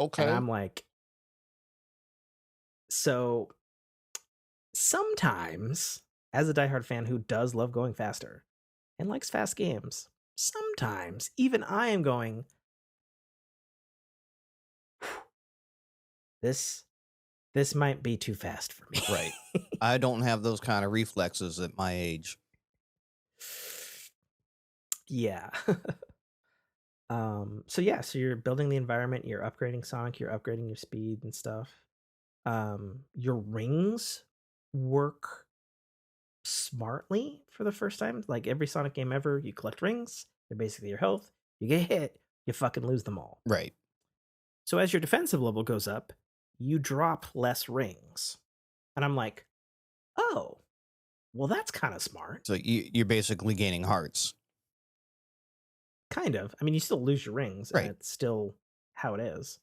Okay. I'm like, so sometimes, as a diehard fan who does love going faster and likes fast games, sometimes even I am going, this this might be too fast for me. Right. I don't have those kind of reflexes at my age. Yeah. So yeah, so you're building the environment, you're upgrading Sonic, you're upgrading your speed and stuff. Your rings work smartly for the first time. Like every Sonic game ever, you collect rings, they're basically your health. You get hit, you fucking lose them all. Right. So as your defensive level goes up, you drop less rings. And I'm like, oh, well, that's kind of smart. So you're basically gaining hearts. Kind of. I mean, you still lose your rings, and Right. it's still how it is.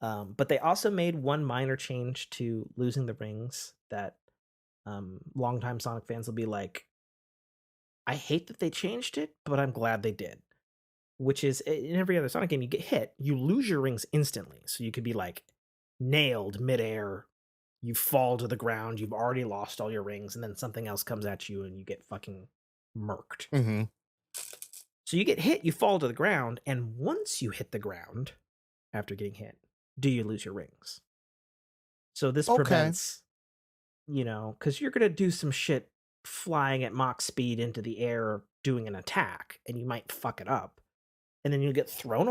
But they also made one minor change to losing the rings that longtime Sonic fans will be like, I hate that they changed it, but I'm glad they did. Which is in every other Sonic game, you get hit, you lose your rings instantly. So you could be like nailed midair, you fall to the ground, you've already lost all your rings, and then something else comes at you and you get fucking murked. Mm-hmm. So you get hit, you fall to the ground, and once you hit the ground after getting hit, do you lose your rings? So this Okay. prevents, because you're gonna do some shit flying at Mach speed into the air doing an attack, and you might fuck it up, and then you'll get thrown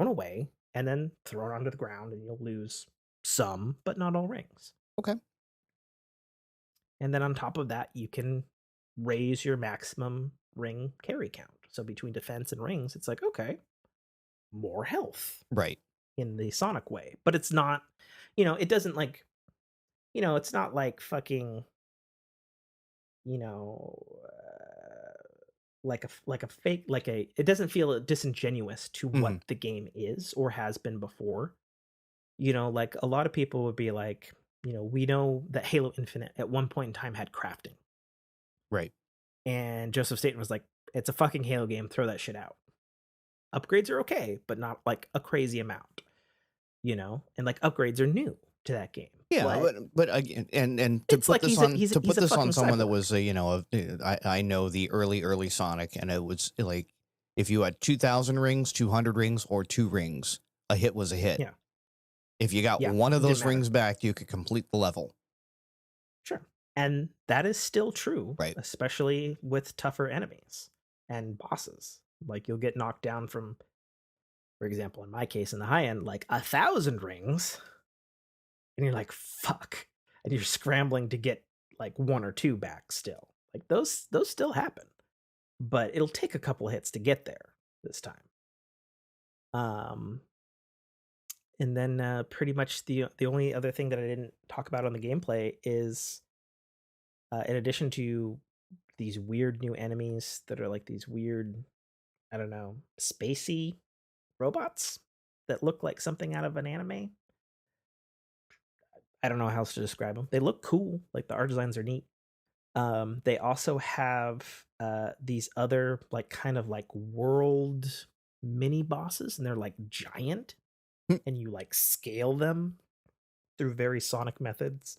away, and then thrown onto the ground, and you'll lose some, but not all rings. Okay. And then on top of that, you can raise your maximum ring carry count. So between defense and rings, it's like, okay, more health Right. in the Sonic way. But it's not, it doesn't like, it's not like fucking, you know, like a fake, it doesn't feel disingenuous to Mm-hmm. what the game is or has been before. Like a lot of people would be like, we know that Halo Infinite at one point in time had crafting. Right. And Joseph Staten was like, it's a fucking Halo game, throw that shit out. Upgrades are okay, but not like a crazy amount, and like upgrades are new to that game. Yeah, but again, and to It's put like this he's a on fucking someone that cyborg. was I know the early Sonic, and it was like if you had 2,000 rings, 200 rings, or 2 rings, a hit was a hit. Yeah. If you got Yeah. one of Didn't those matter. rings back, you could complete the level. Sure. And that is still true, Right. especially with tougher enemies and bosses. Like you'll get knocked down from, for example, in my case, in the high end, like 1,000 rings, and you're like, fuck. And you're scrambling to get like one or two back still. Like those still happen. But it'll take a couple hits to get there this time. And then pretty much the only other thing that I didn't talk about on the gameplay is, in addition to these weird new enemies that are like these weird, I don't know, spacey robots that look like something out of an anime. I don't know how else to describe them. They look cool, like the art designs are neat. They also have these other like kind of like world mini bosses, and they're like giant, Hmm. and you like scale them through very Sonic methods,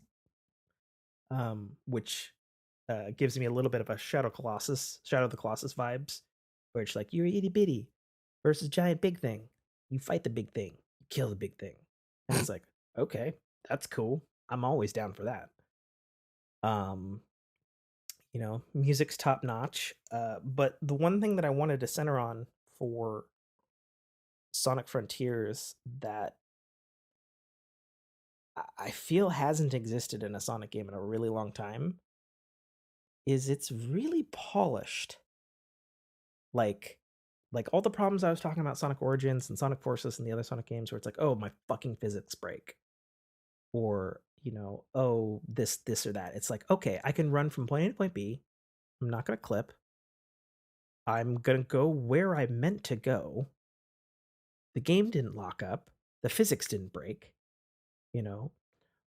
which gives me a little bit of a Shadow of the Colossus vibes, where it's like you're itty bitty versus giant big thing. You fight the big thing, you kill the big thing, and it's like, okay, that's cool. I'm always down for that. Um, music's top notch. But the one thing that I wanted to center on for Sonic Frontiers that I feel hasn't existed in a Sonic game in a really long time is it's really polished. Like all the problems I was talking about Sonic Origins and Sonic Forces and the other Sonic games where it's like, oh, my fucking physics break. Or, oh, this or that. It's like, okay, I can run from point A to point B. I'm not going to clip. I'm going to go where I meant to go. The game didn't lock up. The physics didn't break, you know?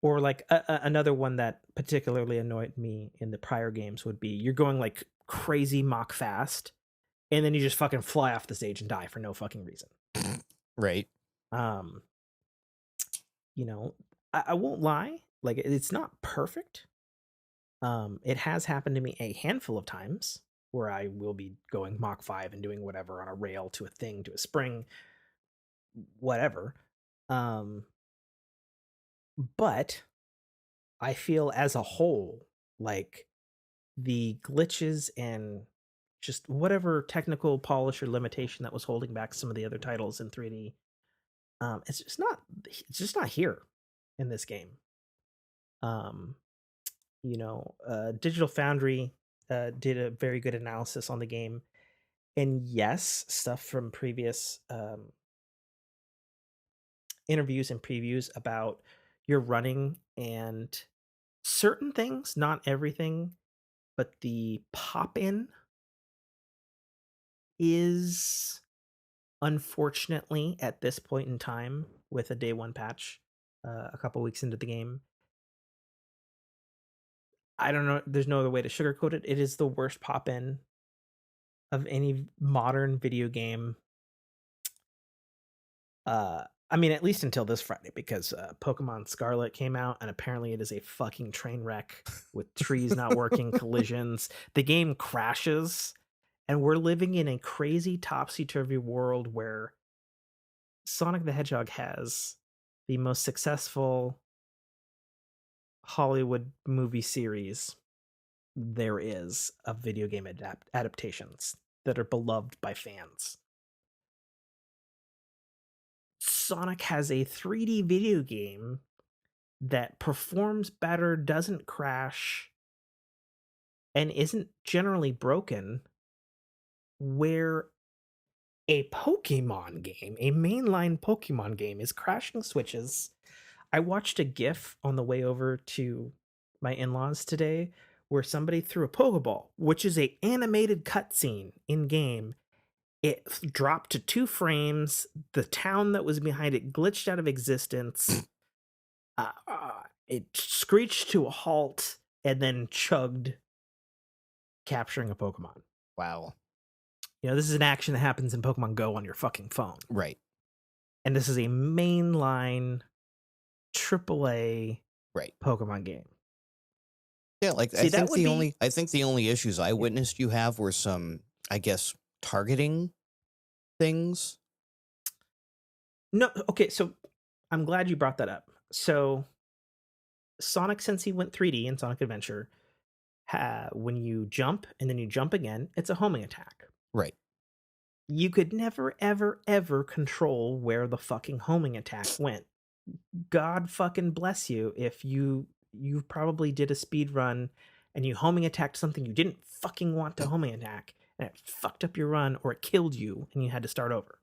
Or like another one that particularly annoyed me in the prior games would be you're going like crazy Mach fast, and then you just fucking fly off the stage and die for no fucking reason. Right. Um, I won't lie, like it's not perfect. It has happened to me a handful of times where I will be going Mach 5 and doing whatever on a rail to a thing to a spring, whatever. But I feel as a whole like the glitches and just whatever technical polish or limitation that was holding back some of the other titles in 3D, it's just not here in this game. Um, Digital Foundry did a very good analysis on the game, and yes, stuff from previous interviews and previews about your running and certain things, not everything, but the pop in is unfortunately at this point in time with a day one patch a couple weeks into the game. I don't know, there's no other way to sugarcoat it. It is the worst pop in of any modern video game. I mean, at least until this Friday, because Pokemon Scarlet came out, and apparently it is a fucking train wreck with trees not working, collisions. The game crashes, and we're living in a crazy topsy-turvy world where Sonic the Hedgehog has the most successful Hollywood movie series there is of video game adaptations that are beloved by fans. Sonic has a 3D video game that performs better, doesn't crash, and isn't generally broken, where a Pokemon game, a mainline Pokemon game, is crashing switches. I watched a GIF on the way over to my in-laws today where somebody threw a Pokeball, which is a animated cutscene in game. It dropped to 2 frames. The town that was behind it glitched out of existence. It screeched to a halt and then chugged, capturing a Pokemon. Wow. This is an action that happens in Pokemon Go on your fucking phone. Right. And this is a mainline AAA Pokemon game. Yeah, like I think the only issues I witnessed you have were some, I guess, targeting things. No, okay, so I'm glad you brought that up. So Sonic, since he went 3D in Sonic Adventure, when you jump and then you jump again, it's a homing attack. Right. You could never, ever, ever control where the fucking homing attack went. God fucking bless you if you probably did a speed run and you homing attacked something you didn't fucking want to homing attack, and it fucked up your run, or it killed you and you had to start over.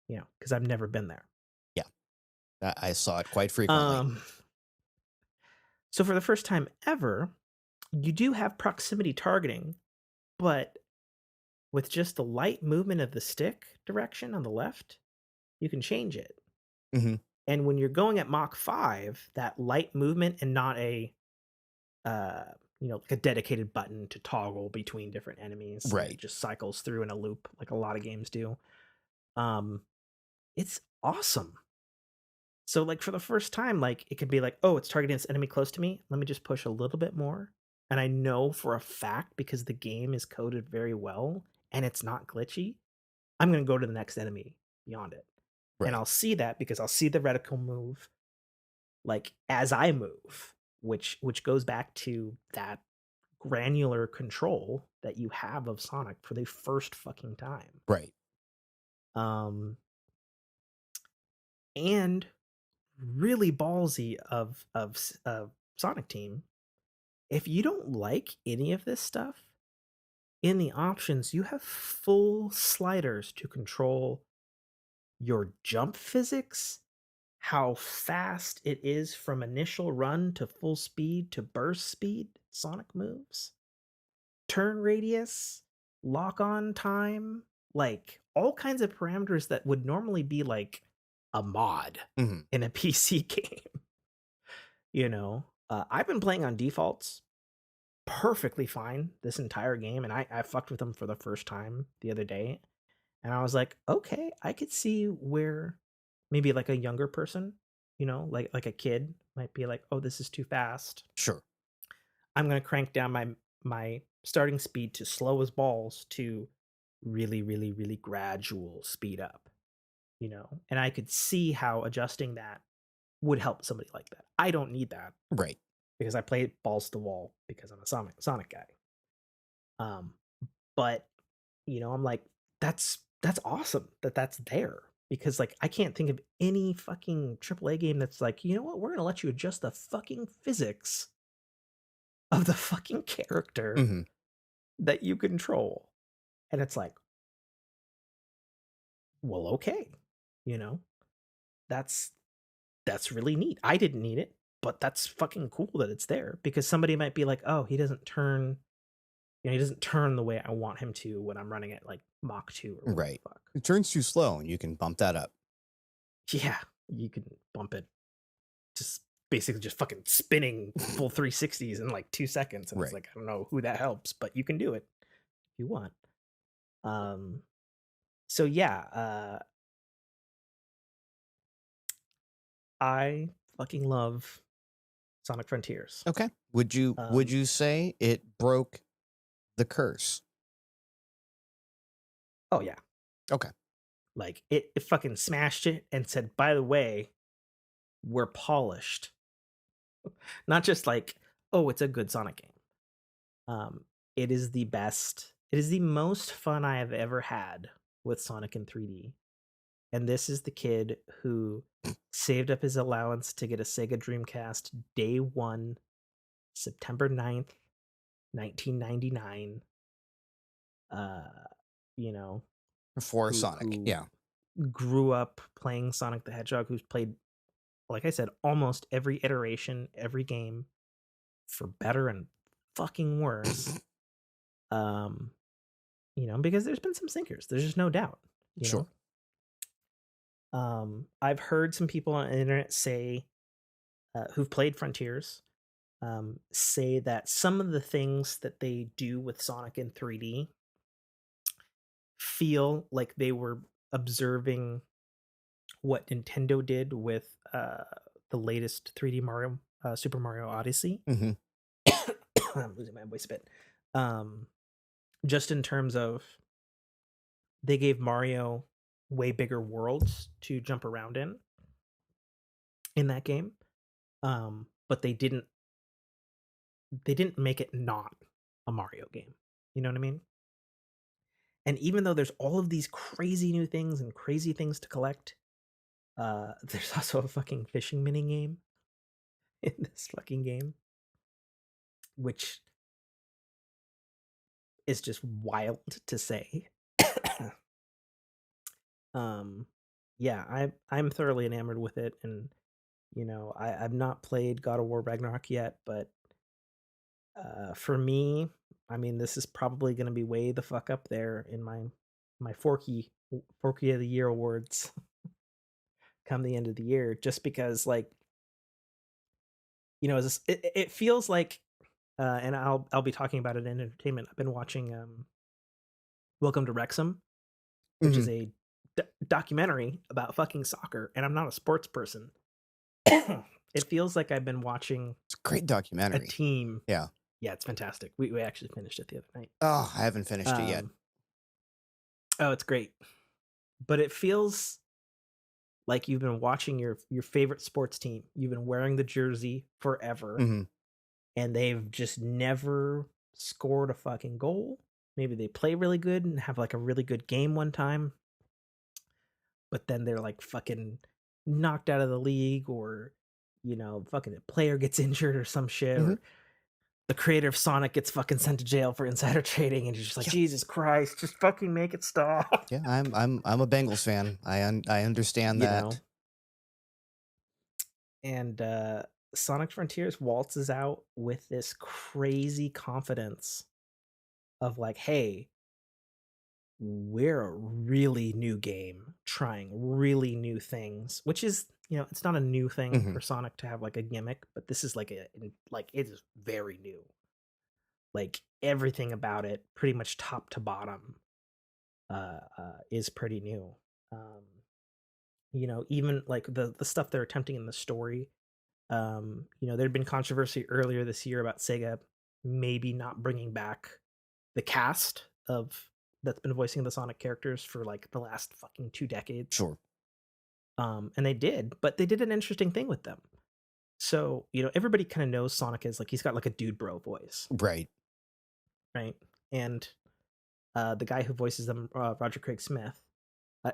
Because I've never been there. Yeah. I saw it quite frequently. So for the first time ever, you do have proximity targeting, but with just the light movement of the stick direction on the left, you can change it. Mm-hmm. And when you're going at Mach 5, that light movement and not a like a dedicated button to toggle between different enemies, right? It just cycles through in a loop like a lot of games do. It's awesome. So like for the first time, like it could be like, oh, it's targeting this enemy close to me. Let me just push a little bit more. And I know for a fact, because the game is coded very well and it's not glitchy, I'm going to go to the next enemy beyond it. Right. And I'll see that because I'll see the reticle move like as I move, which goes back to that granular control that you have of Sonic for the first fucking time. Right. And really ballsy of Sonic Team. If you don't like any of this stuff, in the options, you have full sliders to control your jump physics, how fast it is from initial run to full speed to burst speed Sonic moves, turn radius, lock-on time, like all kinds of parameters that would normally be like a mod Mhm. in a PC game. I've been playing on defaults perfectly fine this entire game, and I fucked with them for the first time the other day, and I was like, okay, I could see where maybe like a younger person, like a kid might be like, oh, this is too fast. Sure. I'm gonna crank down my starting speed to slow as balls to really, really, really gradual speed up, and I could see how adjusting that would help somebody like that. I don't need that Right. because I play balls to the wall because I'm a Sonic guy. Um, but I'm like, that's awesome that that's there because like I can't think of any fucking AAA game that's like, you know what, we're gonna let you adjust the fucking physics of the fucking character Mhm. that you control. And it's like, well, okay, you know, that's that's really neat. I didn't need it, but that's fucking cool that it's there because somebody might be like, oh, he doesn't turn the way I want him to when I'm running at like Mach 2 or whatever Right. the fuck. It turns too slow, and you can bump that up. Yeah, you can bump it just basically just fucking spinning full 360s in like 2 seconds. And it's Right. like, I don't know who that helps, but you can do it if you want. Um, so yeah, I fucking love Sonic Frontiers. Okay. Would Um, you say it broke the curse? oh yeah, Okay. like it fucking smashed it and said, by the way, we're polished. Not just like, oh, it's a good Sonic game. It is the best. It is the most fun I have ever had with Sonic in 3D. And this is the kid who saved up his allowance to get a Sega Dreamcast day one, September 9th, 1999. Uh, you know, For who Sonic. Yeah. grew up playing Sonic the Hedgehog, who's played, like I said, almost every iteration, every game, for better and fucking worse. Um, because there's been some sinkers. There's just no doubt, you Sure. know. I've heard some people on the internet say who've played Frontiers say that some of the things that they do with Sonic in 3D feel like they were observing what Nintendo did with the latest 3D Mario, Super Mario Odyssey. Hmm. I'm losing my voice a bit. Um, just in terms of they gave Mario way bigger worlds to jump around in that game. But they didn't make it not a Mario game. You know what I mean? And even though there's all of these crazy new things and crazy things to collect, there's also a fucking fishing mini game in this fucking game, which is just wild to say. um, yeah, I'm thoroughly enamored with it, and I've not played God of War Ragnarok yet, but for me, I mean, this is probably going to be way the fuck up there in my Forky of the Year awards come the end of the year, just because like it feels like, and I'll be talking about it in entertainment. I've been watching Welcome to Wrexham, which Hmm. is a documentary about fucking soccer, and I'm not a sports person. It feels like I've been watching It's a great a documentary. team. Yeah. Yeah, it's fantastic. We actually finished it the other night. Oh, I haven't finished it yet. Um, oh, it's great, but it feels like you've been watching your favorite sports team. You've been wearing the jersey forever, Hmm. and they've just never scored a fucking goal. Maybe they play really good and have like a really good game one time, but then they're like fucking knocked out of the league, or fucking a player gets injured or some shit, Hmm. or the creator of Sonic gets fucking sent to jail for insider trading, and you're just like, Yeah. Jesus Christ, just fucking make it stop. Yeah. I'm a Bengals fan. I understand you know that. and Sonic Frontiers waltzes out with this crazy confidence of like, hey, we're a really new game trying really new things, which is, it's not a new thing Hmm. for Sonic to have like a gimmick, but this is like it is very new. Like everything about it, pretty much top to bottom, is pretty new. Um, even like the stuff they're attempting in the story. There'd been controversy earlier this year about Sega maybe not bringing back the cast of that's been voicing the Sonic characters for like the last fucking 2 decades. Sure. And they did, but they did an interesting thing with them. So, everybody kind of knows Sonic is like he's got like a dude bro voice, Right. right? And the guy who voices them, Roger Craig Smith,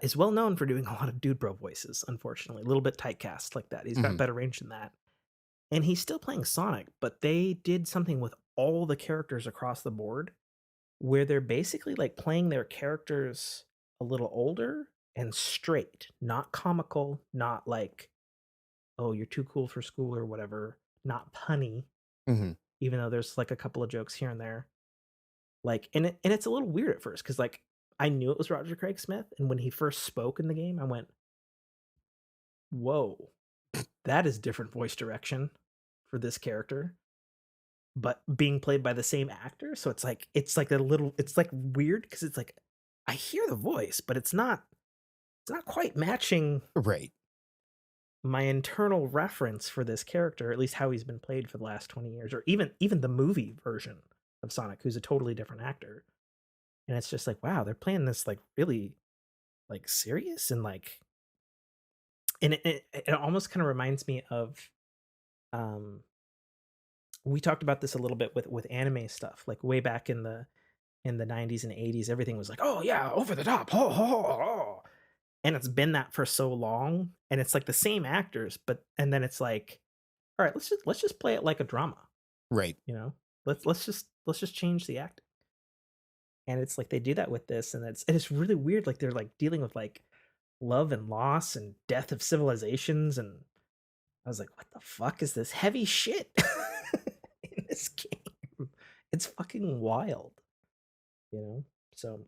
is well known for doing a lot of dude bro voices, unfortunately. A little bit typecast like that. He's got Hmm. better range than that. And he's still playing Sonic, but they did something with all the characters across the board where they're basically like playing their characters a little older and straight, not comical, not like, oh, you're too cool for school or whatever, not punny, Hmm. even though there's like a couple of jokes here and there. Like, and it's a little weird at first because like I knew it was Roger Craig Smith, and when he first spoke in the game, I went, "Whoa, that is different voice direction for this character." But being played by the same actor, so it's like a little, it's like weird because it's like I hear the voice, but it's not quite matching Right. my internal reference for this character, at least how he's been played for the last 20 years, or even the movie version of Sonic, who's a totally different actor. And it's just like, wow, they're playing this like really like serious and like, and it almost kind of reminds me of, um we talked about this a little bit with anime stuff, like way back in the 90s and 80s. Everything was like, oh yeah, over the top, oh. And it's been that for so long, and it's like the same actors, but and then it's like, all right, let's just play it like a drama, Right. you know let's just change the acting. And it's like they do that with this, and it's really weird, like they're like dealing with like love and loss and death of civilizations. And I was like, what the fuck is this heavy shit in this game? It's fucking wild, you know so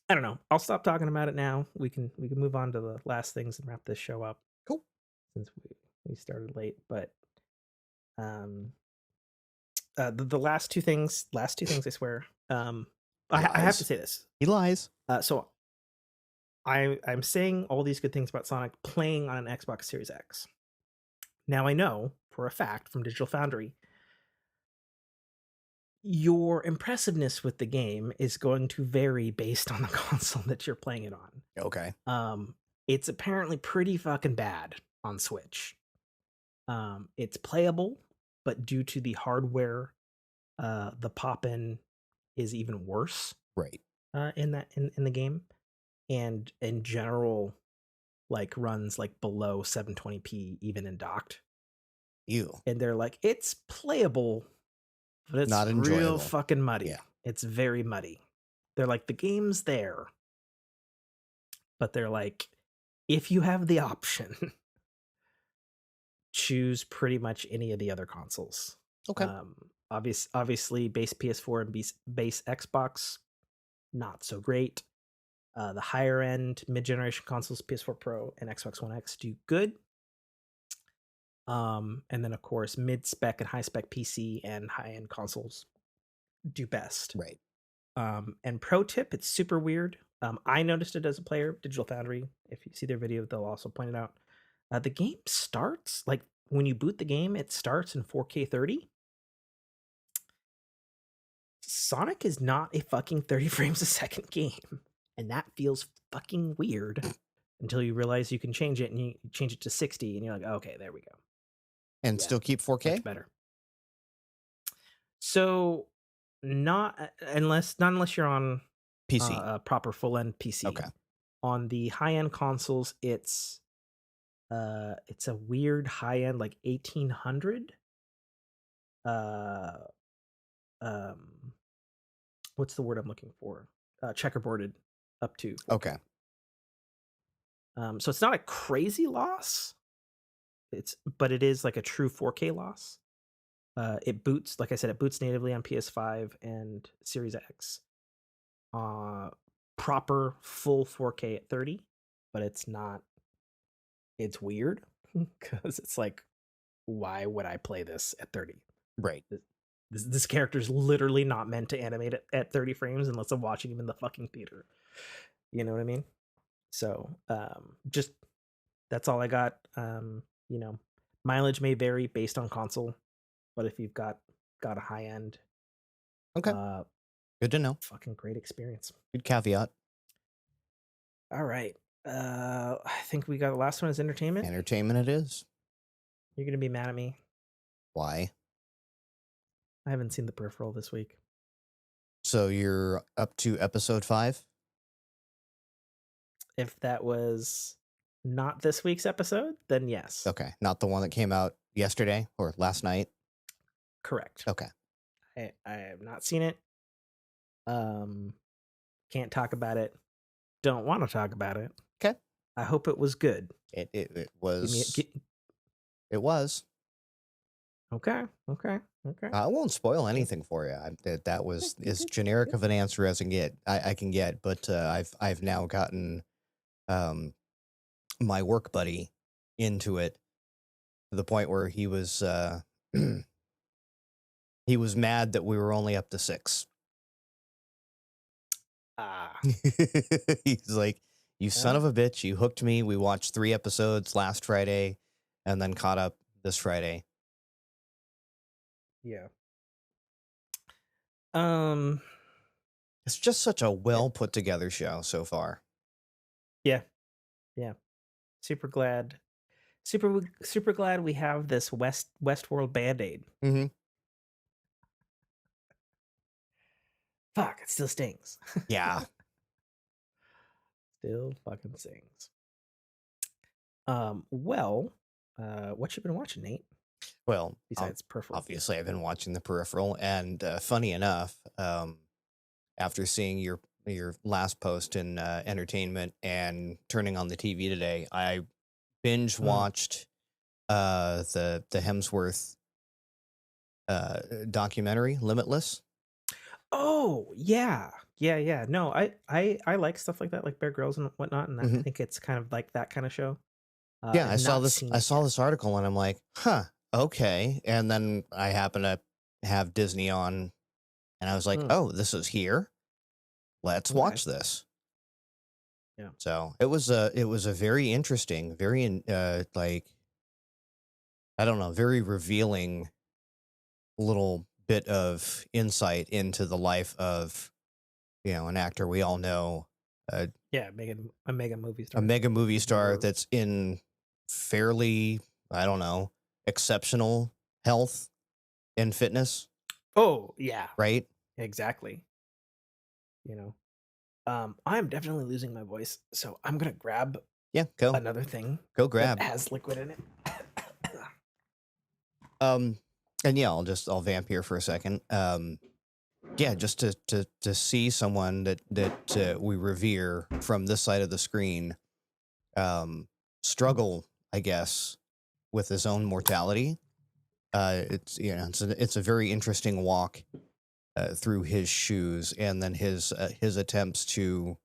I don't know, I'll stop talking about it now. We can move on to the last things and wrap this show up, Cool. since we started late. But um the last two things, I swear. I have to Lies. say this. He lies. So I'm saying all these good things about Sonic playing on an Xbox Series X. Now I know for a fact from Digital Foundry, your impressiveness with the game is going to vary based on the console that you're playing it on. Okay. It's apparently pretty fucking bad on Switch. It's playable, but due to the hardware, the pop-in is even worse Right. in the game, and in general, like runs like below 720p even in docked. You. And they're like, it's playable, but it's Not real enjoyable. fucking muddy. Yeah. It's very muddy. They're like, the game's there, but they're like, if you have the option, choose pretty much any of the other consoles. Okay. Obviously, base PS4 and base Xbox, not so great. The higher end mid-generation consoles, PS4 Pro and Xbox One X, do good. And then of course, mid-spec and high-spec PC and high-end consoles do best. Right. And pro tip, it's super weird. I noticed it as a player, Digital Foundry. If you see their video, they'll also point it out. The game starts like when you boot the game, it starts in 4K 30. Sonic is not a fucking 30 frames a second game, and that feels fucking weird until you realize you can change it, and you change it to 60, and you're like, okay, there we go. And Yeah, still keep 4K? much better. So not unless you're on PC. a proper full end PC. Okay. On the high end consoles, it's a weird high end like 1800. Uh, um, what's the word I'm looking for? Checkerboarded up to 4K. Okay. So it's not a crazy loss. But it is like a true 4K loss. It boots, like I said, it boots natively on PS5 and Series X. proper full 4K at 30, but it's not. It's weird because it's like, why would I play this at 30? Right. This character is literally not meant to animate at 30 frames unless I'm watching him in the fucking theater. You know what I mean? So, just that's all I got. You know, mileage may vary based on console, but if you've got a high end, Okay. Good to know. fucking great experience. Good caveat. All right. I think we got the last one is entertainment. Entertainment it is. You're gonna be mad at me. Why? I haven't seen The Peripheral this week. So you're up to episode 5? If that was not this week's episode, then yes. Okay. Not the one that came out yesterday or last night? Correct. Okay. I have not seen it. Can't talk about it. Don't want to talk about it. Okay. I hope it was good. It was. It was. Okay. I won't spoil anything for you. That was as generic of an answer as I can get. But I've now gotten my work buddy into it to the point where he was he was mad that we were only up to 6. He's like, "You son of a bitch! You hooked me. We watched 3 episodes last Friday, and then caught up this Friday." Yeah. It's just such a well put together show so far. Yeah. Super glad we have this Westworld Band-Aid. Mm-hmm. Fuck, it still stings. Yeah. Still fucking stings. Well, what you been watching, Nate? Well, besides Peripheral. Obviously, I've been watching The Peripheral, and funny enough, after seeing your last post in entertainment and turning on the TV today, I binge watched the Hemsworth documentary, Limitless. Oh yeah. No, I like stuff like that, like Bear Grylls and whatnot, and I think it's kind of like that kind of show. Yeah, I saw this article, and I'm like, huh, okay. And then I happen to have Disney on, and I was like, oh, this is here. Let's watch this. Yeah. So it was a very interesting, very like, I don't know, very revealing little bit of insight into the life of, an actor we all know. A mega movie star. A mega movie star that's in fairly, I don't know, exceptional health and fitness. Oh, yeah. Right? Exactly. I'm definitely losing my voice, so I'm going to grab another thing. Go grab. That has liquid in it. And yeah, I'll vamp here for a second. Just to see someone that we revere from this side of the screen struggle, I guess, with his own mortality. It's a very interesting walk through his shoes, and then his attempts to,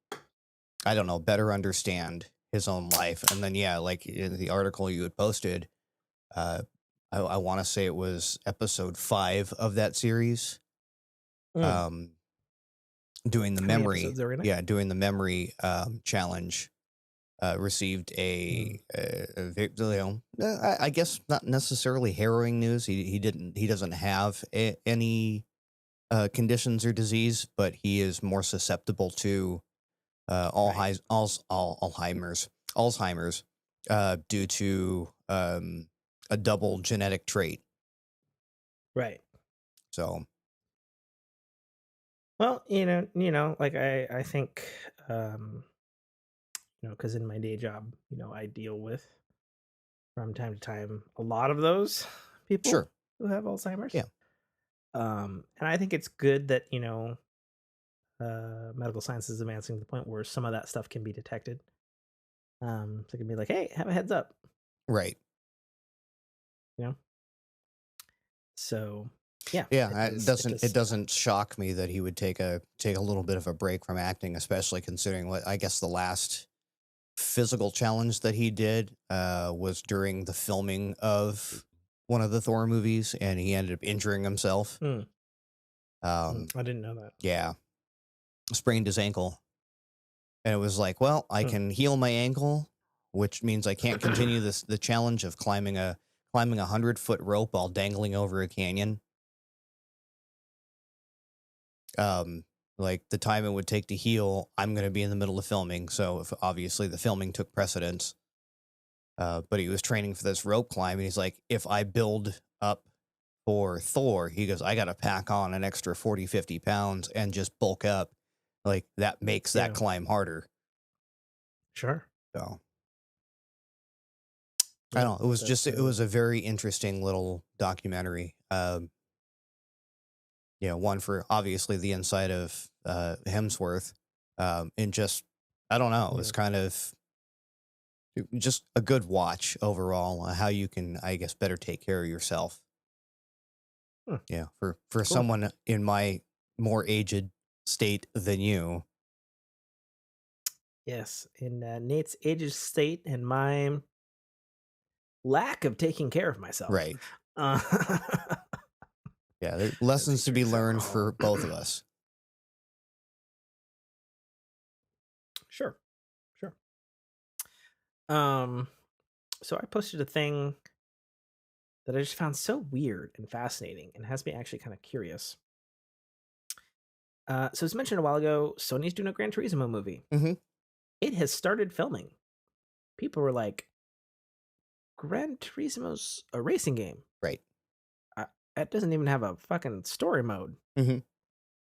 I don't know, better understand his own life. And then like in the article you had posted, I want to say it was episode 5 of that series. Doing the memory, doing the memory challenge, received I guess not necessarily harrowing news. He doesn't have any conditions or disease, but he is more susceptible to Alzheimer's due to a double genetic trait. Right. So, well, like I think, because in my day job, I deal with from time to time a lot of those people who have Alzheimer's. Yeah. And I think it's good that, medical science is advancing to the point where some of that stuff can be detected. So it can be like, hey, have a heads up. Right. So Yeah, Yeah, it it does. doesn't shock me that he would take a little bit of a break from acting, especially considering what I guess the last physical challenge that he did was during the filming of one of the Thor movies, and he ended up injuring himself. Mm, Um, I didn't know that. yeah, sprained his ankle, and it was like, well, I Mm. can heal my ankle, which means I can't continue the challenge of climbing 100-foot rope while dangling over a canyon. Um, like the time it would take to heal, I'm going to be in the middle of filming, so if, obviously the filming took precedence. But he was training for this rope climb, and he's like, if I build up for Thor, he goes, I got to pack on an extra 40, 50 pounds and just bulk up. Like that makes that Yeah, climb harder. sure. So I Yeah, don't know. It was that's it was a very interesting little documentary. One for obviously the inside of Hemsworth. And just, I don't know, it was yeah. kind of just a good watch overall, how you can, I guess, better take care of yourself. Hmm, Yeah, for cool. someone in my more aged state than you. Yes, in Nate's aged state and my lack of taking care of myself. Right. Uh, Yeah, there as he lessons to be drinks learned for alcohol. both of us. Sure, sure. Um, so I posted a thing that I just found so weird and fascinating and has me actually kind of curious. So as mentioned a while ago, Sony's doing a Gran Turismo movie. Hmm. It has started filming. People were like, Gran Turismo's a racing game. Right. It doesn't even have a fucking story mode. Hmm.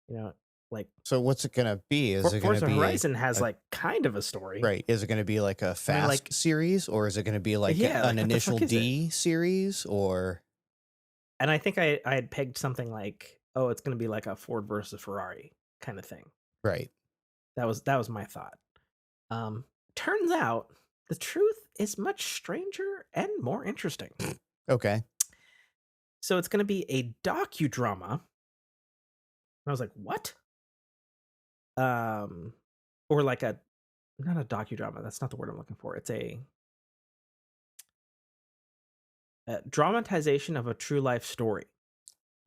You know, like So what's it gonna be? Is it gonna Forza be Horizon has a like kind of a story. right? Is it gonna be like a I mean, fast like, series, or is it gonna be like yeah, an like what the initial fuck is it? D series, or And I think I had pegged something like, oh, it's going to be like a Ford versus Ferrari kind of thing. right? That was my thought. Turns out the truth is much stranger and more interesting. Okay. So it's going to be a docudrama. And I was like, what? Or like a not a docudrama. That's not the word I'm looking for. It's a dramatization of a true life story.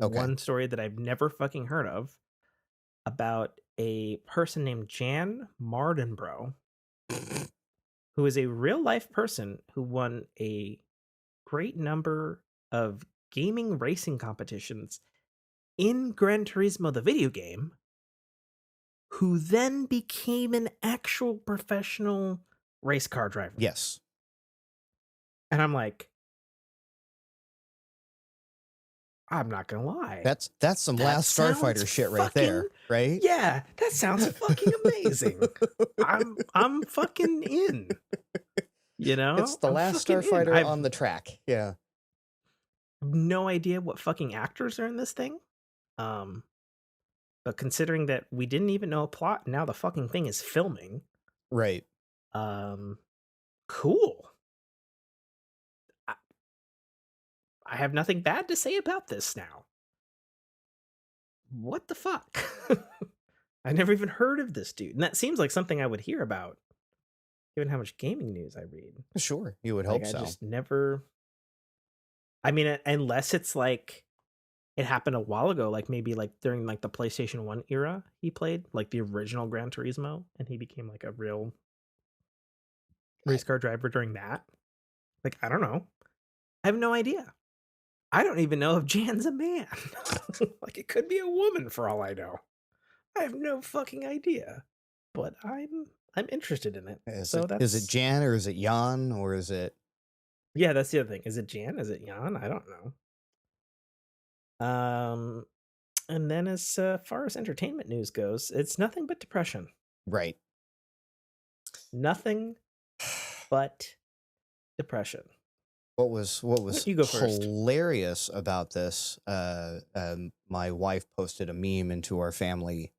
Okay. One story that I've never fucking heard of about a person named Jan Mardenbro, who is a real life person who won a great number of gaming racing competitions in Gran Turismo, the video game, who then became an actual professional race car driver. Yes. And I'm like, I'm not gonna lie. That's some That Last sounds Starfighter shit right fucking there, right? yeah, that sounds fucking amazing. I'm fucking in. You It's know? the I'm Last fucking in. Starfighter I've on the track. Yeah. no idea what fucking actors are in this thing. Um, but considering that we didn't even know a plot, now the fucking thing is filming. Right. Um, cool. I, I have nothing bad to say about this now. What the fuck? I never even heard of this dude. And that seems like something I would hear about, given how much gaming news I read. Sure. You would Like, hope I so. just never. I mean, unless it's like it happened a while ago, like maybe like during like the PlayStation 1 era, he played like the original Gran Turismo, and he became like a real race car driver during that. Like, I don't know. I have no idea. I don't even know if Jan's a man. Like, it could be a woman for all I know. I have no fucking idea. But I'm interested in it. So Is it that's Jan or is it Jan or is it yeah, that's the other thing. Is it Jan? Is it Jan? I don't know. And then as far as entertainment news goes, it's nothing but depression. right? Nothing but depression. What was You go first. hilarious about this? My wife posted a meme into our family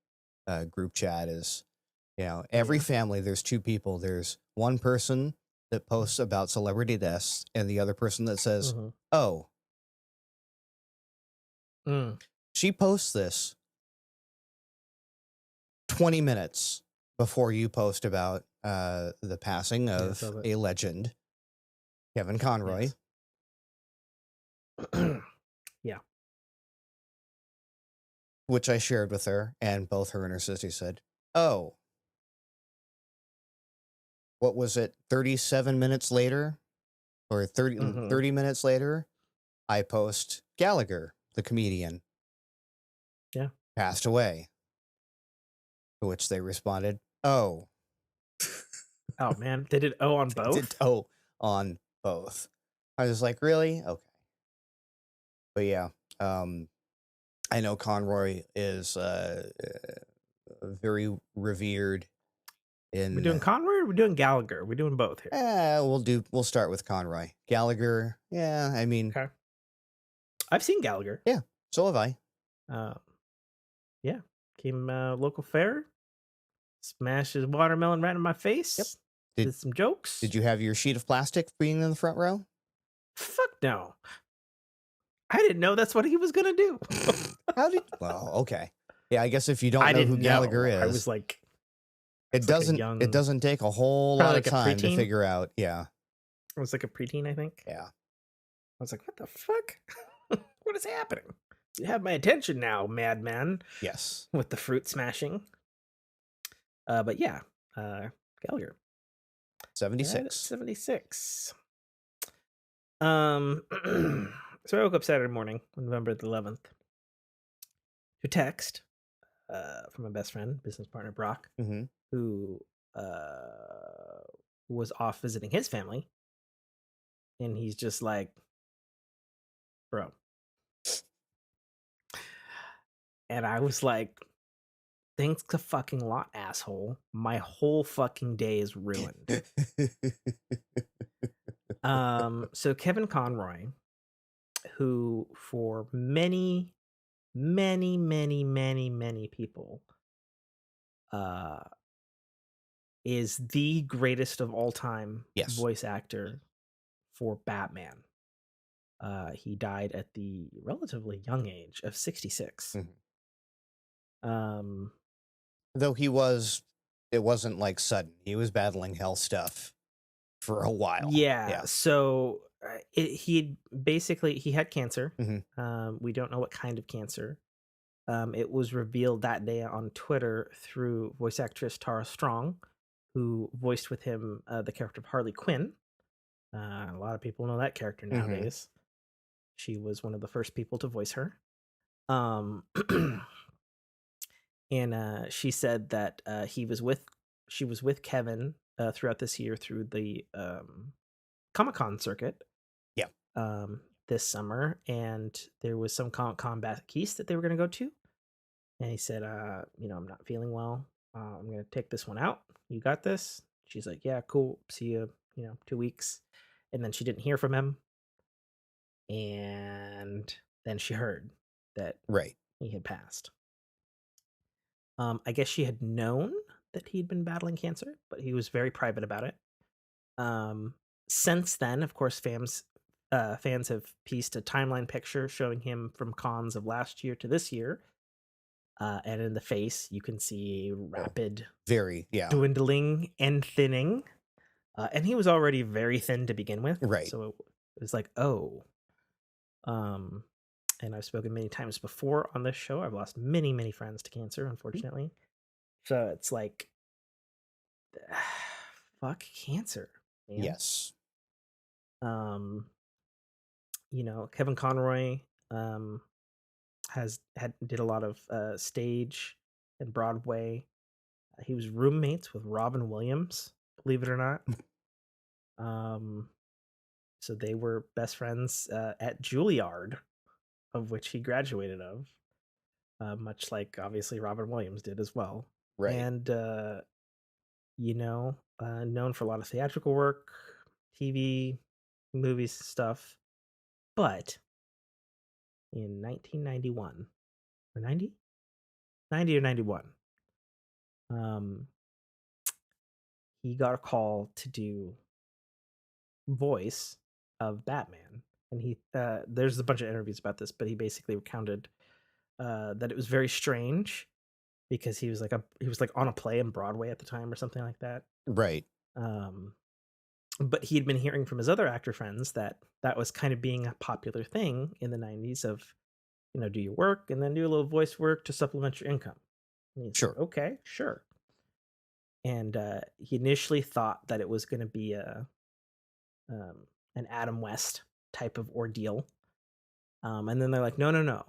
group chat. Is every Yeah. family there's two people. There's one person that posts about celebrity deaths, and the other person that says, Mhm. "Oh, Mm. She posts this 20 minutes before you post about the passing Yeah, I of saw that. a legend, Kevin Conroy, Yes. Yeah. which I shared with her, and both her and her sister said, "Oh, what was it? 37 minutes later, or 30 minutes later, I post Gallagher, the comedian, Yeah. passed away." To which they responded, "Oh." Oh man, they did O on They did both. on both. I was like, really? Okay. But yeah, um, I know Conroy is very revered We're in. doing Conroy. Or we're doing Gallagher. We're doing both here. We'll start with Conroy. Gallagher, yeah, I mean, Okay. I've seen Gallagher. yeah, so have I. Um, yeah, came local fair, smashed his watermelon right in my Yep. face. Did Did some jokes. did you have your sheet of plastic being in the front row? Fuck no. I didn't know that's what he was gonna do. How did? Well, okay. Yeah, I guess if you don't I know who didn't Gallagher know. I is, was like, it like a doesn't it young, doesn't take a whole probably lot of like a time to preteen. figure out. Yeah, I was like a preteen, I think. yeah. I was like, what the fuck? What is happening? You have my attention now, madman, Yes. with the fruit smashing. But yeah, Gallagher. 76. 76. So I woke up Saturday morning, November the 11th, to text from my best friend, business partner Brock, Mm-hmm. who uh, was off visiting his family, and he's just like, "Bro," and I was like, "Thanks a fucking lot, asshole. My whole fucking day is ruined." So Kevin Conroy, who for many, many, many, many, many people, uh, is the greatest of all time Yes. voice actor for Batman. He died at the relatively young age of 66. Um, Though it wasn't like sudden. He was battling health stuff for a while. yeah, Yeah. so he basically he had cancer. Mhm. We don't know what kind of cancer. It was revealed that day on Twitter through voice actress Tara Strong, who voiced with him the character of Harley Quinn. A lot of people know that character nowadays. She was one of the first people to voice her. Um, and she said that she was with Kevin throughout this year through the Comic-Con circuit. Yeah. This summer, and there was some Comic-Con back east that they were going to go to. And he said, I'm not feeling well. I'm going to take this one out. You got this? She's like, yeah, cool. See you, 2 weeks. And then she didn't hear from him. And then she heard that Right. he had passed. I guess she had known that he'd been battling cancer, but he was very private about it. Since then, of course, fans have pieced a timeline picture showing him from cons of last year to this year. And in the face, you can see rapid dwindling and thinning. And he was already very thin to begin with. Right. So it was like, oh. And I've spoken many times before on this show. I've lost many, many friends to cancer, unfortunately. So it's like, fuck cancer, man. Yes. Kevin Conroy did a lot of stage and Broadway. He was roommates with Robin Williams, believe it or not. So they were best friends at Juilliard, of which he graduated of, much like obviously Robin Williams did as well. Right. And known for a lot of theatrical work, TV, movies, stuff. But in 1991 or 90 or 91, he got a call to do voice of Batman. and he there's a bunch of interviews about this, but he basically recounted that it was very strange because he was like on a play in Broadway at the time or something like that. Right. Um, but he had been hearing from his other actor friends that that was kind of being a popular thing in the 90s of, do your work and then do a little voice work to supplement your income. And he's like, Sure. okay, sure. And he initially thought that it was going to be an Adam West type of ordeal. And then they're like, no, no, no.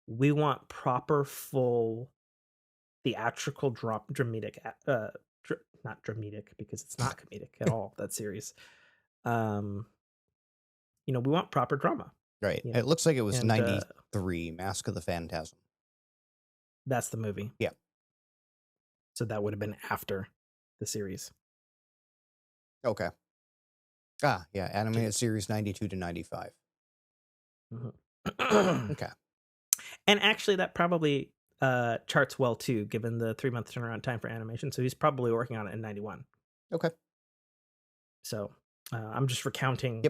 We want proper, full, theatrical, dramatic, not dramatic because it's not comedic at all, that series. We want proper drama. Right. It looks like it was And 93, Mask of the Phantasm. that's the movie. Yeah. So that would have been after the series. Okay. Yeah. Animated series 92 to 95. Mm-hmm. Okay. And actually, that probably charts well too, given the 3-month turnaround time for animation. So he's probably working on it in 91. Okay. So I'm just recounting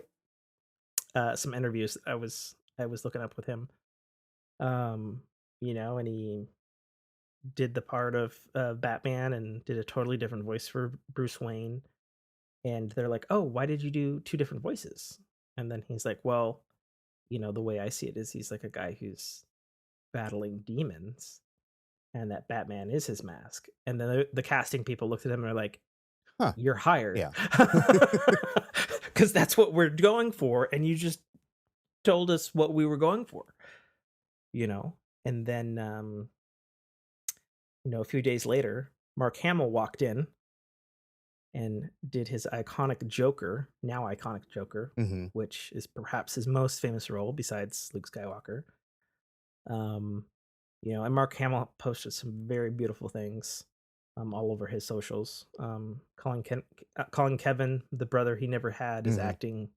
some interviews I was looking up with him. And he did the part of Batman and did a totally different voice for Bruce Wayne. And they're like, "Oh, why did you do 2 different voices?" And then he's like, "Well, the way I see it is he's like a guy who's battling demons, and that Batman is his mask." And then the casting people looked at him and are like, Huh. "You're hired." Yeah. Because that's what we're going for, and you just told us what we were going for. And then a few days later, Mark Hamill walked in and did his iconic Joker, now iconic Joker, Mm-hmm. which is perhaps his most famous role besides Luke Skywalker. And Mark Hamill posted some very beautiful things all over his socials. Calling Kevin the brother he never had is acting,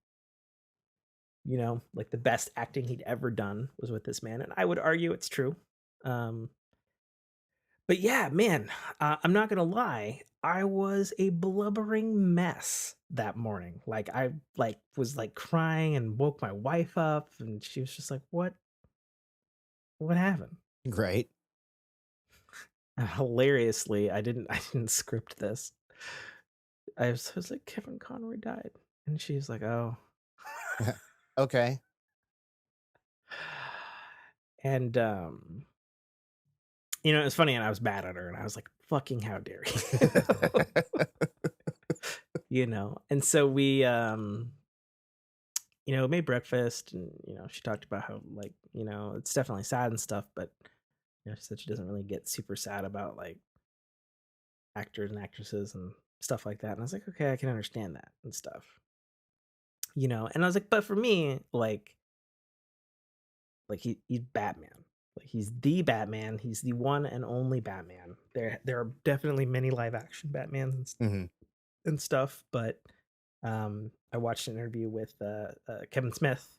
like the best acting he'd ever done was with this man. And I would argue it's true. But yeah, man, I'm not going to lie. I was a blubbering mess that morning. Like I was crying and woke my wife up and she was just like, What happened?" Great. And hilariously, I didn't script this. I was like, "Kevin Conroy died." And she was like, "Oh." Okay. And it was funny, and I was mad at her, and I was like, "Fucking how dare you?" And so we made breakfast, and she talked about how it's definitely sad and stuff, but she said she doesn't really get super sad about like actors and actresses and stuff like that. And I was like, okay, I can understand that and stuff. And I was like, but for me, he's Batman. Like he's the Batman. He's the one and only Batman. There are definitely many live action Batmans and stuff, but I watched an interview with Kevin Smith,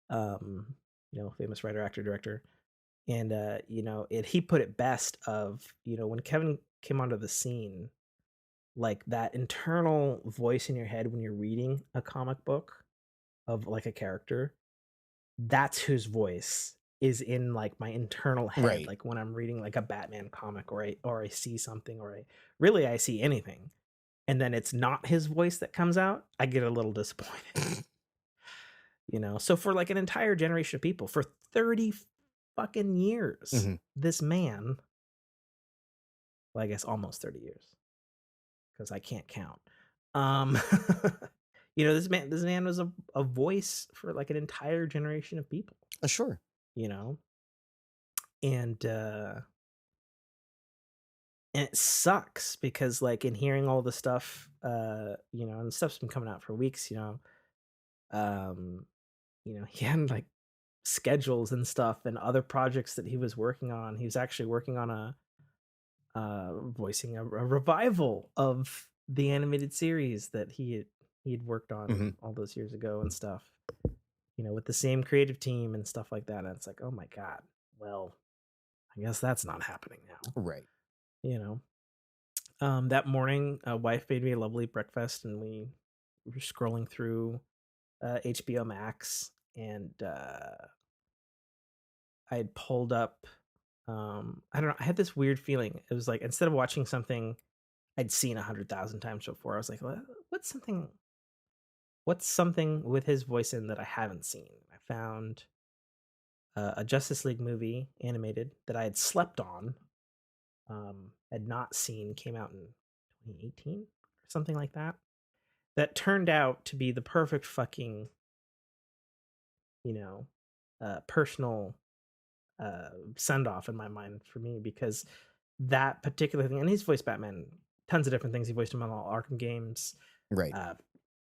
famous writer, actor, director, and he put it best of when Kevin came onto the scene, like that internal voice in your head when you're reading a comic book of like a character, that's whose voice is in like my internal head. Right. Like when I'm reading like a Batman comic or I see something or I see anything, and then it's not his voice that comes out, I get a little disappointed. So for like an entire generation of people, for 30 fucking years, this man, well, I guess almost 30 years, because I can't count. This man was a voice for like an entire generation of people. Sure. And it sucks because like in hearing all the stuff, and stuff's been coming out for weeks, he had like schedules and stuff and other projects that he was working on. He was actually working on a voicing a revival of the animated series that he'd worked on all those years ago and stuff, with the same creative team and stuff like that. And it's like, oh my God, well, I guess that's not happening now. Right. That morning, a wife made me a lovely breakfast, and we were scrolling through HBO Max, and I had pulled up. I don't know. I had this weird feeling. It was like instead of watching something I'd seen 100,000 times before, I was like, "What's something? What's something with his voice in that I haven't seen?" I found a Justice League movie animated that I had slept on, had not seen, came out in 2018 or something like that. That turned out to be the perfect fucking, you know, personal send off in my mind for me, because that particular thing, and he's voiced Batman, tons of different things. He voiced him on all Arkham games. Right.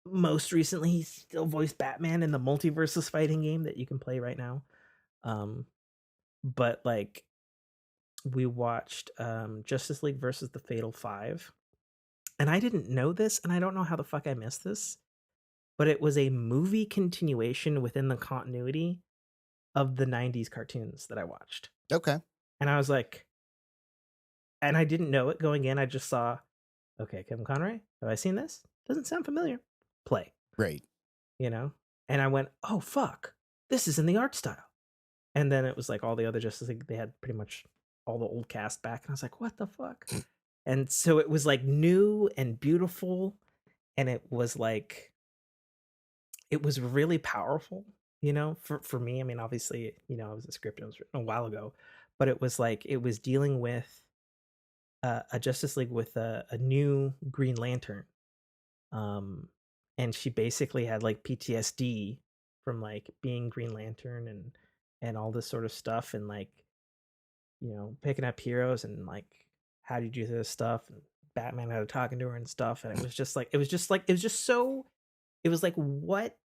Most recently, he still voiced Batman in the Multiversus fighting game that you can play right now. But like, we watched Justice League versus the Fatal Five, and I didn't know this, and I don't know how the fuck I missed this, but it was a movie continuation within the continuity of the 90s cartoons that I watched. Okay. And I was like, and I didn't know it going in. I just saw, okay, Kevin Conroy, have I seen this? Doesn't sound familiar. Play. Right. You know? And I went, oh, fuck, this is in the art style. And then it was like all the other Justice League, they had pretty much all the old cast back. And I was like, what the fuck? And so it was like new and beautiful. And it was like, it was really powerful, you know, for me. I mean, obviously, you know, it was a script, it was written a while ago, but it was like, it was dealing with a Justice League with a new Green Lantern. And she basically had like PTSD from like being Green Lantern and all this sort of stuff, and like, you know, picking up heroes and like, how do you do this stuff? And Batman had talking to her and stuff, and it was just like, it was just so, it was like what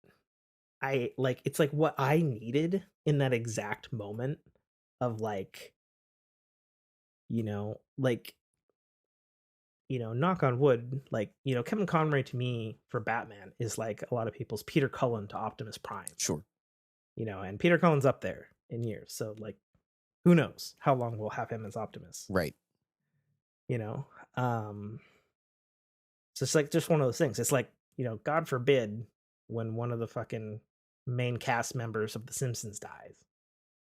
I like, it's like what I needed in that exact moment of like, you know, like, you know, knock on wood, like, you know, Kevin Conroy to me for Batman is like a lot of people's Peter Cullen to Optimus Prime. Sure. You know, and Peter Cullen's up there in years. So like, who knows how long we'll have him as Optimus. Right. You know? So it's like just one of those things. It's like, you know, God forbid when one of the fucking main cast members of The Simpsons dies,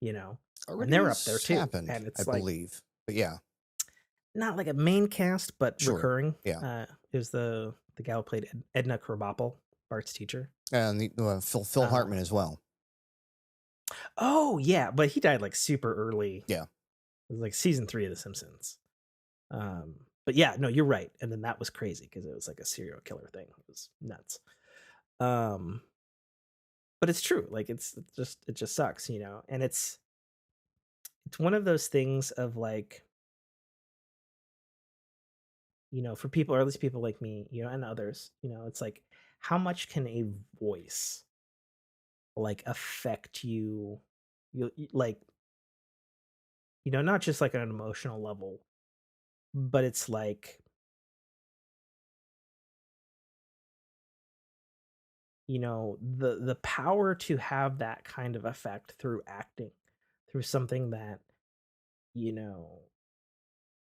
you know. Already and they're up there too. happened, And it's I like, believe. But yeah. not like a main cast, but Sure. recurring. Yeah. It was the gal who played Edna Krabappel, Bart's teacher. And the, Phil Hartman as well. Oh yeah, but he died like super early. Yeah. It was like season 3 of The Simpsons. But yeah, no, you're right. And then that was crazy because it was like a serial killer thing. It was nuts. But it's true. Like it just sucks, you know. And it's one of those things of like, you know, for people, or at least people like me, you know, and others, you know, it's like, how much can a voice like affect you, like, you know, not just like on an emotional level, but it's like, you know, the power to have that kind of effect through acting, through something that, you know,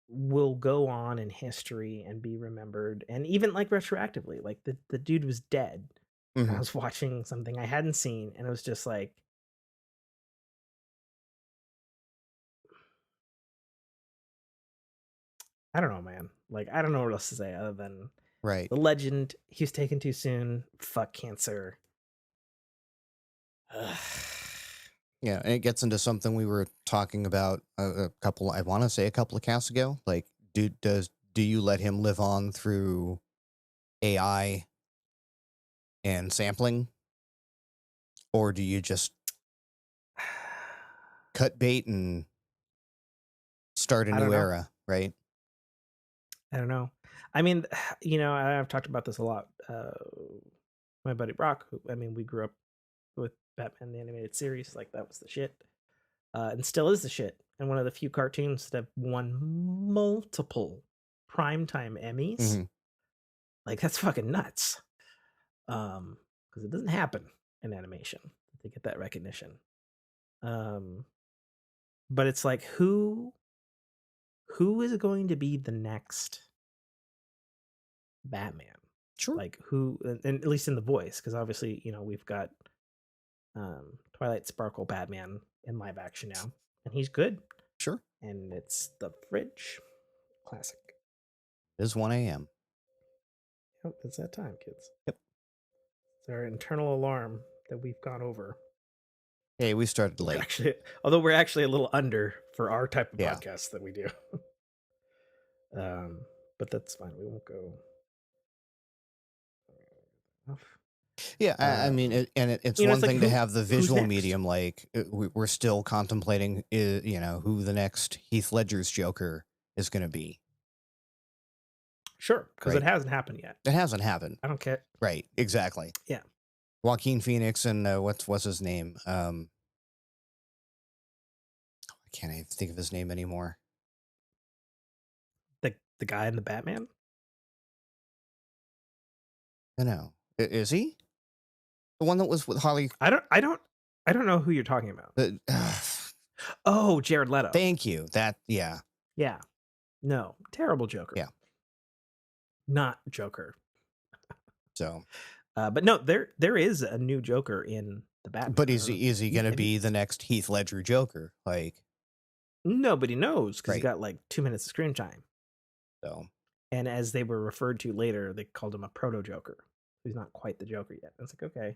will go on in history and be remembered, and even like retroactively, like the dude was dead. And I was watching something I hadn't seen, and it was just like, I don't know, man. Like, I don't know what else to say other than Right. the legend. He was taken too soon. Fuck cancer. Ugh. Yeah, and it gets into something we were talking about a couple of casts ago. Like, do you let him live on through AI and sampling, or do you just cut bait and start a new era, right? I don't know. I mean, you know, I've talked about this a lot. My buddy Brock, who, I mean, we grew up with Batman the Animated Series. Like, that was the shit. And still is the shit. And one of the few cartoons that have won multiple primetime Emmys. Like, that's fucking nuts. Because it doesn't happen in animation to get that recognition. But it's like, who is going to be the next Batman? Sure. Like who, and at least in the voice, because obviously, we've got Twilight Sparkle Batman in live action now, and he's good. Sure. And it's the fridge. Classic. It is 1 a.m. Yep, it's that time, kids. Yep. It's our internal alarm that we've gone over. Hey, we started late. Although we're actually a little under for our type of Yeah. podcast that we do. But that's fine. We won't go. Yeah, I mean, it's one it's like, thing to have the visual next? medium. Like we're still contemplating, who the next Heath Ledger's Joker is going to be. Sure, because Right. it hasn't happened yet. It hasn't happened. I don't care. Right. Exactly. Yeah. Joaquin Phoenix and what's his name? I can't even think of his name anymore. The guy in the Batman? No, is he the one that was with Harley? I don't know who you're talking about. Oh, Jared Leto. Thank you. Yeah. No, terrible Joker. Yeah. Not Joker. So, but no, there is a new Joker in the Batman. but is he going to be the next Heath Ledger Joker? Like, nobody knows because he Right. got like 2 minutes of screen time. So, And as they were referred to later, they called him a proto Joker. He's not quite the Joker yet. I was like, okay,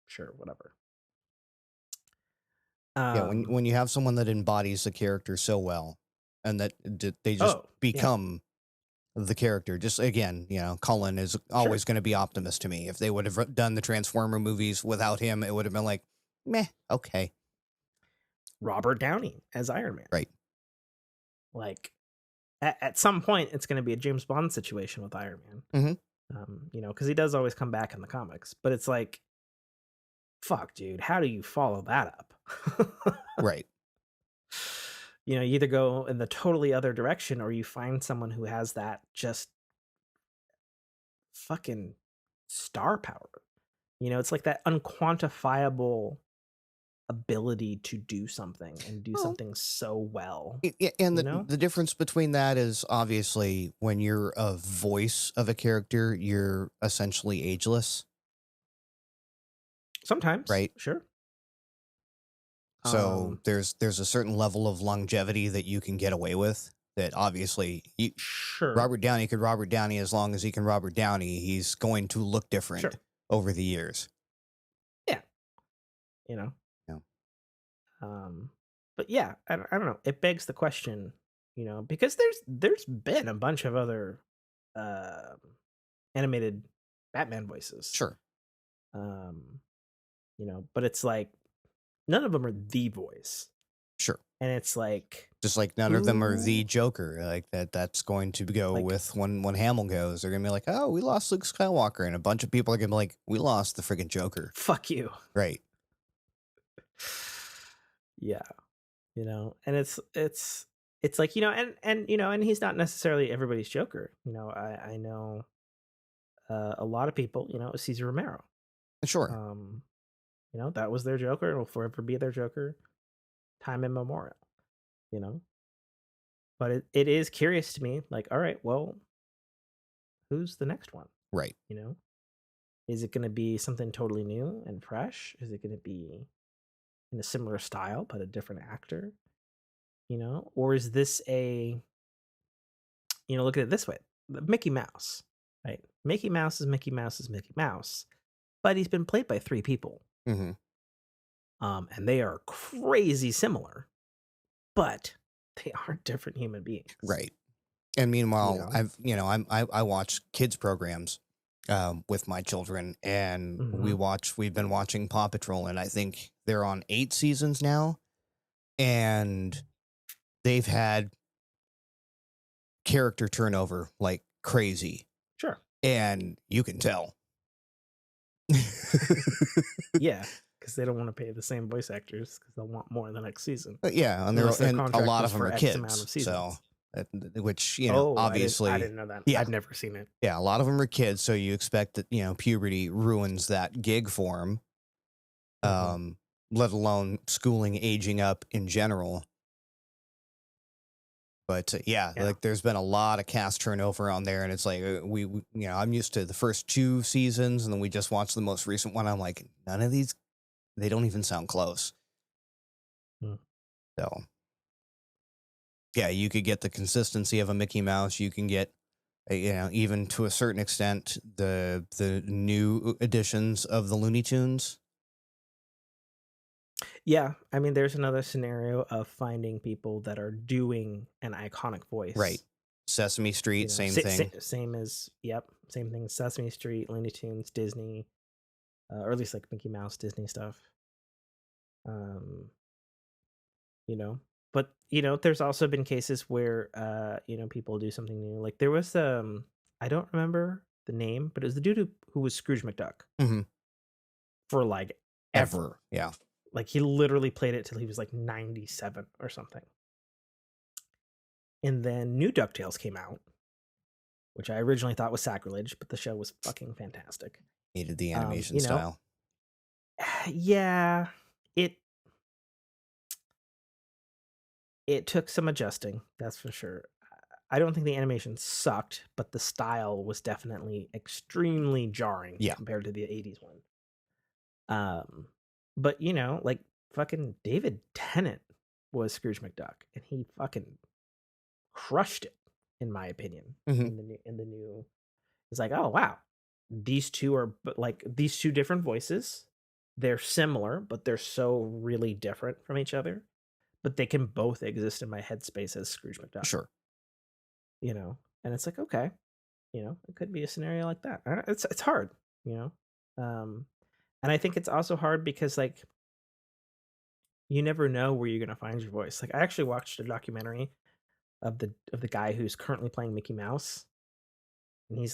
sure, whatever. Yeah, when you have someone that embodies the character so well, and that they just become the character. Just again, Cullen is always going to be Optimus to me. If they would have done the Transformer movies without him, it would have been like, meh, okay. Robert Downey as Iron Man. Right. Like, at some point, it's going to be a James Bond situation with Iron Man. Because he does always come back in the comics. But it's like, fuck, dude, how do you follow that up? Right. You either go in the totally other direction or you find someone who has that just fucking star power. It's like that unquantifiable ability to do something and do something so well. And the difference between that is obviously when you're a voice of a character, you're essentially ageless. Sometimes. Right. Sure. So there's a certain level of longevity that you can get away with that obviously Robert Downey could Robert Downey as long as he can Robert Downey. He's going to look different over the years. Yeah. Yeah. But yeah, I don't know. It begs the question, because there's been a bunch of other animated Batman voices. Sure. But it's like none of them are the voice. Sure. And it's like just like none of them are the Joker. Like that's going to go with when Hamill goes. They're gonna be like, oh, we lost Luke Skywalker, and a bunch of people are gonna be like, we lost the friggin' Joker. Fuck you. Right. Yeah. And it's like, and he's not necessarily everybody's Joker. I know a lot of people, Cesar Romero. Sure. That was their Joker and will forever be their Joker. Time immemorial. But it is curious to me, like, all right, well, who's the next one? Right. Is it going to be something totally new and fresh? Is it going to be in a similar style but a different actor? Or is this a, look at it this way: Mickey Mouse, right? Mickey Mouse is Mickey Mouse is Mickey Mouse, but he's been played by 3 people, and they are crazy similar, but they are different human beings, right? And meanwhile, I watch kids programs with my children, and we've been watching Paw Patrol, and I think they're on 8 seasons now, and they've had character turnover like crazy. Sure. And you can tell. Yeah, because they don't want to pay the same voice actors because they'll want more the next season. Yeah, and a lot of them are kids. So, which, obviously. I didn't know that. Yeah. I've never seen it. Yeah, a lot of them are kids. So you expect that, puberty ruins that gig for them, let alone schooling, aging up in general. But yeah, Yeah. like there's been a lot of cast turnover on there, and it's like I'm used to the first 2 seasons, and then we just watched the most recent one. I'm like, none of these, they don't even sound close. Hmm. So yeah, you could get the consistency of a Mickey Mouse. You can get, even to a certain extent, the new editions of the Looney Tunes. Yeah, I mean, there's another scenario of finding people that are doing an iconic voice. Right. Sesame Street, same thing. Same as, same thing. Sesame Street, Looney Tunes, Disney, or at least like Mickey Mouse, Disney stuff. But there's also been cases where people do something new. Like there was I don't remember the name, but it was the dude who was Scrooge McDuck for like ever. Yeah. Like he literally played it till he was like 97 or something. And then new DuckTales came out, which I originally thought was sacrilege, but the show was fucking fantastic. Hated the animation style. Yeah, it took some adjusting, that's for sure. I don't think the animation sucked, but the style was definitely extremely jarring compared to the 80s one. But like fucking David Tennant was Scrooge McDuck, and he fucking crushed it, in my opinion. In the new, it's like, oh wow, these two are like these two different voices. They're similar, but they're so really different from each other. But they can both exist in my headspace as Scrooge McDuck. Sure. And it's like, okay, it could be a scenario like that. It's hard, and I think it's also hard because like you never know where you're gonna find your voice. Like I actually watched a documentary of the guy who's currently playing Mickey Mouse, and he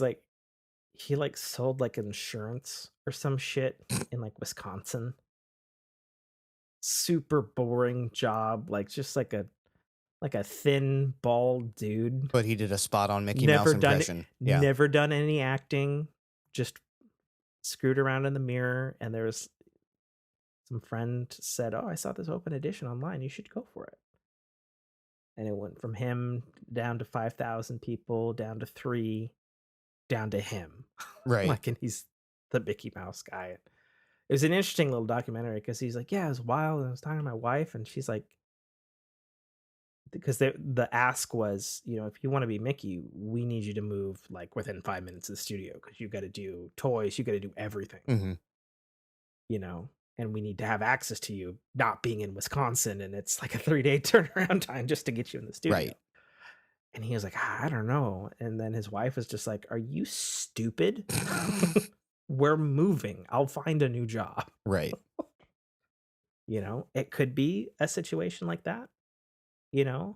sold like insurance or some shit in like Wisconsin. Super boring job, like just like a thin, bald dude. But he did a spot on Mickey Mouse impression. Never done any acting, just screwed around in the mirror. And there was some friend said, oh, I saw this open edition online. You should go for it. And it went from him down to 5,000 people, down to 3, down to him. Right. Like, and he's the Mickey Mouse guy. It was an interesting little documentary because he's like, yeah, it was wild. And I was talking to my wife, and she's like, because the ask was, if you want to be Mickey, we need you to move like within 5 minutes of the studio because you got to do toys, you got to do everything, and we need to have access to you not being in Wisconsin, and it's like a 3-day turnaround time just to get you in the studio. Right. And he was like, I don't know. And then his wife was just like, are you stupid? We're moving. I'll find a new job. Right. It could be a situation like that. Or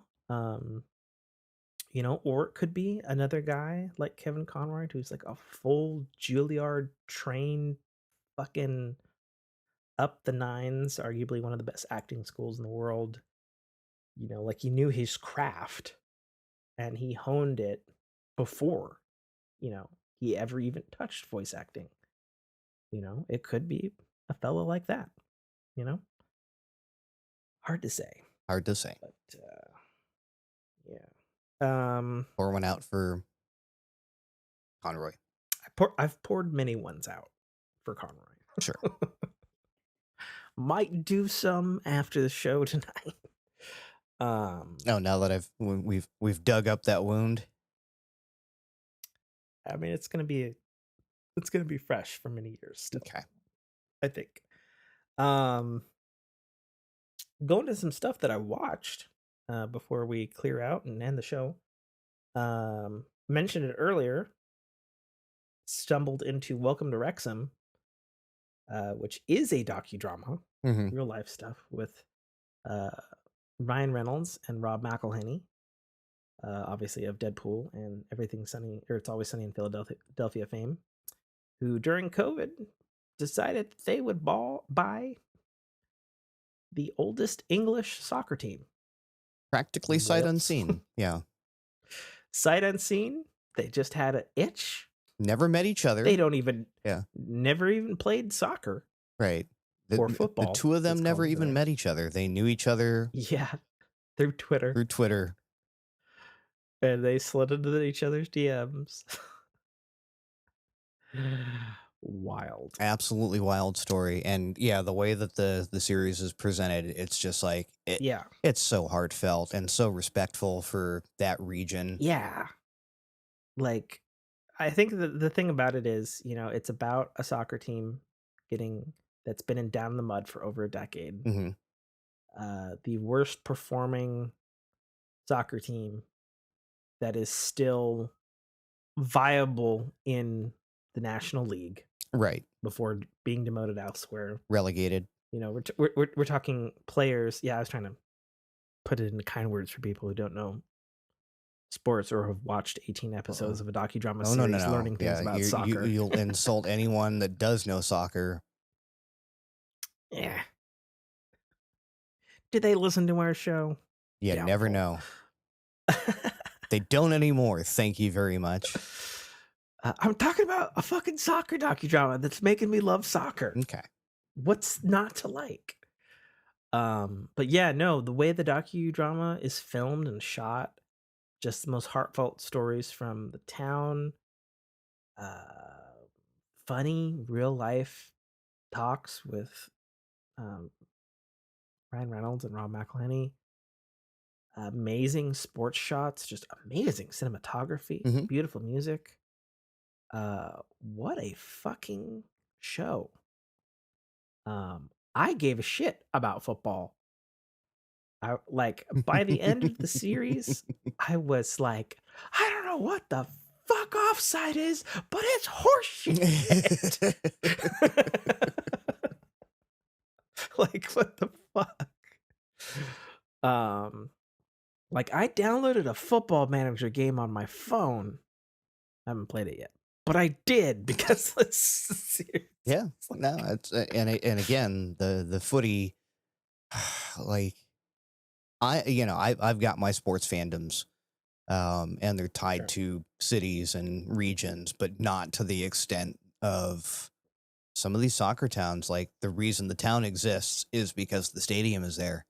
it could be another guy like Kevin Conroy who's like a full Juilliard trained fucking up the nines, arguably one of the best acting schools in the world. Like he knew his craft and he honed it before, he ever even touched voice acting. It could be a fellow like that, Hard to say. Hard to say. But yeah. Pour one out for Conroy. I've poured many ones out for Conroy. Sure. Might do some after the show tonight. Now that we've dug up that wound. I mean, it's gonna be fresh for many years still. Okay. I think. Going to some stuff that I watched before we clear out and end the show. Mentioned it earlier. Stumbled into Welcome to Wrexham, which is a docudrama, real life stuff with Ryan Reynolds and Rob McElhenney, obviously of Deadpool and Everything Sunny, or It's Always Sunny in Philadelphia fame, who during COVID decided that they would buy the oldest English soccer team. Practically sight unseen. Yeah. Sight unseen. They just had an itch. Never met each other. They don't even. Yeah. Never even played soccer. Right. Or football. The two of them never even met each other. They knew each other. Yeah. Through Twitter. and they slid into each other's DMs. Wild. Absolutely wild story. And yeah, the way that the series is presented, it's just like Yeah. it's so heartfelt and so respectful for that region. Yeah. Like, I think the thing about it is, it's about a soccer team that's been down in the mud for over a decade. Hmm. The worst performing soccer team that is still viable in the National League Right. before being demoted elsewhere. Relegated. We're talking players. Yeah, I was trying to put it into kind words for people who don't know sports or have watched 18 episodes of a docudrama Oh, no, no, series no. learning things Yeah, about soccer. you'll insult anyone that does know soccer. Yeah. Did they listen to our show? You never know. They don't anymore. Thank you very much. I'm talking about a fucking soccer docudrama that's making me love soccer. Okay. What's not to like? But yeah, no, the way the docudrama is filmed and shot, just the most heartfelt stories from the town. Funny real life talks with Ryan Reynolds and Rob McElhenney. Amazing sports shots, just amazing cinematography, beautiful music. What a fucking show. I gave a shit about football. By the end of the series, I was like, I don't know what the fuck offside is, but it's horseshit. Like, what the fuck? I downloaded a Football Manager game on my phone. I haven't played it yet, but I did because this series. Yeah, no, it's and again the footy, like I've got my sports fandoms, and they're tied to cities and regions, but not to the extent of some of these soccer towns. Like the reason the town exists is because the stadium is there.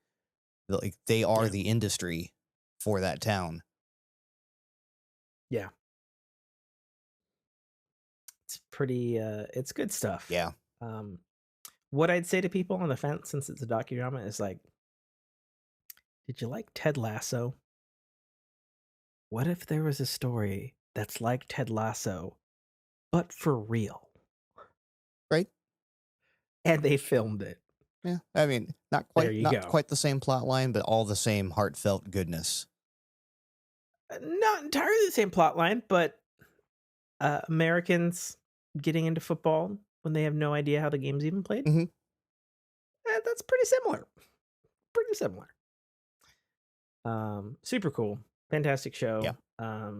Like they are the industry for that town. Yeah. It's pretty it's good stuff. Yeah. What I'd say to people on the fence, since it's a docudrama, is like, did you like Ted Lasso? What if there was a story that's like Ted Lasso, but for real? Right. And they filmed it. Yeah. I mean, There you not go. quite the same plot line, but all the same heartfelt goodness. Not entirely the same plot line, but Americans getting into football when they have no idea how the game's even played. That's pretty similar. Pretty similar. Super cool. Fantastic show. Yeah.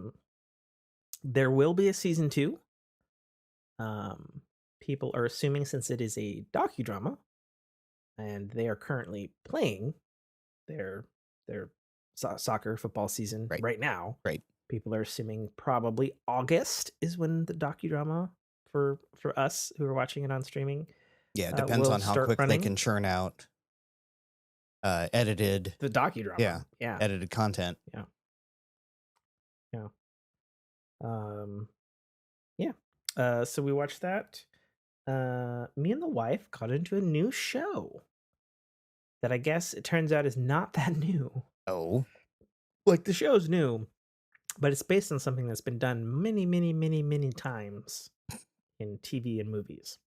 There will be a season 2. People are assuming, since it is a docudrama and they are currently playing their soccer football season right now. Right. People are assuming probably August is when the docudrama for us who are watching it on streaming. Yeah, it depends on how quick they can churn out edited the docudrama. Yeah. Edited content. Yeah. So we watched that. Me and the wife got into a new show that I guess it turns out is not that new. Oh. Like, the show's new, but it's based on something that's been done many, many, many, many times in TV and movies.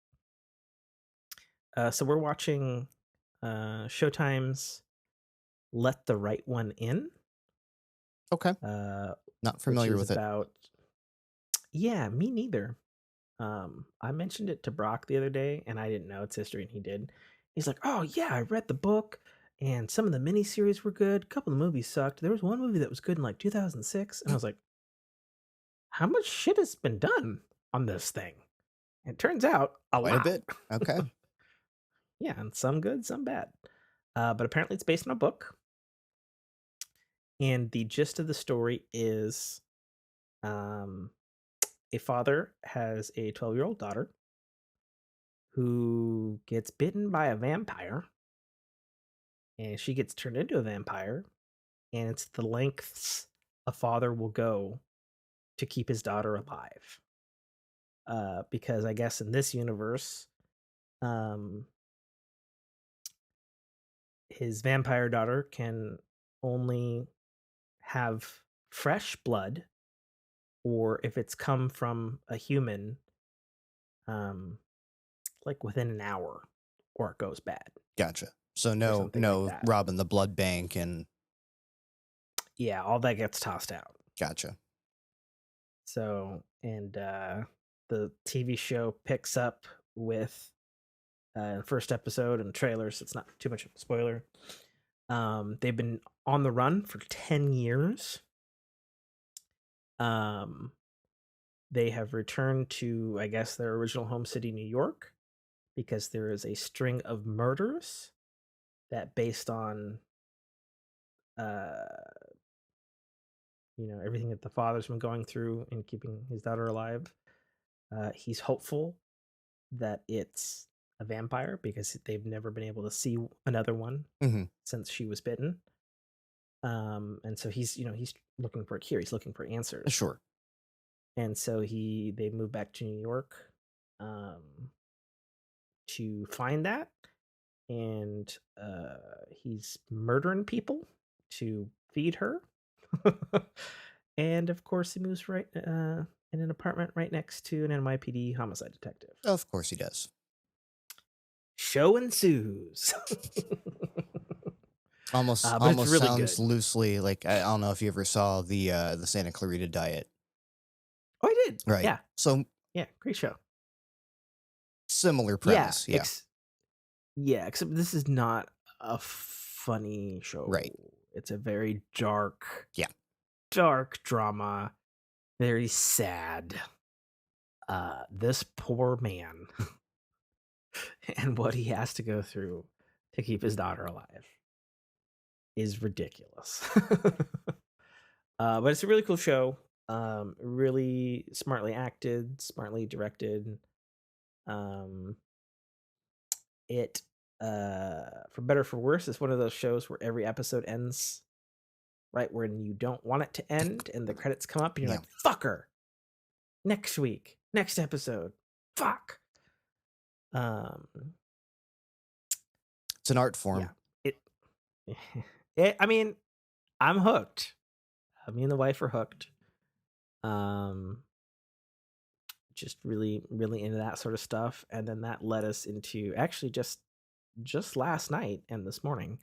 So we're watching Showtime's Let the Right One In. Okay. Not familiar with it. Yeah, me neither. I mentioned it to Brock the other day, and I didn't know its history, and he did. He's like, "Oh yeah, I read the book, and some of the miniseries were good. A couple of movies sucked. There was one movie that was good in like 2006," and I was like, "How much shit has been done on this thing?" And it turns out Quite a bit. Okay. Yeah, and some good, some bad. But apparently, it's based on a book, and the gist of the story is, a father has a 12-year-old daughter who gets bitten by a vampire, and she gets turned into a vampire, and it's the lengths a father will go to keep his daughter alive. Because I guess in this universe, his vampire daughter can only have fresh blood, or if it's come from a human, like within an hour, or it goes bad. Gotcha. So Or no something like no that. robbing the blood bank and Yeah, all that gets tossed out. gotcha. So, and the TV show picks up with the first episode and trailers. So it's not too much of a spoiler. They've been on the run for 10 years. They have returned to, I guess, their original home city, New York, because there is a string of murders that, based on everything that the father's been going through in keeping his daughter alive, he's hopeful that it's a vampire because they've never been able to see another one since she was bitten. And so he's looking for a cure. He's looking for answers. Sure. And so they move back to New York to find that. And he's murdering people to feed her. And of course, he moves right in an apartment right next to an NYPD homicide detective. Of course he does. Show ensues. Almost really sounds good. loosely like, I don't know if you ever saw the Santa Clarita Diet. Oh, I did. Right. Yeah. So yeah, great show. Similar premise. Yeah. Except this is not a funny show. Right. It's a very dark drama, very sad. This poor man and what he has to go through to keep his daughter alive is ridiculous. But it's a really cool show. Really smartly acted, smartly directed. It for better or for worse, it's one of those shows where every episode ends right when you don't want it to end, and the credits come up, and you're like, "Fucker! Next week, next episode, fuck." It's an art form. Yeah. I mean, I'm hooked. Me and the wife are hooked. Just really, really into that sort of stuff, and then that led us into actually just last night and this morning.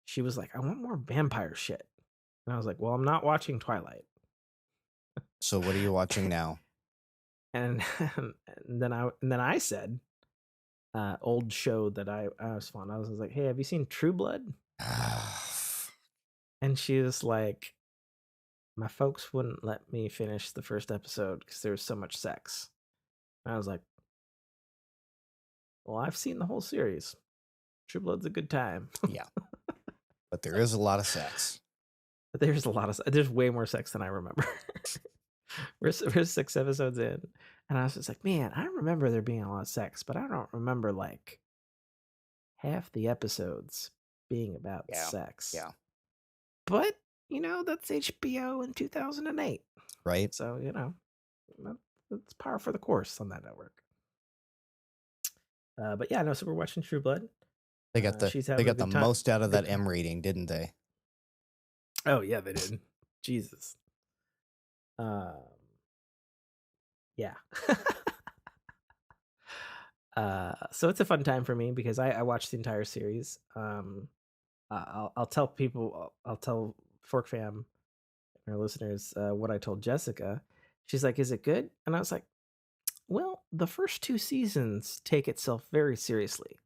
She was like, "I want more vampire shit," and I was like, "Well, I'm not watching Twilight." So what are you watching now? And then I said, old show that I was fond. I was like, "Hey, have you seen True Blood?" And she was like, "My folks wouldn't let me finish the first episode because there was so much sex." And I was like, "Well, I've seen the whole series. True Blood's a good time." Yeah. But there is a lot of sex. But there's way more sex than I remember. we're 6 episodes in, and I was just like, man, I remember there being a lot of sex, but I don't remember like half the episodes being about sex. Yeah. But, that's HBO in 2008. Right. So, that's par for the course on that network. But yeah, no, so we're watching True Blood. They got the most out of that M rating, didn't they? Oh yeah, they did. Jesus. Yeah. So it's a fun time for me because I watched the entire series. I'll tell people, I'll tell Fork Fam and our listeners what I told Jessica. She's like, "Is it good?" And I was like, "Well, the first 2 seasons take itself very seriously.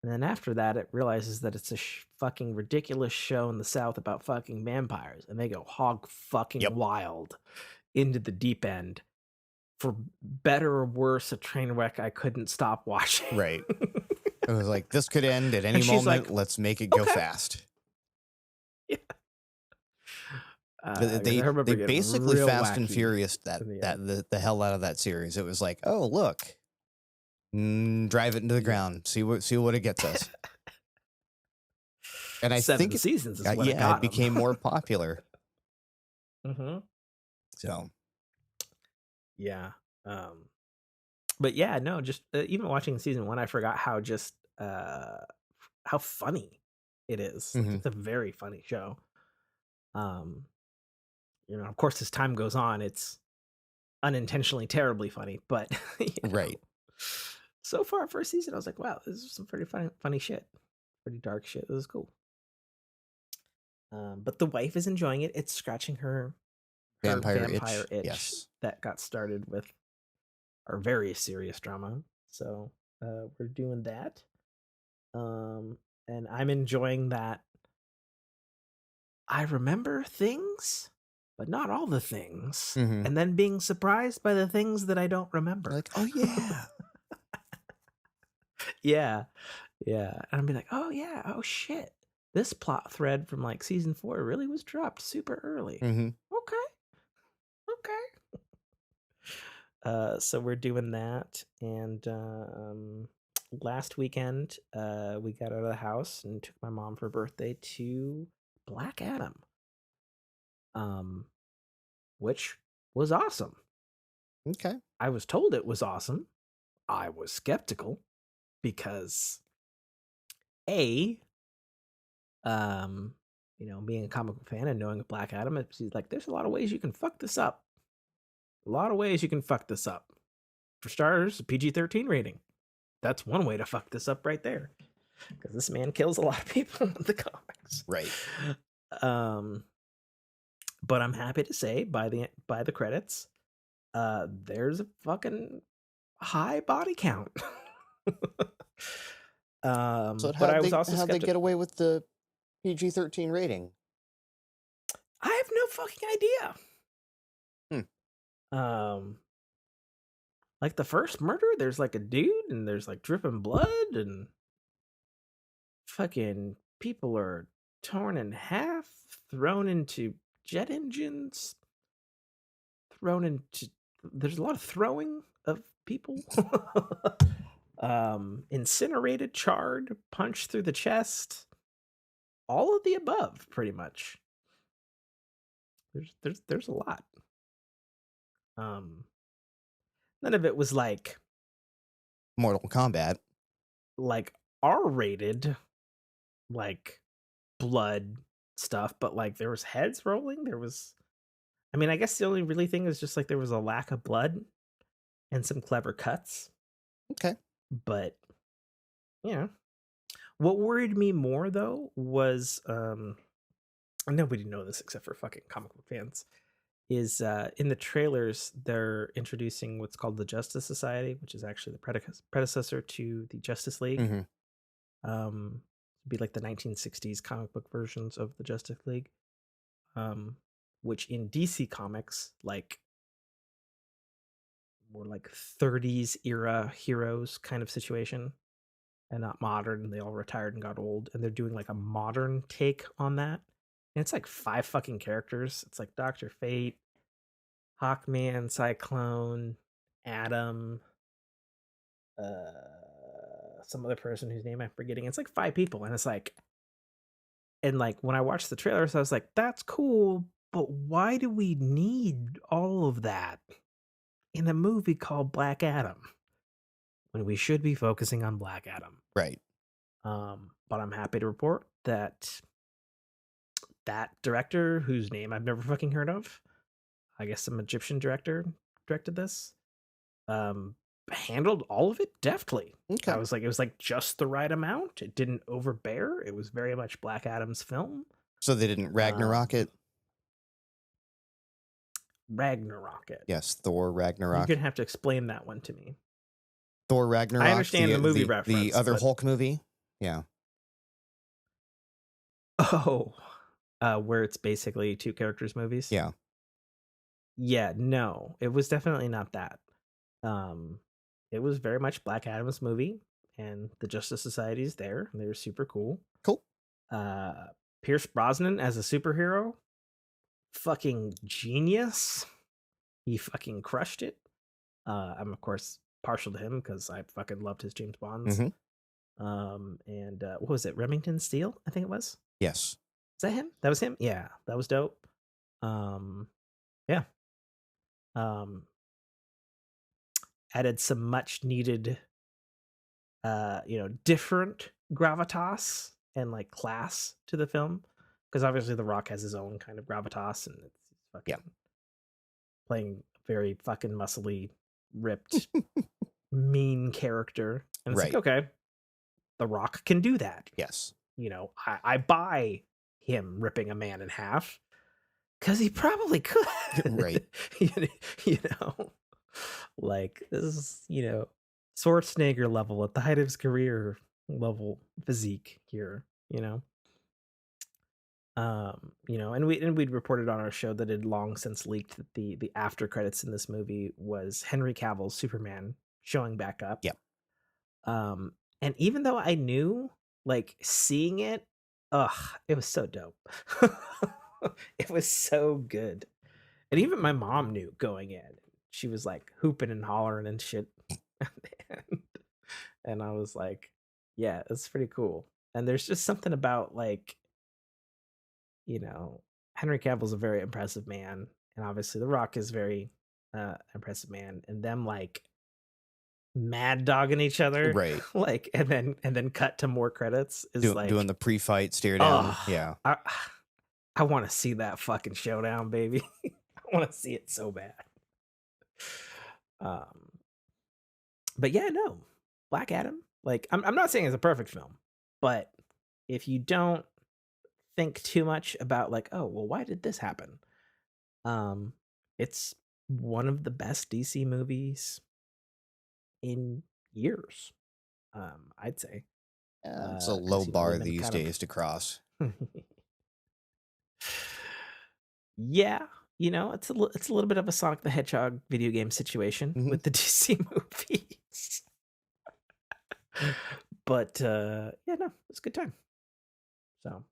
And then after that, it realizes that it's a fucking ridiculous show in the South about fucking vampires. And they go hog fucking wild into the deep end. For better or worse, a train wreck I couldn't stop watching." Right. It was like, this could end at any moment. Like, let's make it go fast. Yeah. They basically Fast and Furious the hell out of that series. It was like, oh, look. Drive it into the ground. See what it gets us. And I 7 think seasons is what it got him. became more popular. Mm-hmm. So Yeah. But yeah, no, just even watching season 1, I forgot how funny it is. Like, it's a very funny show. Of course, as time goes on, it's unintentionally terribly funny, but right. So far, first season, I was like, wow, this is some pretty funny shit, pretty dark shit. This is cool. But the wife is enjoying it. It's scratching her vampire itch yes. that got started with our very serious drama. So we're doing that. And I'm enjoying that. I remember things, but not all the things. And then being surprised by the things that I don't remember. Like, oh yeah. Yeah. And I'd be like, oh yeah, oh shit. This plot thread from like season 4 really was dropped super early. Okay. So we're doing that. And last weekend, we got out of the house and took my mom for her birthday to Black Adam. Which was awesome. Okay. I was told it was awesome. I was skeptical because being a comic book fan and knowing a Black Adam, it's like there's a lot of ways you can fuck this up. For starters, a PG-13 rating. That's one way to fuck this up right there. Because this man kills a lot of people in the comics. Right. But I'm happy to say by the credits, there's a fucking high body count. So but I was also how'd they get away with the PG-13 rating? I have no fucking idea. Like the first murder, there's like a dude and there's like dripping blood and fucking people are torn in half, thrown into jet engines, there's a lot of throwing of people. Incinerated, charred, punched through the chest. All of the above, pretty much. There's a lot. None of it was like Mortal Kombat. Like R-rated, like blood stuff, but like there was heads rolling. I guess the only really thing is just like there was a lack of blood and some clever cuts. Okay. But what worried me more though was nobody know this except for fucking comic book fans, is in the trailers they're introducing what's called the Justice Society, which is actually the predecessor to the Justice League. Be like the 1960s comic book versions of the Justice League, which in DC Comics were like 30s era heroes kind of situation, and not modern. They all retired and got old, and they're doing like a modern take on that. And it's like 5 fucking characters. It's like Dr. Fate, Hawkman, Cyclone, Adam, some other person whose name I'm forgetting. It's like 5 people, and it's like, and like when I watched the trailers, I was like, that's cool, but why do we need all of that in a movie called Black Adam when we should be focusing on Black Adam? Right. But I'm happy to report that director, whose name I've never fucking heard of, I guess some Egyptian director directed this, handled all of it deftly. Okay. It was like just the right amount. It didn't overbear. It was very much Black Adam's film. So they didn't Ragnarok it? Ragnarok it. Yes, Thor Ragnarok. You're gonna have to explain that one to me. Thor Ragnarok. I understand the movie reference. The other Hulk movie? Yeah. Oh, where it's basically 2 characters movies? Yeah. Yeah, no, it was definitely not that. It was very much Black Adam's movie, and the Justice Society is there, and they're super cool. Cool. Pierce Brosnan as a superhero, fucking genius. He fucking crushed it. I'm of course partial to him because I fucking loved his James Bonds. And what was it? Remington Steele, I think it was. Yes. Is that him? That was him? Yeah, that was dope. Yeah. Added some much needed different gravitas and like class to the film, because obviously The Rock has his own kind of gravitas, and it's fucking playing very fucking muscly, ripped, mean character, and it's like, okay, The Rock can do that. Yes. I buy him ripping a man in half because he probably could. Right. Like, this is Schwarzenegger level at the height of his career level physique here, and we'd reported on our show that it had long since leaked that the after credits in this movie was Henry Cavill's Superman showing back up. Yep. And even though I knew, like, seeing it, it was so dope. It was so good. And even my mom knew going in. She was like hooping and hollering and shit. And I was like, yeah, it's pretty cool. And there's just something about, like, Henry Cavill's a very impressive man, and obviously The Rock is very impressive man, and them like mad dogging each other, right? Like, and then cut to more credits is doing the pre-fight stare down. Yeah, I want to see that fucking showdown, baby. I want to see it so bad. But yeah, no, Black Adam. Like, I'm not saying it's a perfect film, but if you don't think too much about, like, oh well, why did this happen? It's one of the best DC movies in years. I'd say it's a low bar these days to cross. Yeah, it's a little bit of a Sonic the Hedgehog video game situation with the DC movies. But yeah, no, it's a good time. So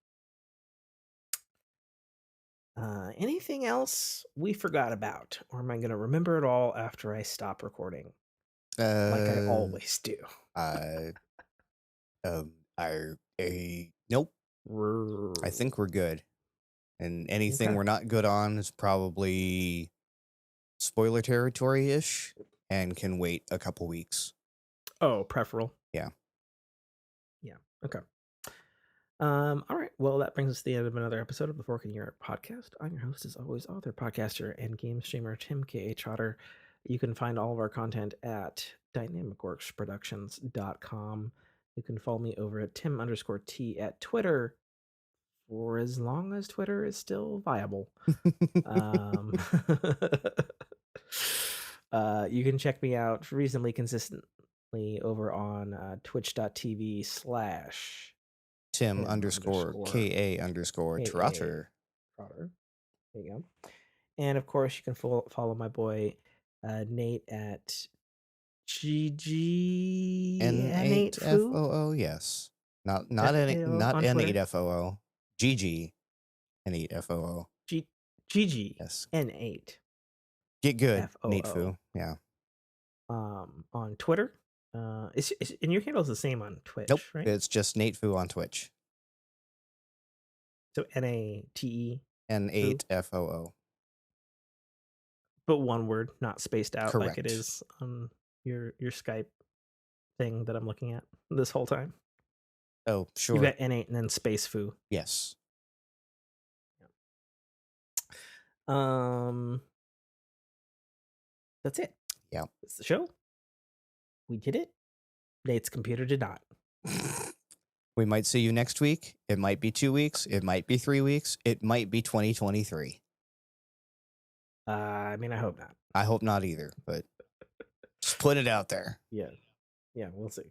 anything else we forgot about, or am I going to remember it all after I stop recording? Like I always do. Nope. I think we're good. And anything we're not good on is probably spoiler territory-ish and can wait a couple weeks. Oh, preferable. Yeah. Yeah. Okay. All right. Well, that brings us to the end of another episode of the Fork in Your podcast. I'm your host, as always, author, podcaster, and game streamer Tim K. Trotter. You can find all of our content at Dynamicworksproductions.com. You can follow me over at Tim_T at Twitter, for as long as Twitter is still viable. You can check me out reasonably consistently over on twitch.tv/ Tim_KA_Trotter. Trotter. There you go. And of course, you can follow my boy Nate at GG N8FOO. Yes, not N8FOO. GG N8FOO. GG yes. N8. Get good, F-O-O. Nate Foo. Yeah. On Twitter. And your handle is the same on Twitch, nope, right? It's just Nate Foo on Twitch. So NATE N8FOO. But one word, not spaced out. Correct. Like it is on your Skype thing that I'm looking at this whole time. Oh, sure. You got N8 and then space foo. Yes. That's it. Yeah. That's the show. We did it. Nate's computer did not. We might see you next week. It might be 2 weeks. It might be 3 weeks. It might be 2023. I mean, I hope not. I hope not either, but just put it out there. Yeah. Yeah, we'll see.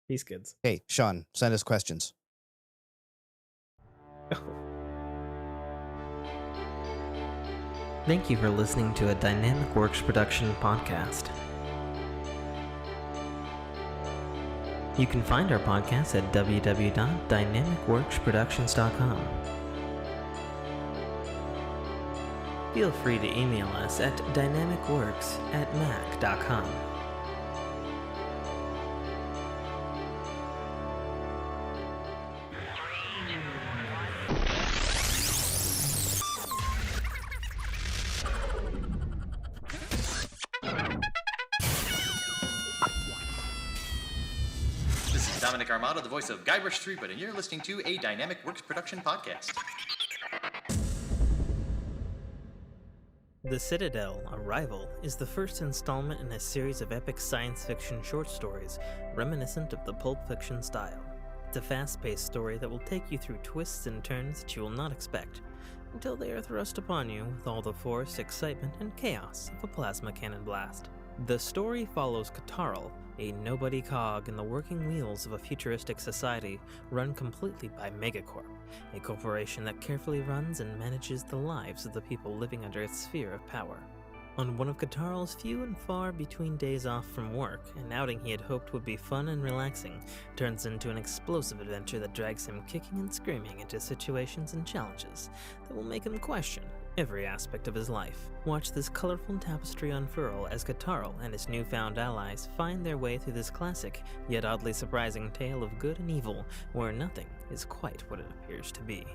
Peace, kids. Hey, Sean, send us questions. Thank you for listening to a Dynamic Works production podcast. You can find our podcast at www.dynamicworksproductions.com. Feel free to email us at dynamicworks@mac.com. Dominic Armato, the voice of Guybrush Threepwood, and you're listening to a Dynamic Works production podcast. The Citadel, Arrival, is the first installment in a series of epic science fiction short stories reminiscent of the Pulp Fiction style. It's a fast-paced story that will take you through twists and turns that you will not expect, until they are thrust upon you with all the force, excitement, and chaos of a plasma cannon blast. The story follows Katarl, a nobody cog in the working wheels of a futuristic society run completely by Megacorp, a corporation that carefully runs and manages the lives of the people living under its sphere of power. On one of Katarl's few and far between days off from work, an outing he had hoped would be fun and relaxing turns into an explosive adventure that drags him kicking and screaming into situations and challenges that will make him question every aspect of his life. Watch this colorful tapestry unfurl as Katarl and his newfound allies find their way through this classic, yet oddly surprising tale of good and evil, where nothing is quite what it appears to be.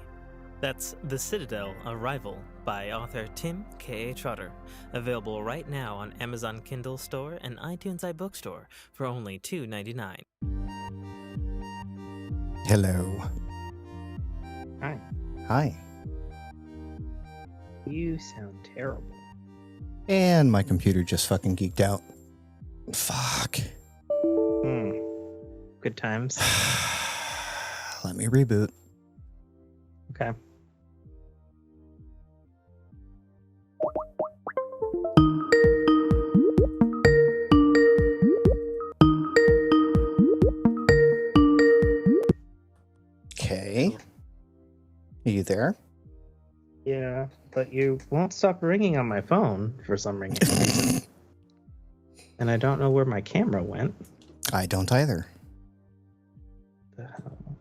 That's The Citadel, Arrival, by author Tim K. Trotter, available right now on Amazon Kindle Store and iTunes iBookstore for only $2.99. Hello. Hi. Hi. You sound terrible. And my computer just fucking geeked out. Fuck. Good times. Let me reboot. Okay. Okay. Are you there? Yeah, but you won't stop ringing on my phone for some reason. And I don't know where my camera went. I don't either. The hell?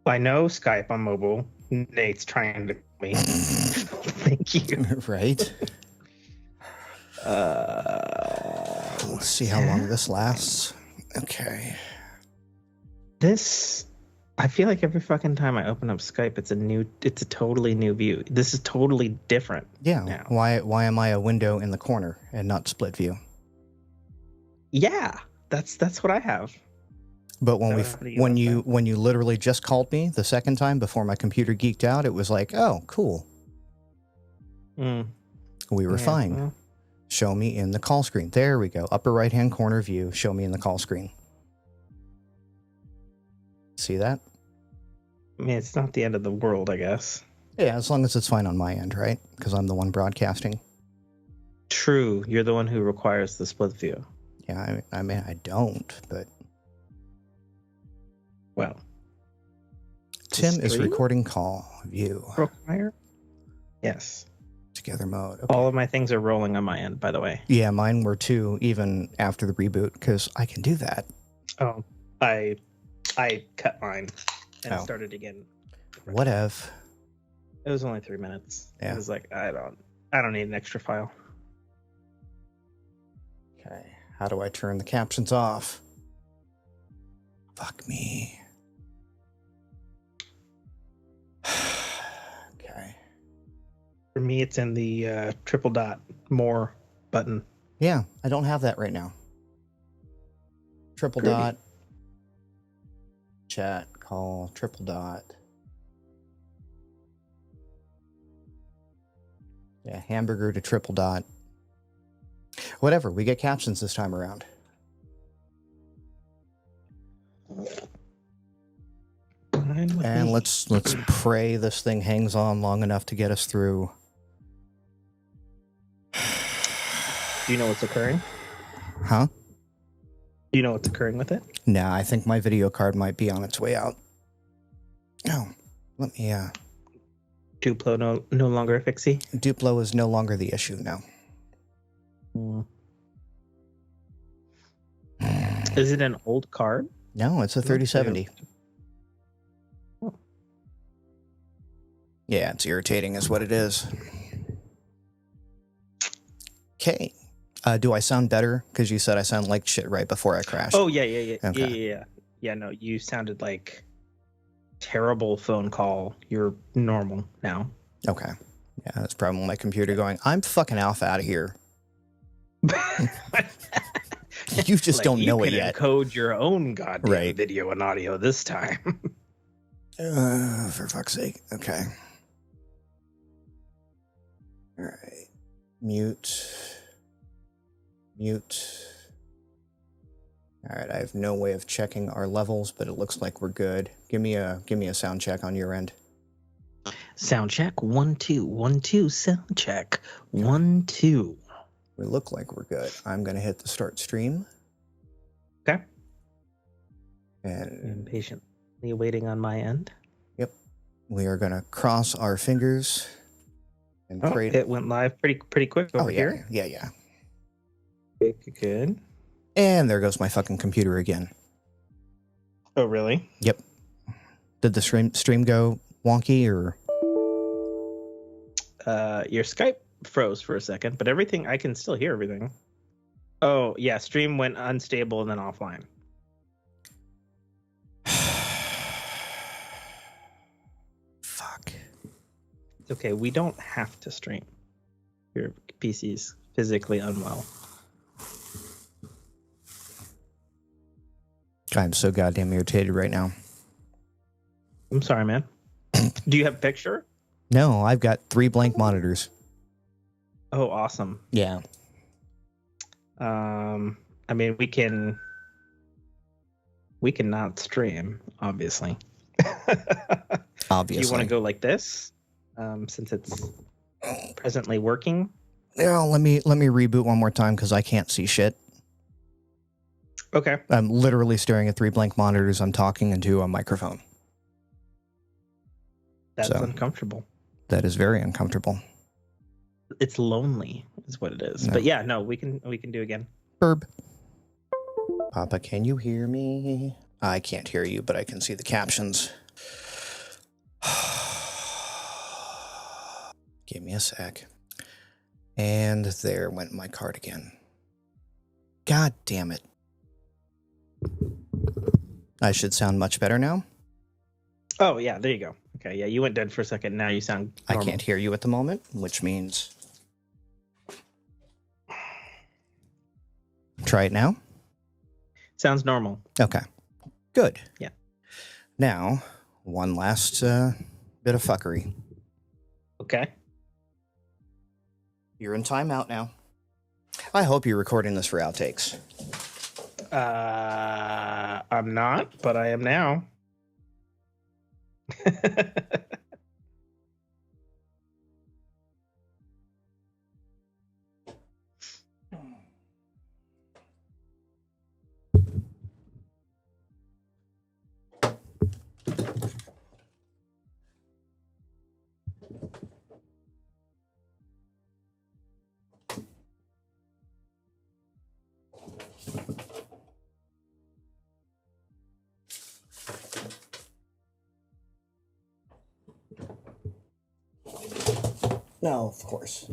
I know Skype on mobile. Nate's trying to call me. Thank you. Right? Let's see how long this lasts. Okay. I feel like every fucking time I open up Skype, it's a totally new view. This is totally different. Yeah. Now. Why am I a window in the corner and not split view? Yeah, that's what I have. But when you literally just called me the second time before my computer geeked out, it was like, oh, cool. We were fine. Well. Show me in the call screen. There we go. Upper right-hand corner view. Show me in the call screen. See that? I mean, it's not the end of the world, I guess. Yeah, as long as it's fine on my end, right? Because I'm the one broadcasting. True. You're the one who requires the split view. Yeah, I mean, I don't, but... Well. Tim is recording call view. Require? Yes. Together mode. Okay. All of my things are rolling on my end, by the way. Yeah, mine were too, even after the reboot, because I can do that. Oh, I cut mine and started again. Whatever. It was only 3 minutes. Yeah. I was like, I don't need an extra file. Okay. How do I turn the captions off? Fuck me. Okay. For me, it's in the triple dot more button. Yeah, I don't have that right now. Triple dot. Chat, call, triple dot. Yeah, hamburger to triple dot. Whatever, we get captions this time around. And let's pray this thing hangs on long enough to get us through. Do you know what's occurring? Huh? Do you know what's occurring with it? Nah, I think my video card might be on its way out. Oh, let me, Duplo no longer a fixie? Duplo is no longer the issue now. Is it an old card? No, it's a 3070. Oh. Yeah, it's irritating is what it is. Okay. Do I sound better? Because you said I sound like shit right before I crashed. Oh, yeah. Okay. Yeah. Yeah, no, you sounded like terrible phone call. You're normal now. Okay. Yeah, that's probably my computer going, I'm fucking off out of here. You just don't know it you yet. can encode your own goddamn Right. video and audio this time. For fuck's sake. Okay. All right. Mute. All right. I have no way of checking our levels, but it looks like we're good. Give me a sound check on your end. Sound check 1 2 1 2. Sound check 1 2. We look like we're good. I'm gonna hit the start stream. Okay. And Impatiently waiting on my end. Yep. We are gonna cross our fingers and pray. It went live pretty quick over here. Yeah. Good. And there goes my fucking computer again. Oh, really? Yep. Did the stream go wonky or? Your Skype froze for a second, but everything, I can still hear everything. Oh, yeah, stream went unstable and then offline. Fuck. It's okay, we don't have to stream. Your PC's physically unwell. I'm so goddamn irritated right now. I'm sorry, man. Do you have a picture? No, I've got 3 blank monitors. Oh, awesome. Yeah. I mean, we can not stream, obviously. Obviously. Do you want to go like this? Since it's presently working. Yeah, let me reboot one more time because I can't see shit. Okay. I'm literally staring at 3 blank monitors. I'm talking into a microphone. That's So, uncomfortable. That is very uncomfortable. It's lonely, is what it is. No. But yeah, no, we can do again. Burb. Papa, can you hear me? I can't hear you, but I can see the captions. Give me a sec. And there went my card again. God damn it. I should sound much better now. Oh yeah, there you go. Okay, yeah, you went dead for a second. Now you sound normal. I can't hear you at the moment, which means... Try it now. Sounds normal. Okay. Good. Yeah. Now, one last bit of fuckery. Okay. You're in timeout now. I hope you're recording this for outtakes. I'm not, but I am now. No, of course.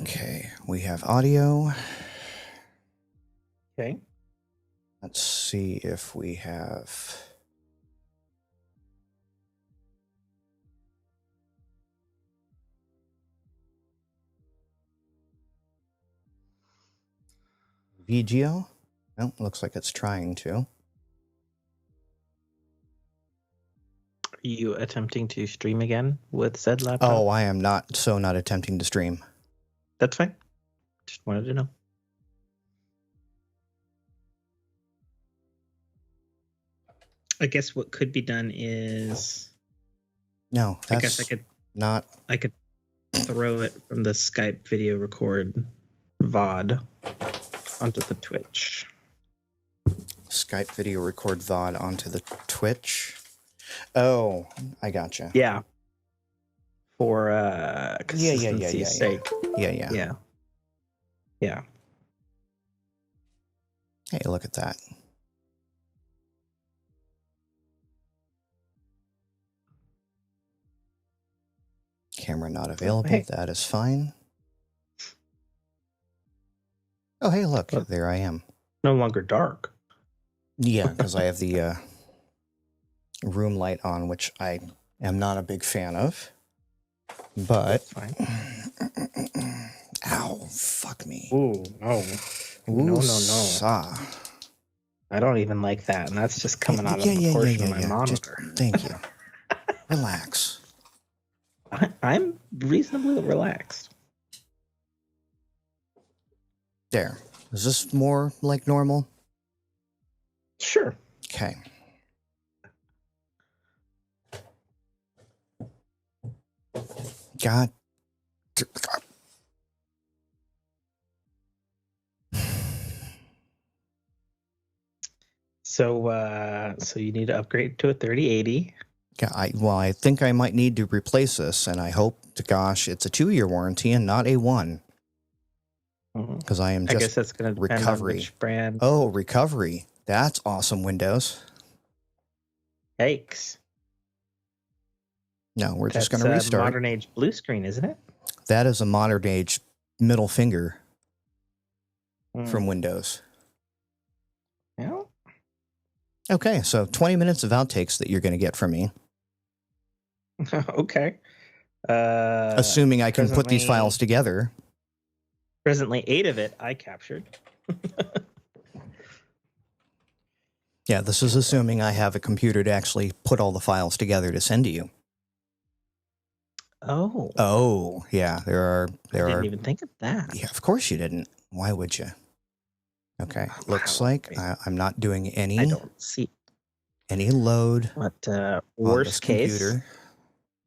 Okay, we have audio. Okay. Let's see if we have... VGO? Well, looks like it's trying to. Are you attempting to stream again with said laptop? Oh, I am not attempting to stream. That's fine. Just wanted to know. I guess what could be done is... No, that's I guess I could not... I could throw it from the Skype video record VOD onto the Twitch. Skype video record VOD onto the Twitch. Oh, I gotcha. Yeah. For consistency's sake. Yeah. Yeah. Hey, look at that. Camera not available. Hey. That is fine. Oh, hey, look. There I am. No longer dark. Yeah, because I have the room light on, which I am not a big fan of. But... Fine. Ow, fuck me. Ooh, no. Ooh, No. I don't even like that, and that's just coming out of the portion of my monitor. Thank you. Relax. I'm reasonably relaxed. There. Is this more like normal? Sure. Okay. God. So you need to upgrade to a 3080. Yeah, I think I might need to replace this, and I hope to gosh it's a 2-year warranty and not a 1. Because I am just I guess that's going to depend on which brand. Oh, recovery. That's awesome, Windows. Yikes. No, we're just going to restart. Modern age blue screen, isn't it? That is a modern age middle finger from Windows. Yeah. Okay, so 20 minutes of outtakes that you're going to get from me. Okay. Assuming I can put these files together. Presently, 8 of it I captured. Yeah, this is assuming I have a computer to actually put all the files together to send to you. Oh, yeah. I didn't even think of that. Yeah, of course you didn't. Why would you? Okay, looks like I'm not doing any. I don't see any load. But worst case, computer.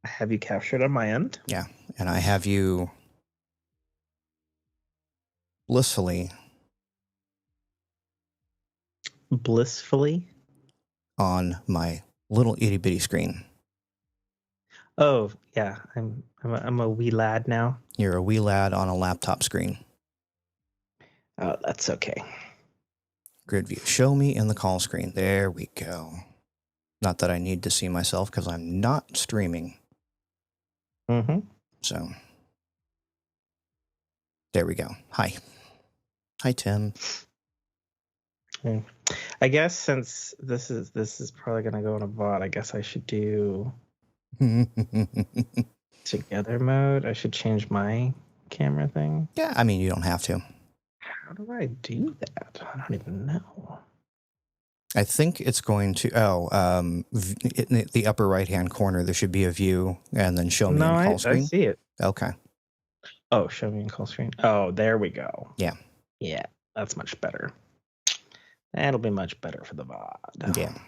I have you captured on my end. Yeah, and I have you blissfully on my little itty bitty screen. Oh yeah, I'm a wee lad now. You're a wee lad on a laptop screen. Oh, that's okay. Grid view. Show me in the call screen. There we go. Not that I need to see myself because I'm not streaming. So there we go. Hi, Tim. I guess since this is probably gonna go in a bot, I guess I should do together mode. I should change my camera thing. Yeah, I mean you don't have to. How do I do that? I don't even know. I think it's going to, in the upper right-hand corner, there should be a view, and then show me in call screen. I see it. Okay. Oh, show me in call screen. Oh, there we go. Yeah. Yeah, that's much better. That'll be much better for the VOD. Yeah.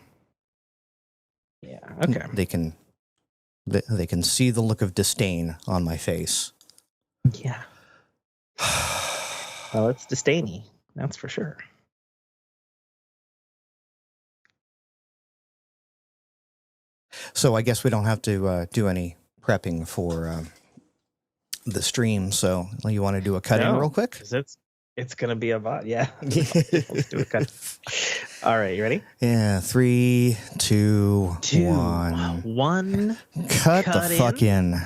Yeah, okay. They can see the look of disdain on my face. Yeah. Well, it's disdainy, that's for sure. So I guess we don't have to do any prepping for the stream. So you want to do a cut-in real quick? It's going to be a bot, yeah. Let's do a cut. All right, you ready? Yeah, 3, 2, 1. One. Cut the fuck in.